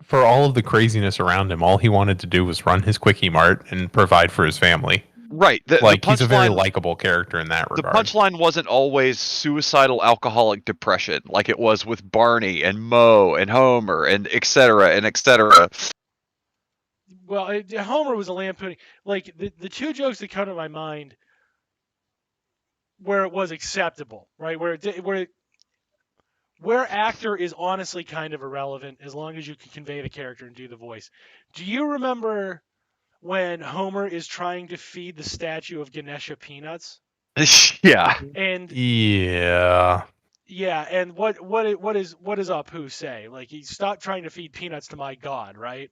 for all of the craziness around him, all he wanted to do was run his Quickie Mart and provide for his family. Right. He's a very likable character in that regard. The punchline wasn't always suicidal alcoholic depression like it was with Barney and Moe and Homer and et cetera and et cetera. Well, Homer was a lampooning. Like, the two jokes that come to my mind where it was acceptable, right? Where actor is honestly kind of irrelevant as long as you can convey the character and do the voice. Do you remember when Homer is trying to feed the statue of Ganesha peanuts? Yeah. And yeah, and what does Apu say? Like, he stopped trying to feed peanuts to my god, right?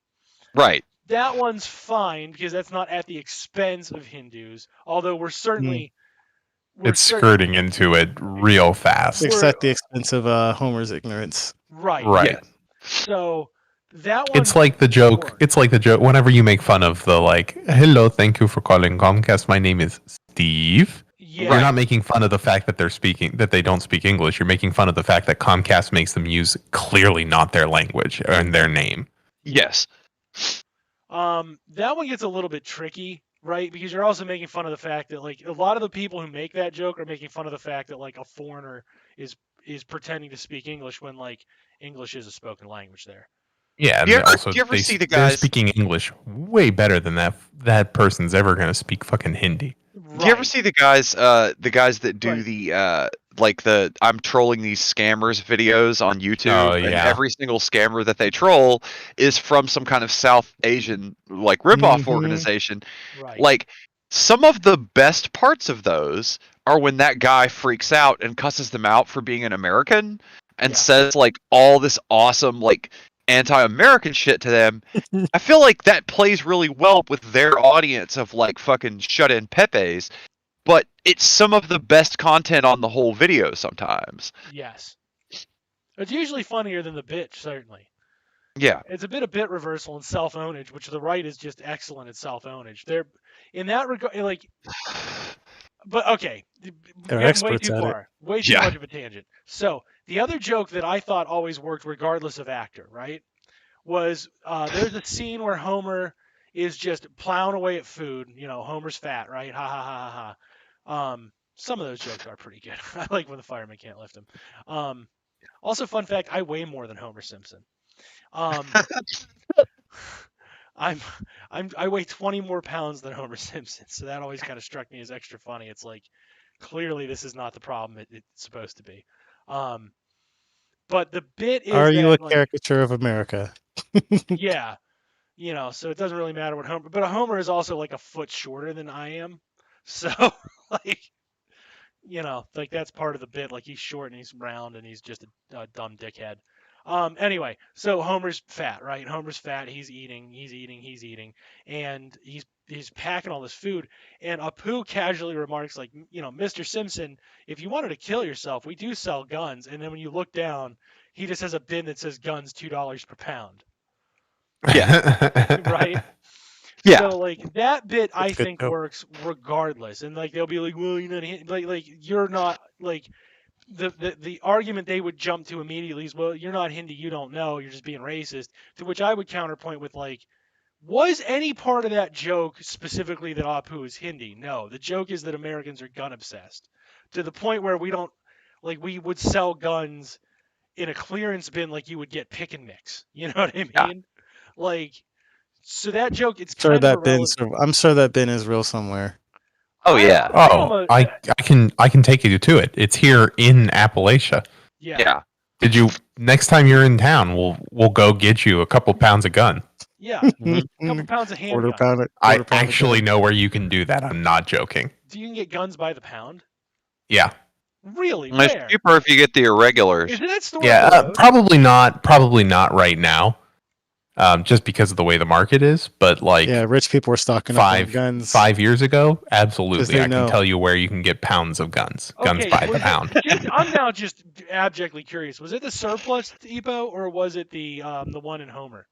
Right. That one's fine because that's not at the expense of Hindus. Although we're certainly it's skirting into it real fast. It's at the expense of Homer's ignorance. Right. Yeah. So that one. It's like the joke. It's like the joke. Whenever you make fun of the hello, thank you for calling Comcast. My name is Steve. Yeah. You're not making fun of the fact that they don't speak English. You're making fun of the fact that Comcast makes them use clearly not their language and their name. Yes. That one gets a little bit tricky, right? Because you're also making fun of the fact that a lot of the people who make that joke are making fun of the fact that a foreigner is pretending to speak English when English is a spoken language there. Yeah, do you ever see the guys they're speaking English way better than that person's ever gonna speak fucking Hindi. Right. Do you ever see the guys that do the I'm trolling these scammers videos on YouTube? Oh, yeah. And every single scammer that they troll is from some kind of South Asian ripoff organization. Right. Some of the best parts of those are when that guy freaks out and cusses them out for being an American and says all this awesome anti-American shit to them. I feel like that plays really well with their audience of fucking shut-in Pepes, but it's some of the best content on the whole video sometimes. Yes. It's usually funnier than the bitch, certainly. Yeah. It's a bit of bit reversal and self-ownage, which the right is just excellent at self-ownage. They're in that regard, but okay, they're experts way too far, way too much of a tangent. So the other joke that I thought always worked, regardless of actor, right, was there's a scene where Homer is just plowing away at food. Homer's fat, right? Ha ha ha ha ha. Some of those jokes are pretty good. I like when the fireman can't lift him. Also, fun fact: I weigh more than Homer Simpson. I weigh 20 more pounds than Homer Simpson, so that always kind of struck me as extra funny. It's like clearly this is not the problem it's supposed to be. But the bit is Are you a that caricature of America? yeah, so it doesn't really matter what Homer, but Homer is also like a foot shorter than I am, so like like that's part of the bit. Like he's short and he's round and he's just a dumb dickhead. Anyway, so Homer's fat, right? Homer's fat. He's eating, and he's packing all this food. And Apu casually remarks, like, Mr. Simpson, if you wanted to kill yourself, we do sell guns. And then when you look down, he just has a bin that says guns $2 per pound. Yeah. Right. Yeah. So like that bit, I think works regardless. And like they'll be like, well, you're not like you're not like. The argument they would jump to immediately is, well, you're not Hindi, you don't know, you're just being racist. To which I would counterpoint with, like, was any part of that joke specifically that Apu is Hindi? No. The joke is that Americans are gun obsessed to the point where we would sell guns in a clearance bin like you would get pick and mix. You know what I mean? Yeah. Like, so that joke, it's sure kind that of irrelevant. I'm sure that bin is real somewhere. Oh yeah. I can take you to it. It's here in Appalachia. Yeah. Did you next time you're in town, we'll go get you a couple pounds of gun. Yeah. A couple pounds of handgun. I actually know where you can do that. I'm not joking. Do you can get guns by the pound? Yeah. Really? It's Where? cheaper if you get the irregulars. Is it that store? Yeah, probably not right now. Just because of the way the market is, but like rich people were stocking up on guns 5 years ago. Absolutely, I can tell you where you can get pounds of guns by the pound. I'm now just abjectly curious. Was it the Surplus Depot or was it the one in Homer?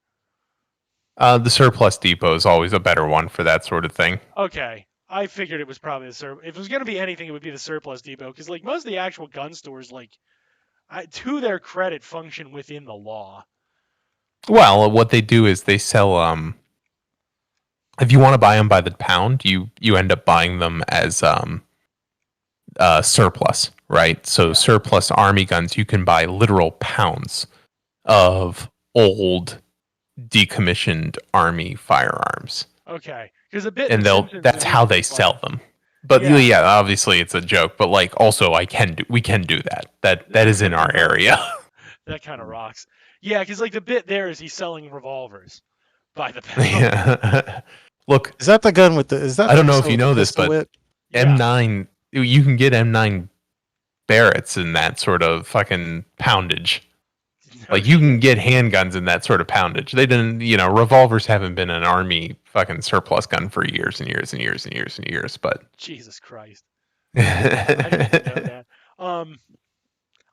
The Surplus Depot is always a better one for that sort of thing. Okay, I figured it was probably the Surplus. If it was going to be anything, it would be the Surplus Depot because like most of the actual gun stores, like to their credit, function within the law. Well, what they do is they sell. If you want to buy them by the pound, you end up buying them as surplus, right? So surplus army guns, you can buy literal pounds of old, decommissioned army firearms. Okay, because a bit, and that's how they sell them. But yeah, obviously it's a joke. But like, also, we can do that. That is in our area. That kind of rocks. Yeah, because like the bit there is he's selling revolvers by the pound. Yeah. Look, is that the gun with the? Is that? I don't know if you know this, but M9, you can get M9 Barretts in that sort of fucking poundage. Like you can get handguns in that sort of poundage. They didn't, revolvers haven't been an army fucking surplus gun for years and years and years and years and years. But Jesus Christ, I didn't know that.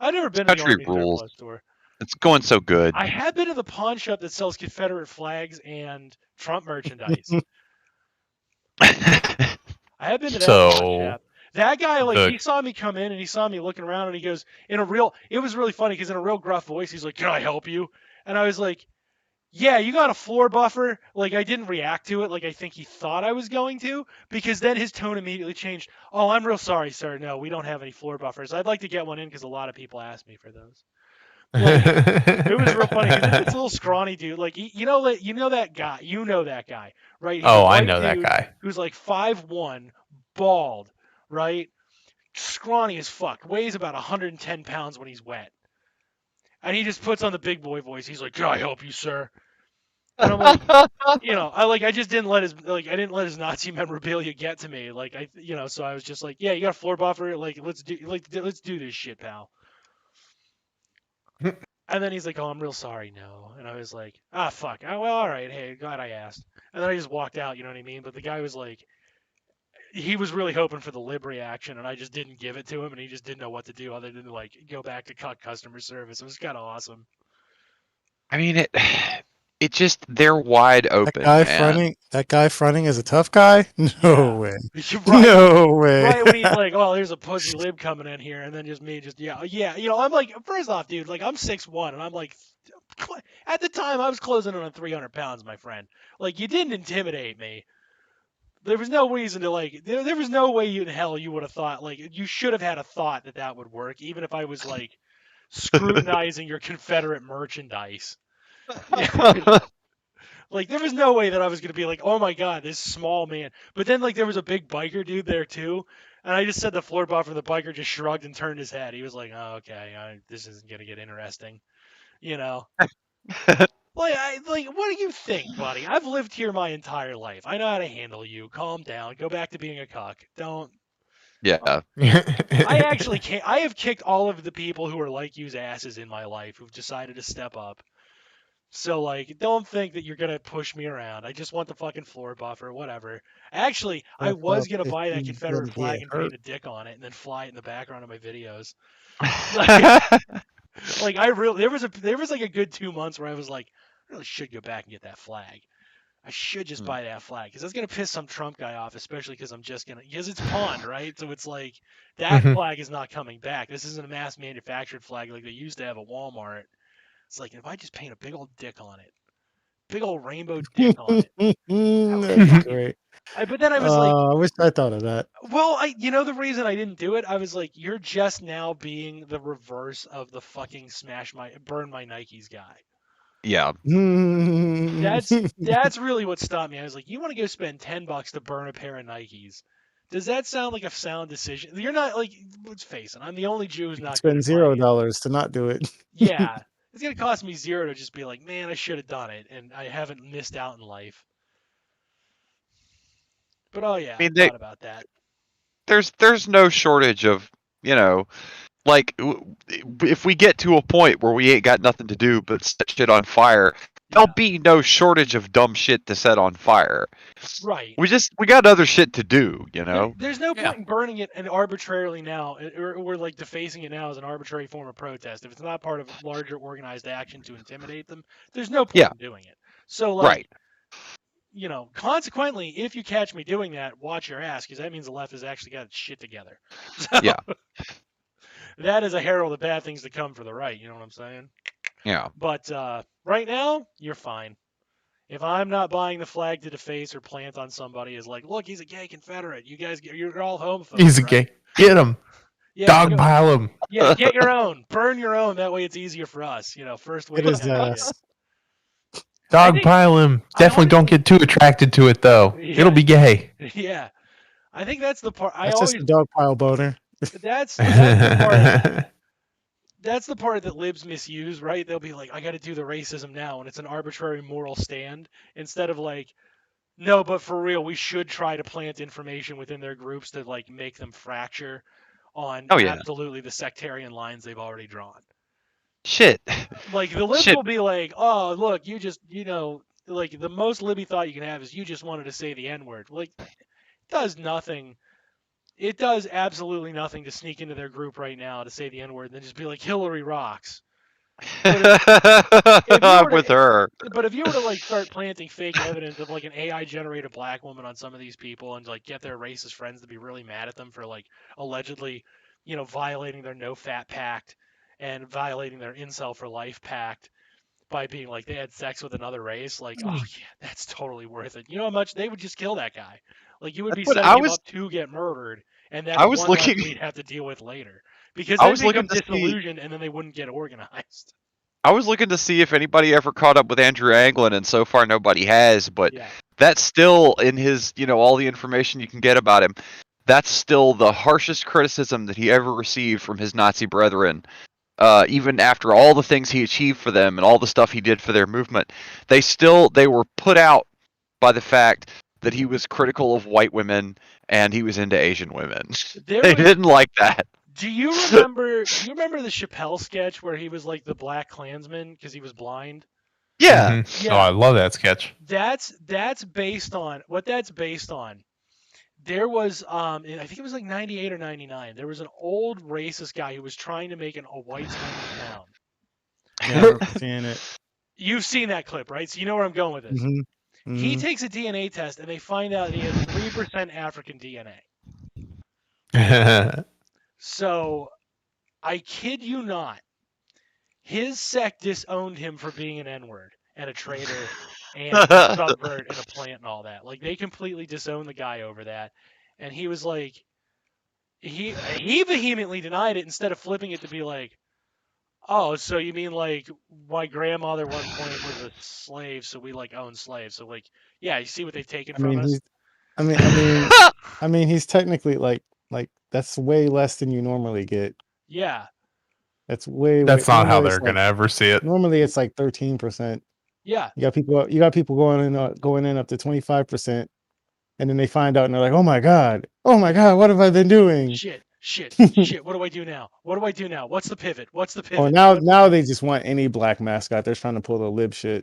I've never been to the army surplus store. It's going so good. I have been to the pawn shop that sells Confederate flags and Trump merchandise. I have been to that pawn shop. That guy, he saw me come in and he saw me looking around and he goes, it was really funny because in a real gruff voice, he's like, can I help you? And I was like, yeah, you got a floor buffer? Like, I didn't react to it like I think he thought I was going to, because then his tone immediately changed. Oh, I'm real sorry, sir. No, we don't have any floor buffers. I'd like to get one in because a lot of people ask me for those. Like, it was real funny because it's this little scrawny dude. Like, you know that guy, right? He's I know that guy. Who's like 5'1", bald, right? Scrawny as fuck, weighs about 110 pounds when he's wet. And he just puts on the big boy voice. He's like, can I help you, sir? And I'm like, I just didn't let his Nazi memorabilia get to me. Like, so I was just like, yeah, you got a floor buffer? Like, let's do this shit, pal. And then he's like, oh, I'm real sorry, no. And I was like, fuck. Oh, well, all right. Hey, glad I asked. And then I just walked out, you know what I mean? But the guy was like, he was really hoping for the lib reaction, and I just didn't give it to him, and he just didn't know what to do other than like go back to customer service. It was kind of awesome. I mean, it just, they're wide open. That guy fronting is a tough guy? No way. Right. No way. Right when he's like, oh, there's a pussy lib coming in here, and then just me, yeah. I'm like, first off, dude, like I'm 6'1", and I'm like, at the time I was closing in on 300 pounds, my friend. Like, you didn't intimidate me. There was no reason to there was no way in hell you would have thought, you should have had a thought that would work, even if I was like scrutinizing your Confederate merchandise. Like, there was no way that I was going to be like, oh my God, this small man. But then, like, there was a big biker dude there, too. And I just said the floor buffer, and the biker just shrugged and turned his head. He was like, oh, okay, this isn't going to get interesting. You know? Like, what do you think, buddy? I've lived here my entire life. I know how to handle you. Calm down. Go back to being a cuck. Don't. Yeah. I actually can't. I have kicked all of the people who are like you's asses in my life who've decided to step up. So, like, don't think that you're going to push me around. I just want the fucking floor buffer, whatever. Actually, I was going to buy that Confederate flag and paint a dick on it and then fly it in the background of my videos. Like I really, there was like a good 2 months where I was like, I really should go back and get that flag. I should just buy that flag because that's gonna piss some Trump guy off, especially because because it's pawned, right? So it's like that flag is not coming back. This isn't a mass manufactured flag like they used to have at Walmart. It's like if I just paint a big old dick on it, big old rainbow dick on it. That'd be great. But then I was like, I wish I thought of that. well, the reason I didn't do it, I was like, you're just now being the reverse of the fucking burn my Nikes guy. Yeah. That's really what stopped me. I was like, you want to go spend $10 to burn a pair of Nikes? Does that sound like a sound decision? You're not like, let's face it, I'm the only Jew who's not spend $0 to not do it. Yeah, it's gonna cost me $0 to just be like, man, I should have done it, and I haven't missed out in life. But oh yeah, I thought about that. There's no shortage of, like, if we get to a point where we ain't got nothing to do but set shit on fire, there'll be no shortage of dumb shit to set on fire. Right. We got other shit to do, There's no point in burning it and arbitrarily now, or like defacing it now as an arbitrary form of protest. If it's not part of larger organized action to intimidate them, there's no point in doing it. So like, consequently, if you catch me doing that, watch your ass, because that means the left has actually got its shit together. So, that is a herald of bad things to come for the right. You know what I'm saying? Yeah. But right now, you're fine. If I'm not buying the flag to deface or plant on somebody, is like, look, he's a gay Confederate. You guys, you're all homophobes. He's a gay. Get him. Yeah, dogpile him. Yeah, get your own. Burn your own. That way, it's easier for us. First way. Dogpile him. Definitely don't get too attracted to it, though. Yeah, it'll be gay. Yeah, I think that's the part. That's just a dogpile boner. That's the part. That's the part that libs misuse, right? They'll be like, I got to do the racism now, and it's an arbitrary moral stand instead of like, no, but for real, we should try to plant information within their groups to like make them fracture on absolutely the sectarian lines they've already drawn. Shit. Like the libs will be like, oh, look, you just, like the most libby thought you can have is you just wanted to say the N-word. Like, it does nothing. It does absolutely nothing to sneak into their group right now to say the N-word and then just be like, Hillary rocks. I'm with her. But if you were to like start planting fake evidence of like an AI-generated black woman on some of these people and like get their racist friends to be really mad at them for like allegedly, violating their no-fat pact and violating their incel for life pact by being like they had sex with another race, like, oh yeah, that's totally worth it. You know how much they would just kill that guy. Like you would be setting him up to get murdered, and that's one life we'd have to deal with later. Because they become disillusioned and then they wouldn't get organized. I was looking to see if anybody ever caught up with Andrew Anglin, and so far nobody has, but that's still in his, all the information you can get about him. That's still the harshest criticism that he ever received from his Nazi brethren. Even after all the things he achieved for them and all the stuff he did for their movement, they were put out by the fact that he was critical of white women and he was into Asian women. They didn't like that. Do you remember the Chappelle sketch where he was like the Black Klansman because he was blind? Yeah. Oh, I love that sketch. That's based on what that's based on. There was, I think it was like 98 or 99. There was an old racist guy who was trying to make a white town. Yeah, I've seen it. You've seen that clip, right? So you know where I'm going with this. Mm-hmm. Mm-hmm. He takes a DNA test, and they find out he has 3% African DNA. So, I kid you not, his sect disowned him for being an N-word and a traitor and a subvert and a plant and all that. Like, they completely disowned the guy over that. And he was like, he vehemently denied it instead of flipping it to be like, Oh, so you mean like my grandmother at one point was a slave, so we like own slaves. So like, yeah, you see what they've taken from us. I mean, he's technically like that's way less than you normally get. Yeah. That's way. That's not how normally they're it's like- gonna ever see it. Normally, it's like 13%. Yeah. You got people going in up to 25%, and then they find out and they're like, "Oh my god, what have I been doing?" Shit. What do I do now? What's the pivot? Oh, now they just want any black mascot. They're trying to pull the lib shit.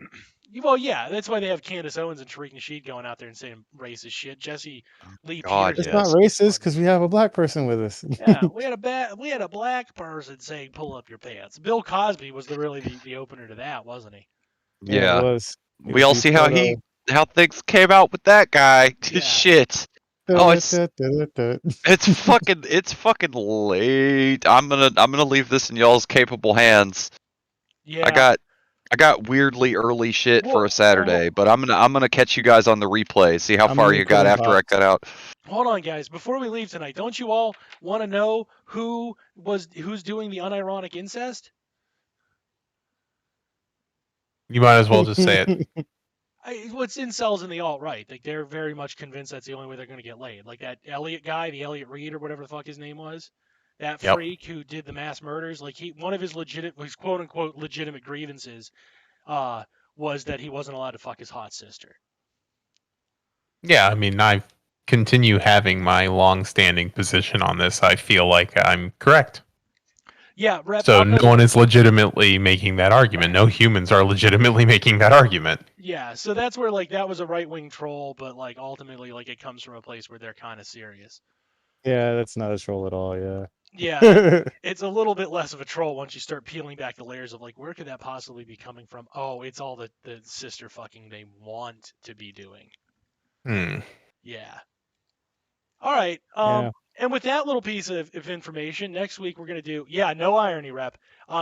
Well, yeah, that's why they have Candace Owens and Tariq Nasheed going out there and saying racist shit. Jesse Lee Peters. It's not racist because we have a black person with us. Yeah, we had a black person saying "pull up your pants." Bill Cosby was really the opener to that, wasn't he? Yeah, it was. We all see how things came out with that guy. Yeah. Shit. Oh, it's fucking late. I'm gonna leave this in y'all's capable hands. Yeah. I got weirdly early shit for a Saturday, but I'm gonna catch you guys on the replay. See how far you got after I cut out. Hold on, guys. Before we leave tonight, don't you all want to know who's doing the unironic incest? You might as well just say it. What's incels in the alt-right? Like they're very much convinced that's the only way they're going to get laid. Like that Elliot guy, the Elliot Reed or whatever the fuck his name was, that freak who did the mass murders. Like one of his quote unquote legitimate grievances, was that he wasn't allowed to fuck his hot sister. Yeah, I mean, I continue having my long-standing position on this. I feel like I'm correct. Yeah, so no one is legitimately making that argument. No humans are legitimately making that argument. Yeah, so that's where like that was a right-wing troll, but like ultimately like it comes from a place where they're kind of serious. Yeah, that's not a troll at all. Yeah. Yeah, it's a little bit less of a troll once you start peeling back the layers of like where could that possibly be coming from? Oh, it's all the sister fucking they want to be doing. Yeah. All right. And with that little piece of information, next week we're going to do, no irony rep.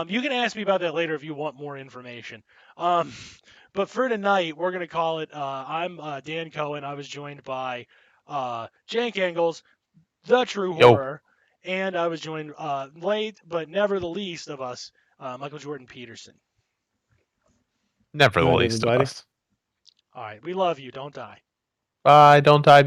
You can ask me about that later if you want more information. But for tonight, we're going to call it, I'm Dan Cohen. I was joined by Jank Engels, The True Horror, and I was joined late, but never the least of us, Michael Jordan Peterson. Never the least of us. All right. We love you. Don't die. Bye. Don't die.